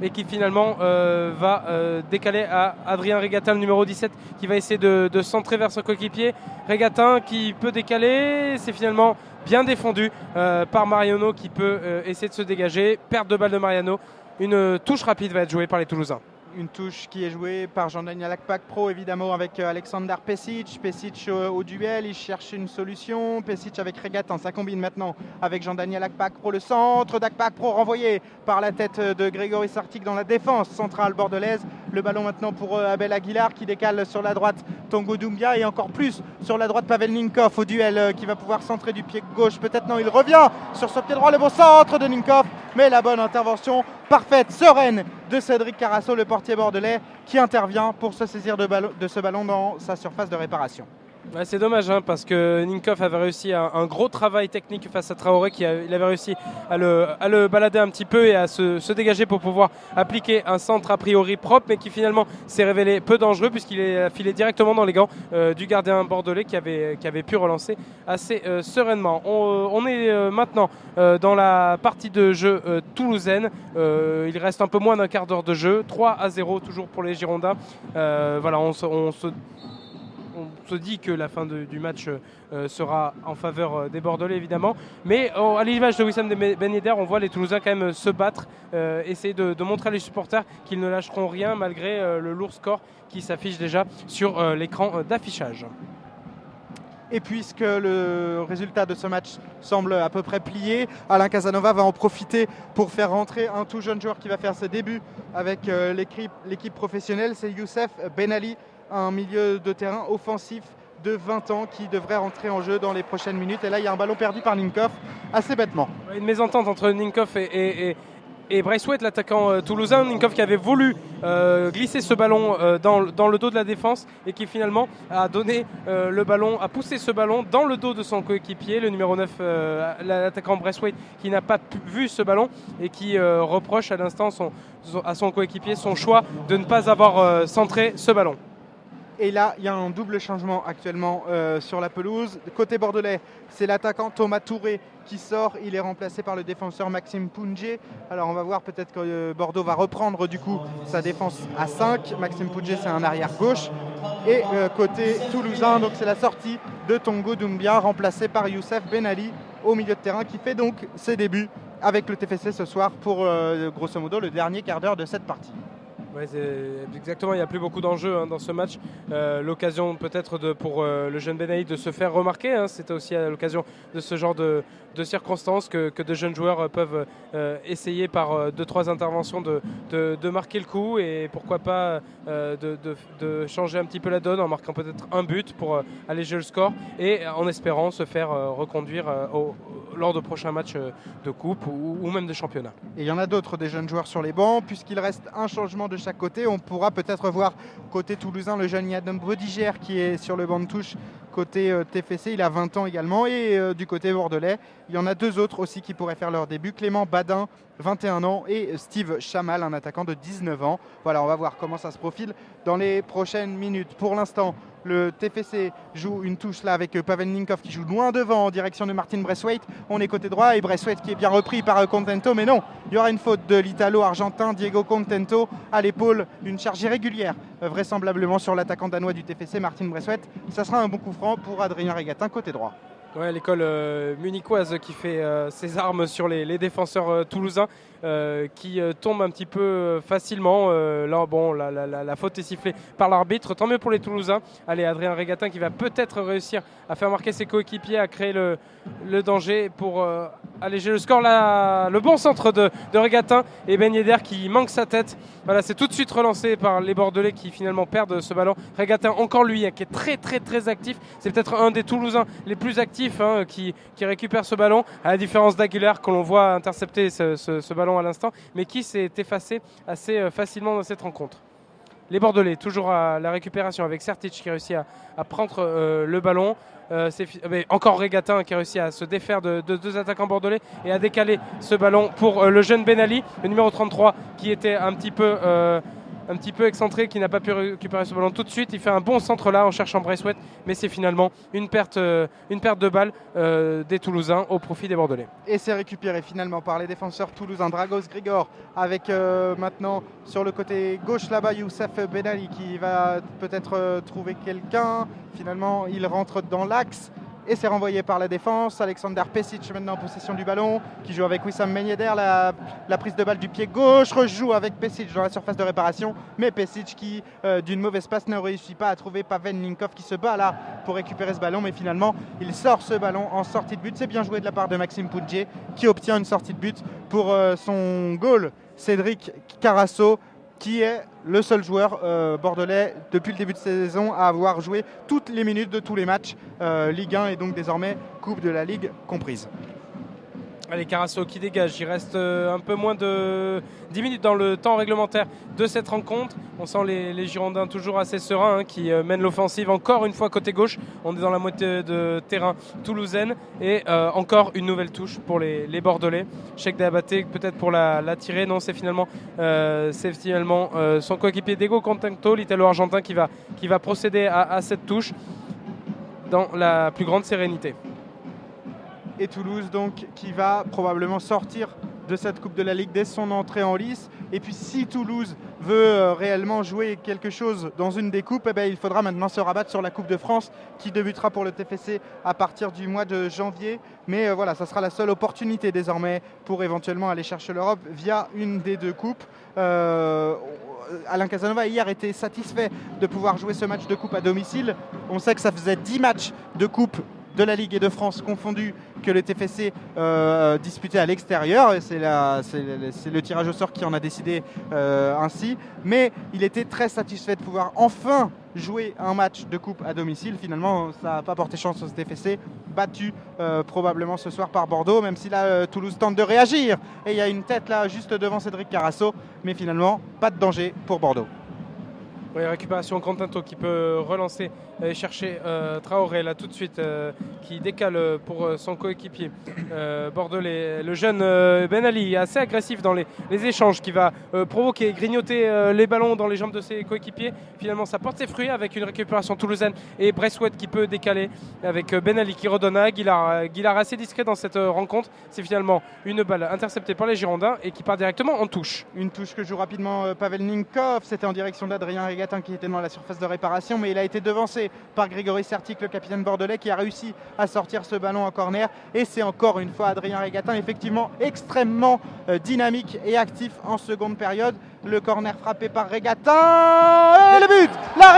et qui finalement va décaler à Adrien Regatin, le numéro 17, qui va essayer de centrer vers son coéquipier. Regatin qui peut décaler, c'est finalement bien défendu par Mariano qui peut essayer de se dégager. Perte de balle de Mariano, une touche rapide va être jouée par les Toulousains. Une touche qui est jouée par Jean-Daniel Akpa-Akpro évidemment avec Alexander Pesic. Pesic au duel, il cherche une solution. Pesic avec Regatin, ça combine maintenant avec Jean-Daniel Akpa-Akpro. Le centre d'Akpa-Akpro renvoyé par la tête de Grégory Sartic dans la défense centrale bordelaise. Le ballon maintenant pour Abel Aguilar qui décale sur la droite Tongo Doumbia et encore plus sur la droite Pavel Ninkov au duel qui va pouvoir centrer du pied gauche. Peut-être non, il revient sur ce pied droit, le bon centre de Ninkov, mais la bonne intervention parfaite, sereine de Cédric Carasso, le portier bordelais, qui intervient pour se saisir de ce ballon dans sa surface de réparation. Ouais, c'est dommage parce que Ninkov avait réussi un gros travail technique face à Traoré, il avait réussi à le balader un petit peu et à se dégager pour pouvoir appliquer un centre a priori propre, mais qui finalement s'est révélé peu dangereux puisqu'il est filé directement dans les gants du gardien bordelais qui avait pu relancer assez sereinement. On est maintenant dans la partie de jeu toulousaine. Il reste un peu moins d'un quart d'heure de jeu, 3-0 toujours pour les Girondins. Voilà, on se dit que la fin du match sera en faveur des Bordelais évidemment, mais à l'image de Wissam Ben Yedder, on voit les Toulousains quand même se battre, essayer de montrer à les supporters qu'ils ne lâcheront rien malgré le lourd score qui s'affiche déjà sur l'écran d'affichage. Et puisque le résultat de ce match semble à peu près plié, Alain Casanova va en profiter pour faire rentrer un tout jeune joueur qui va faire ses débuts avec l'équipe professionnelle, c'est Youssef Benali, un milieu de terrain offensif de 20 ans qui devrait rentrer en jeu dans les prochaines minutes. Et là, il y a un ballon perdu par Ninkov, assez bêtement. Une mésentente entre Ninkov et Braithwaite, l'attaquant toulousain. Ninkov qui avait voulu glisser ce ballon dans le dos de la défense et qui finalement a donné le ballon, a poussé ce ballon dans le dos de son coéquipier, le numéro 9, l'attaquant Braithwaite, qui n'a pas vu ce ballon et qui reproche à l'instant à son coéquipier son choix de ne pas avoir centré ce ballon. Et là, il y a un double changement actuellement sur la pelouse. Côté bordelais, c'est l'attaquant Thomas Touré qui sort. Il est remplacé par le défenseur Maxime Pounjé. Alors on va voir, peut-être que Bordeaux va reprendre du coup sa défense à 5. Maxime Pounjé, c'est un arrière gauche. Et côté toulousain, donc c'est la sortie de Tongo Doumbia, remplacé par Youssef Benali au milieu de terrain, qui fait donc ses débuts avec le TFC ce soir pour grosso modo le dernier quart d'heure de cette partie. Ouais, exactement, il n'y a plus beaucoup d'enjeux dans ce match. L'occasion peut-être pour le jeune Benaï de se faire remarquer. C'était aussi à l'occasion de ce genre de circonstances que de jeunes joueurs peuvent essayer par 2-3 interventions de marquer le coup et pourquoi pas de changer un petit peu la donne en marquant peut-être un but pour alléger le score et en espérant se faire reconduire lors de prochains matchs de coupe ou même de championnat. Et il y en a d'autres des jeunes joueurs sur les bancs, puisqu'il reste un changement de chaque côté. On pourra peut-être voir côté toulousain le jeune Yadom Bodiger qui est sur le banc de touche côté TFC, il a 20 ans également. Et du côté bordelais, il y en a deux autres aussi qui pourraient faire leur début, Clément Badin, 21 ans, et Steve Chamal, un attaquant de 19 ans. Voilà, on va voir comment ça se profile dans les prochaines minutes. Pour l'instant, le TFC joue une touche là avec Pavel Ninkov qui joue loin devant en direction de Martin Braithwaite. On est côté droit et Braithwaite qui est bien repris par Contento, mais non, il y aura une faute de l'Italo-Argentin Diego Contento à l'épaule, une charge irrégulière vraisemblablement sur l'attaquant danois du TFC Martin Braithwaite. Ça sera un bon coup franc pour Adrien Régatin côté droit. Ouais, l'école munichoise qui fait ses armes sur les défenseurs toulousains qui tombent un petit peu facilement. Là, bon, la faute est sifflée par l'arbitre. Tant mieux pour les Toulousains. Allez, Adrien Régatin qui va peut-être réussir à faire marquer ses coéquipiers, à créer le danger pour alléger le score. Là, le bon centre de Régatin et Ben Yedder qui manque sa tête. Voilà, c'est tout de suite relancé par les Bordelais qui finalement perdent ce ballon. Régatin, encore lui, qui est très très très actif. C'est peut-être un des Toulousains les plus actifs qui récupère ce ballon, à la différence d'Aguilar que l'on voit intercepter ce ballon à l'instant, mais qui s'est effacé assez facilement dans cette rencontre. Les Bordelais, toujours à la récupération avec Sertic qui réussit à prendre le ballon. Encore Régatin qui a réussi à se défaire de deux attaquants bordelais et à décaler ce ballon pour le jeune Benali, le numéro 33 qui était un petit peu excentré, qui n'a pas pu récupérer ce ballon tout de suite. Il fait un bon centre là en cherchant Braithwaite, mais c'est finalement une perte de balle des Toulousains au profit des Bordelais. Et c'est récupéré finalement par les défenseurs toulousains. Dragos Grigor avec maintenant sur le côté gauche là-bas Youssef Benali qui va peut-être trouver quelqu'un. Finalement il rentre dans l'axe. Et c'est renvoyé par la défense. Alexander Pesic maintenant en possession du ballon, qui joue avec Wissam Ben Yedder. La prise de balle du pied gauche, rejoue avec Pesic dans la surface de réparation. Mais Pesic qui, d'une mauvaise passe, ne réussit pas à trouver Pavel Ninkov qui se bat là pour récupérer ce ballon. Mais finalement, il sort ce ballon en sortie de but. C'est bien joué de la part de Maxime Pounjé qui obtient une sortie de but pour son goal. Cédric Carasso, qui est le seul joueur bordelais depuis le début de saison à avoir joué toutes les minutes de tous les matchs Ligue 1 et donc désormais Coupe de la Ligue comprise. Allez, Carasso qui dégage, il reste un peu moins de 10 minutes dans le temps réglementaire de cette rencontre. On sent les Girondins toujours assez sereins qui mènent l'offensive encore une fois côté gauche. On est dans la moitié de terrain toulousaine et encore une nouvelle touche pour les Bordelais. Cheikh Diabaté peut-être pour la tirer, non c'est finalement son coéquipier Diego Contento, l'Italo-Argentin qui va procéder à cette touche dans la plus grande sérénité. Et Toulouse donc qui va probablement sortir de cette Coupe de la Ligue dès son entrée en lice. Et puis si Toulouse veut réellement jouer quelque chose dans une des coupes, il faudra maintenant se rabattre sur la Coupe de France qui débutera pour le TFC à partir du mois de janvier. Mais voilà, ça sera la seule opportunité désormais pour éventuellement aller chercher l'Europe via une des deux coupes. Alain Casanova hier était satisfait de pouvoir jouer ce match de coupe à domicile. On sait que ça faisait 10 matchs de coupe de la Ligue et de France confondus que le TFC disputait à l'extérieur. Et c'est le tirage au sort qui en a décidé ainsi. Mais il était très satisfait de pouvoir enfin jouer un match de coupe à domicile. Finalement, ça n'a pas porté chance au TFC, battu probablement ce soir par Bordeaux, même si là, Toulouse tente de réagir. Et il y a une tête là juste devant Cédric Carasso. Mais finalement, pas de danger pour Bordeaux. Oui, récupération Contento qui peut relancer et chercher Traoré là tout de suite qui décale pour son coéquipier bordelais. Le jeune Ben Ali assez agressif dans les échanges qui va provoquer, grignoter les ballons dans les jambes de ses coéquipiers. Finalement ça porte ses fruits avec une récupération toulousaine et Bressouet qui peut décaler avec Ben Ali qui redonne à Aguilar assez discret dans cette rencontre. C'est finalement une balle interceptée par les Girondins et qui part directement en touche. Une touche que joue rapidement Pavel Ninkov, c'était en direction d'Adrien Regatin qui était dans la surface de réparation, mais il a été devancé par Grégory Sertic, le capitaine bordelais, qui a réussi à sortir ce ballon en corner. Et c'est encore une fois Adrien Regatin, effectivement extrêmement dynamique et actif en seconde période. Le corner frappé par Regatin et le but, la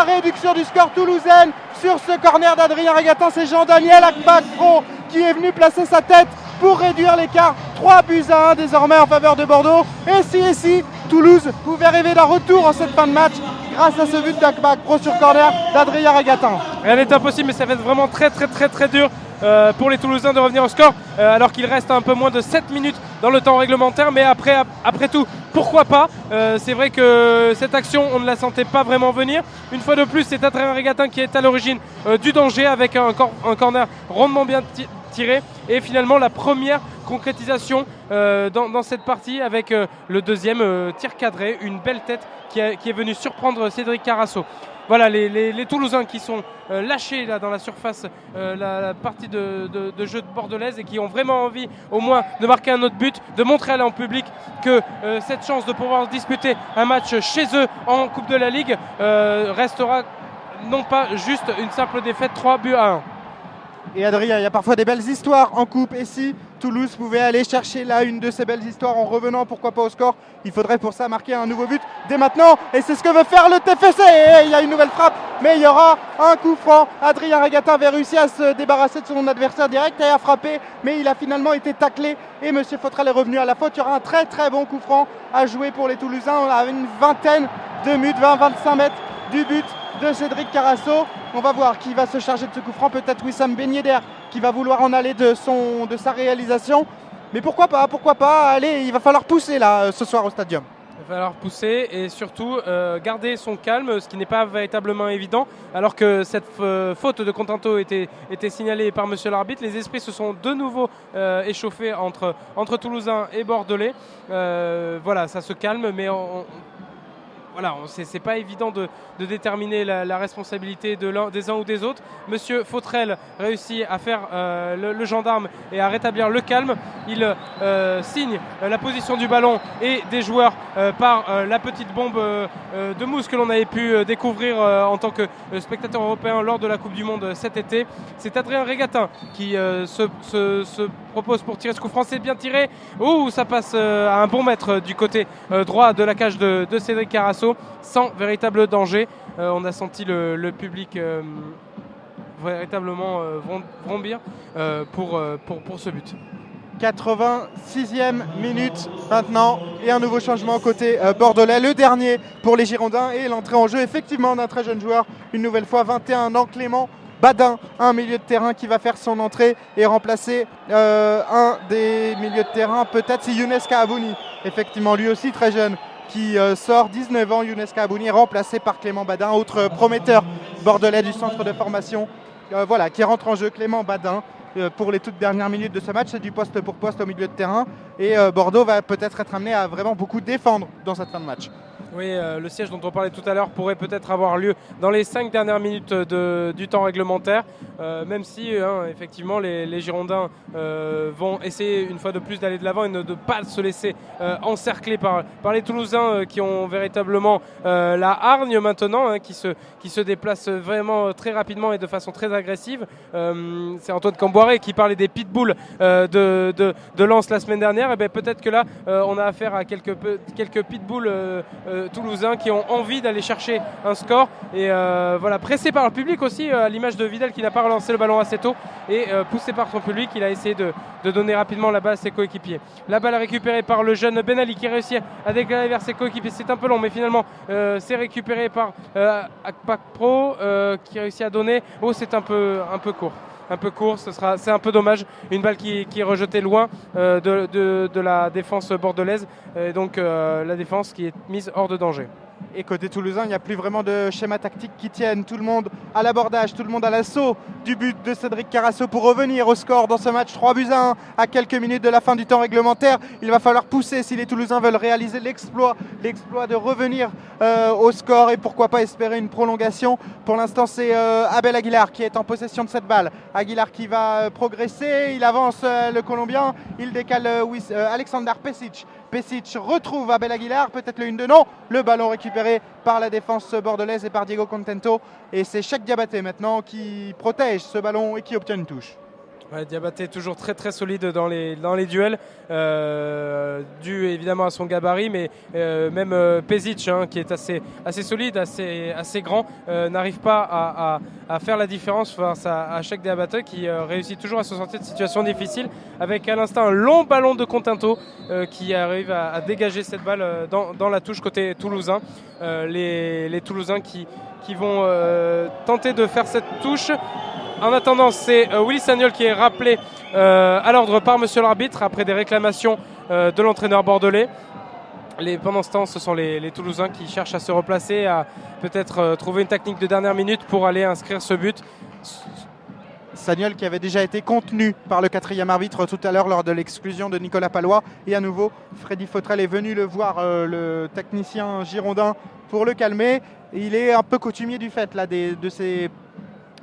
réduction du score toulousaine sur ce corner d'Adrien Regatin. C'est Jean-Daniel Akbakro qui est venu placer sa tête pour réduire l'écart. 3-1 désormais en faveur de Bordeaux. Et si Toulouse pouvait rêver d'un retour en cette fin de match grâce à ce but d'Akbakro sur corner d'Adrien Regatin. Rien n'est impossible, mais ça va être vraiment très dur pour les Toulousains de revenir au score alors qu'il reste un peu moins de 7 minutes dans le temps réglementaire. Mais après tout, pourquoi pas. C'est vrai que cette action, on ne la sentait pas vraiment venir. Une fois de plus, c'est Adrien Regatin qui est à l'origine du danger avec un corner rondement bien tiré. Et finalement, la première concrétisation dans cette partie avec le deuxième tir cadré, une belle tête qui est venue surprendre Cédric Carasso. Voilà les Toulousains qui sont lâchés là dans la surface, la partie de jeu de bordelaise et qui ont vraiment envie au moins de marquer un autre but, de montrer à l'en public que cette chance de pouvoir disputer un match chez eux en Coupe de la Ligue restera non pas juste une simple défaite 3-1. Et Adrien, il y a parfois des belles histoires en coupe. Et si Toulouse pouvait aller chercher là une de ces belles histoires en revenant, pourquoi pas au score, il faudrait pour ça marquer un nouveau but dès maintenant. Et c'est ce que veut faire le TFC. Et il y a une nouvelle frappe, mais il y aura un coup franc. Adrien Regatin avait réussi à se débarrasser de son adversaire direct et à frapper, mais il a finalement été taclé. Et M. Fautrel est revenu à la faute. Il y aura un très bon coup franc à jouer pour les Toulousains. On a une vingtaine de minutes, 20-25 mètres du but de Cédric Carasso. On va voir qui va se charger de ce coup franc, peut-être Wissam Ben Yedder qui va vouloir en aller de sa réalisation. Mais pourquoi pas, allez, il va falloir pousser là ce soir au stadium. Il va falloir pousser et surtout garder son calme, ce qui n'est pas véritablement évident. Alors que cette faute de Contento était signalée par monsieur l'arbitre, les esprits se sont de nouveau échauffés entre Toulousains et Bordelais. Voilà, ça se calme, mais voilà, c'est pas évident de déterminer la responsabilité des uns ou des autres. Monsieur Fautrel réussit à faire le gendarme et à rétablir le calme. Il signe la position du ballon et des joueurs par la petite bombe de mousse que l'on avait pu découvrir en tant que spectateur européen lors de la Coupe du Monde cet été. C'est Adrien Regatin qui se propose pour tirer ce coup franc. C'est bien tiré. Ça passe à un bon mètre du côté droit de la cage de Cédric Carasso. Sans véritable danger. On a senti le public véritablement vrombir pour ce but. 86e minute maintenant et un nouveau changement côté bordelais, le dernier pour les Girondins et l'entrée en jeu effectivement d'un très jeune joueur, une nouvelle fois 21 ans, Clément Badin, un milieu de terrain qui va faire son entrée et remplacer un des milieux de terrain, peut-être c'est Younes Kahabouni, effectivement lui aussi très jeune, qui sort 19 ans. Younes Kahabouni est remplacé par Clément Badin, autre prometteur bordelais du centre de formation, qui rentre en jeu. Clément Badin pour les toutes dernières minutes de ce match, c'est du poste pour poste au milieu de terrain et Bordeaux va peut-être être amené à vraiment beaucoup défendre dans cette fin de match. Oui, le siège dont on parlait tout à l'heure pourrait peut-être avoir lieu dans les 5 dernières minutes du temps réglementaire, même si effectivement les Girondins vont essayer une fois de plus d'aller de l'avant et de ne pas se laisser encercler par les Toulousains qui ont véritablement la hargne maintenant, qui se déplacent vraiment très rapidement et de façon très agressive. C'est Antoine Camboiré qui parlait des pitbulls de Lens la semaine dernière. Et bien peut-être que là on a affaire à quelques pitbulls toulousains qui ont envie d'aller chercher un score et pressé par le public aussi, à l'image de Vidal qui n'a pas relancé le ballon assez tôt et poussé par son public, il a essayé de donner rapidement la balle à ses coéquipiers. La balle récupérée par le jeune Ben Ali qui réussit à décaler vers ses coéquipiers, c'est un peu long mais finalement c'est récupéré par Akpak Pro qui réussit à donner. C'est un peu court. C'est un peu dommage. Une balle qui est rejetée loin de la défense bordelaise. Et donc la défense qui est mise hors de danger. Et côté toulousain, il n'y a plus vraiment de schéma tactique qui tienne. Tout le monde à l'abordage, tout le monde à l'assaut du but de Cédric Carasso pour revenir au score dans ce match 3-1 à quelques minutes de la fin du temps réglementaire. Il va falloir pousser si les Toulousains veulent réaliser l'exploit de revenir au score et pourquoi pas espérer une prolongation. Pour l'instant, c'est Abel Aguilar qui est en possession de cette balle. Aguilar qui va progresser, il avance le Colombien, il décale Alexander Pesic. Pesic retrouve Abel Aguilar, peut-être le 1-2, non, le ballon récupéré par la défense bordelaise et par Diego Contento. Et c'est Cheikh Diabaté maintenant qui protège ce ballon et qui obtient une touche. Ouais, Diabaté toujours très très solide dans les duels, dû évidemment à son gabarit, mais même Pesic qui est assez solide, assez grand, n'arrive pas à faire la différence face à Cheikh Diabaté qui réussit toujours à se sortir de situations difficiles avec à l'instant un long ballon de Contento qui arrive à dégager cette balle dans la touche côté toulousain. Les Toulousains qui vont tenter de faire cette touche. En attendant, c'est Willy Sagnol qui est rappelé à l'ordre par monsieur l'arbitre après des réclamations de l'entraîneur bordelais. Pendant ce temps, ce sont les Toulousains qui cherchent à se replacer, à peut-être trouver une technique de dernière minute pour aller inscrire ce but. Sagnol qui avait déjà été contenu par le 4e arbitre tout à l'heure lors de l'exclusion de Nicolas Palois. Et à nouveau, Freddy Fautrel est venu le voir, le technicien girondin, pour le calmer. Il est un peu coutumier du fait là, de ces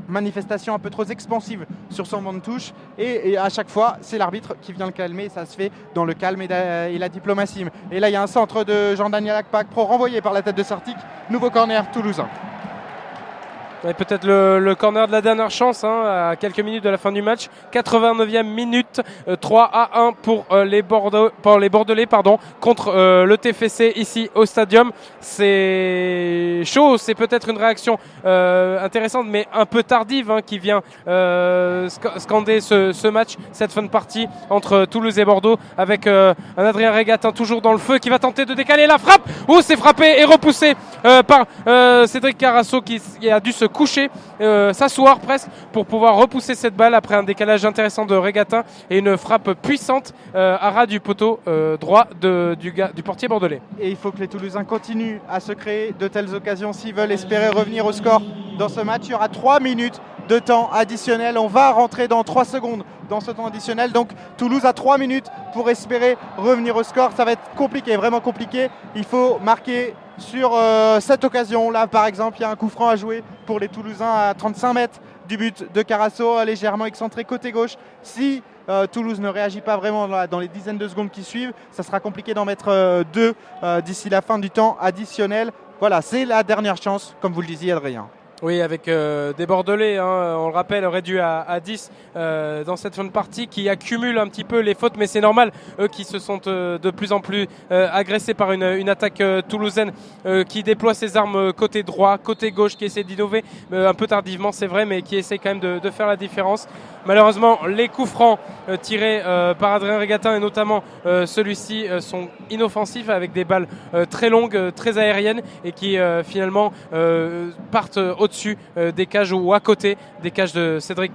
manifestation un peu trop expansive sur son banc de touche et à chaque fois c'est l'arbitre qui vient le calmer, ça se fait dans le calme et la diplomatie. Et là il y a un centre de Jean-Daniel Akpak Pro renvoyé par la tête de Sartic, nouveau corner toulousain. Et peut-être le corner de la dernière chance à quelques minutes de la fin du match. 89e minute, 3-1 pour les Bordelais contre le TFC ici au Stadium. C'est chaud, c'est peut-être une réaction intéressante mais un peu tardive qui vient scander ce match, cette fin de partie entre Toulouse et Bordeaux avec un Adrien Régatin toujours dans le feu qui va tenter de décaler la frappe. C'est frappé et repoussé par Cédric Carasso qui a dû se coucher, s'asseoir presque pour pouvoir repousser cette balle après un décalage intéressant de Régatin et une frappe puissante à ras du poteau droit du portier bordelais. Et il faut que les Toulousains continuent à se créer de telles occasions s'ils veulent espérer revenir au score dans ce match. Il y aura 3 minutes de temps additionnel, on va rentrer dans 3 secondes dans ce temps additionnel, donc Toulouse a 3 minutes pour espérer revenir au score. Ça va être compliqué, vraiment compliqué, il faut marquer sur cette occasion là par exemple. Il y a un coup franc à jouer pour les Toulousains à 35 mètres du but de Carasso, légèrement excentré côté gauche. Si Toulouse ne réagit pas vraiment dans les dizaines de secondes qui suivent, ça sera compliqué d'en mettre 2 d'ici la fin du temps additionnel. Voilà, c'est la dernière chance, comme vous le disiez Adrien. Oui, avec des Bordelais, on le rappelle, réduits à 10 dans cette fin de partie, qui accumulent un petit peu les fautes, mais c'est normal, eux qui se sont de plus en plus agressés par une attaque toulousaine qui déploie ses armes côté droit, côté gauche, qui essaie d'innover un peu tardivement, c'est vrai, mais qui essaie quand même de faire la différence. Malheureusement, les coups francs tirés par Adrien Régatin et notamment celui-ci sont inoffensifs avec des balles très longues, très aériennes et qui finalement partent au au-dessus des cages ou à côté des cages de Cédric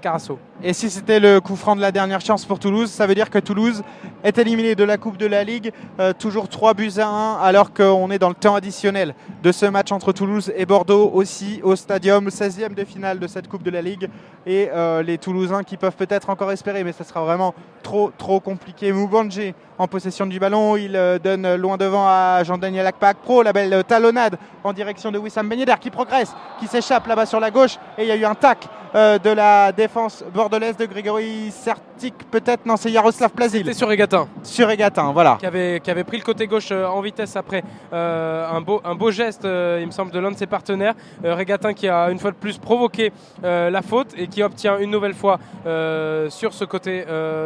Carasso. Et si c'était le coup franc de la dernière chance pour Toulouse, ça veut dire que Toulouse est éliminé de la Coupe de la Ligue, toujours 3-1, alors qu'on est dans le temps additionnel de ce match entre Toulouse et Bordeaux, aussi au Stadium, 16e de finale de cette Coupe de la Ligue. Et les Toulousains qui peuvent peut-être encore espérer, mais ça sera vraiment trop compliqué. Moubandje en possession du ballon, il donne loin devant à Jean-Daniel Akpakpro, la belle talonnade en direction de Wissam Ben Yedder qui progresse, qui s'échappe là-bas sur la gauche, et il y a eu un tac de la défense bordelaise de Grégory Sertic, peut-être, non, c'est Yaroslav Plazil. C'était sur Régatin. Sur Régatin, voilà. Qui avait pris le côté gauche en vitesse après un beau geste, il me semble, de l'un de ses partenaires. Régatin qui a une fois de plus provoqué la faute et qui obtient une nouvelle fois sur ce côté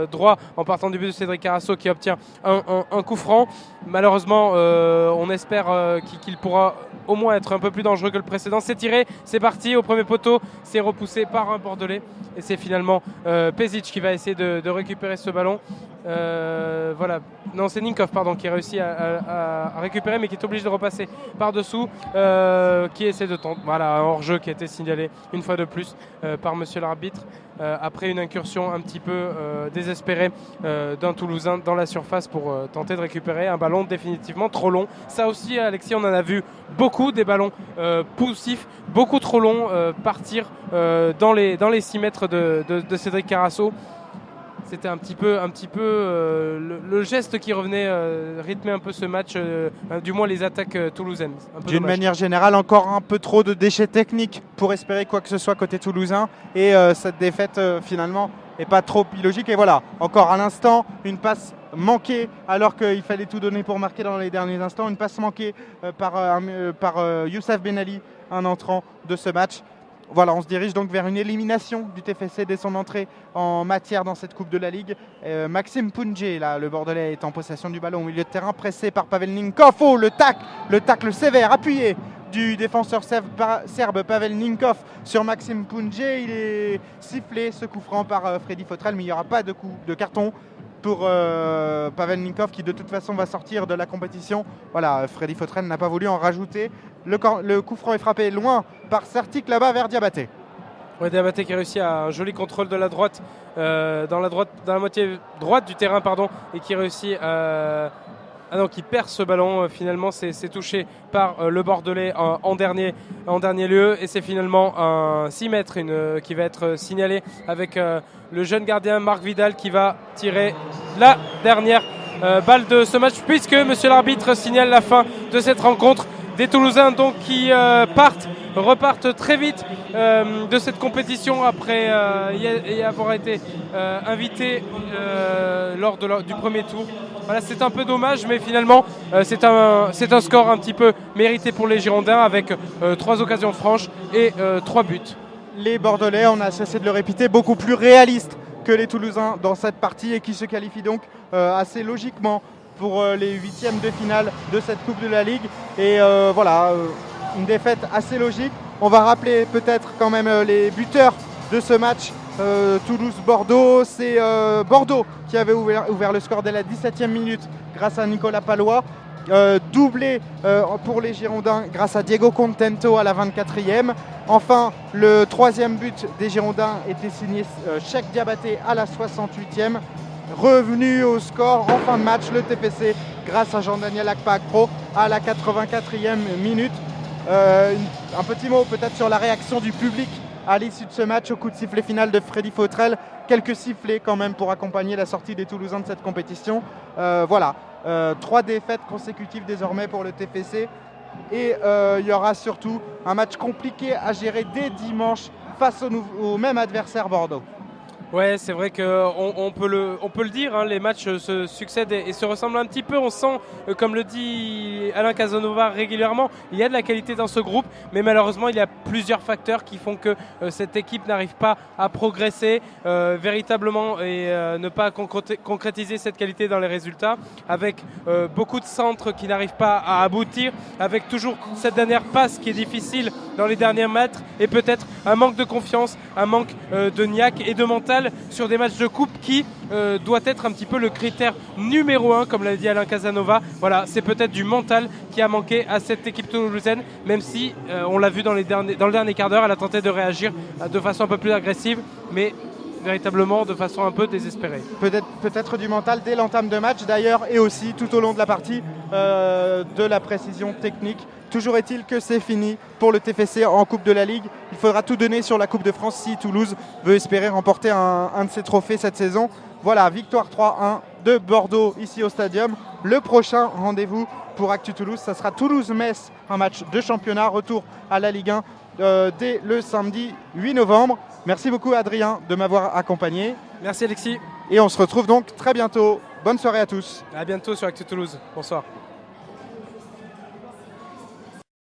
droit en partant du but de Cédric Carasso, qui obtient un coup franc. Malheureusement, on espère qu'il pourra au moins être un peu plus dangereux que le précédent. C'est tiré, c'est parti au premier poteau, c'est repoussé par un Bordelais et c'est finalement Pezic qui va essayer de récupérer ce ballon. Voilà, non, c'est Ninkov qui a réussi à récupérer, mais qui est obligé de repasser par-dessous, qui essaie de tenter. Voilà, un hors-jeu qui a été signalé une fois de plus par monsieur l'arbitre après une incursion un petit peu désespérée d'un Toulousain dans la surface pour tenter de récupérer un ballon définitivement trop long. Ça aussi, Alexis, on en a vu beaucoup, des ballons poussifs, beaucoup trop longs, partir dans les 6 mètres de Cédric Carasso. C'était un petit peu le geste qui revenait rythmer un peu ce match, du moins les attaques toulousaines. D'une manière générale, encore un peu trop de déchets techniques pour espérer quoi que ce soit côté toulousain. Et cette défaite, finalement, n'est pas trop illogique. Et voilà, encore à l'instant, une passe manquée, alors qu'il fallait tout donner pour marquer dans les derniers instants. Une passe manquée par Youssef Ben Ali, un entrant de ce match. Voilà, on se dirige donc vers une élimination du TFC dès son entrée en matière dans cette Coupe de la Ligue. Maxime Pounje, là, le Bordelais, est en possession du ballon au milieu de terrain, pressé par Pavel Ninkov. Oh, le tacle sévère, appuyé du défenseur serbe Pavel Ninkov sur Maxime Pounje. Il est sifflé, ce coup franc, par Freddy Fautrel, mais il n'y aura pas de carton pour Pavel Ninkov, qui de toute façon va sortir de la compétition. Voilà, Freddy Fautrel n'a pas voulu en rajouter. Le coup franc est frappé loin par Sertic là-bas vers Diabaté. Ouais, Diabaté qui a réussi à un joli contrôle de la droite, dans la moitié droite du terrain, et qui réussit qui perd ce ballon. Finalement, c'est touché par le Bordelais en dernier lieu, et c'est finalement un 6 mètres qui va être signalé avec le jeune gardien Marc Vidal qui va tirer la dernière balle de ce match, puisque monsieur l'arbitre signale la fin de cette rencontre. Des Toulousains donc qui repartent très vite de cette compétition après y avoir été invités lors du premier tour. Voilà, c'est un peu dommage, mais finalement c'est un score un petit peu mérité pour les Girondins, avec 3 occasions franches et 3 buts. Les Bordelais, on a cessé de le répéter, beaucoup plus réalistes que les Toulousains dans cette partie, et qui se qualifient donc assez logiquement pour les 8e de finale de cette Coupe de la Ligue. Et une défaite assez logique. On va rappeler peut-être quand même les buteurs de ce match. Toulouse-Bordeaux, c'est Bordeaux qui avait ouvert le score dès la 17e minute grâce à Nicolas Palois. Doublé pour les Girondins grâce à Diego Contento à la 24e. Enfin, le 3e but des Girondins était signé Cheikh Diabaté à la 68e. Revenu au score en fin de match, le TFC, grâce à Jean-Daniel Akpakpro à la 84e minute. Un petit mot peut-être sur la réaction du public à l'issue de ce match au coup de sifflet final de Freddy Fautrel. Quelques sifflets quand même pour accompagner la sortie des Toulousains de cette compétition. 3 défaites consécutives désormais pour le TFC. Et il y aura surtout un match compliqué à gérer dès dimanche face au même adversaire Bordeaux. Ouais, c'est vrai qu'on peut le dire, les matchs se succèdent et se ressemblent un petit peu. On sent, comme le dit Alain Casanova régulièrement, il y a de la qualité dans ce groupe, mais malheureusement il y a plusieurs facteurs qui font que cette équipe n'arrive pas à progresser véritablement et ne pas concrétiser cette qualité dans les résultats, avec beaucoup de centres qui n'arrivent pas à aboutir, avec toujours cette dernière passe qui est difficile dans les derniers mètres, et peut-être un manque de confiance, un manque de niaque et de mental mental sur des matchs de coupe qui doit être un petit peu le critère numéro 1, comme l'a dit Alain Casanova. Voilà, c'est peut-être du mental qui a manqué à cette équipe toulousaine, même si on l'a vu dans le dernier quart d'heure, elle a tenté de réagir de façon un peu plus agressive, mais véritablement de façon un peu désespérée. Peut-être du mental dès l'entame de match d'ailleurs, et aussi tout au long de la partie de la précision technique. Toujours est-il que c'est fini pour le TFC en Coupe de la Ligue. Il faudra tout donner sur la Coupe de France si Toulouse veut espérer remporter un de ses trophées cette saison. Voilà, victoire 3-1 de Bordeaux ici au Stadium. Le prochain rendez-vous pour Actu Toulouse, ça sera Toulouse-Metz, un match de championnat, retour à la Ligue 1 dès le samedi 8 novembre. Merci beaucoup Adrien de m'avoir accompagné. Merci Alexis. Et on se retrouve donc très bientôt. Bonne soirée à tous. À bientôt sur Actu Toulouse. Bonsoir.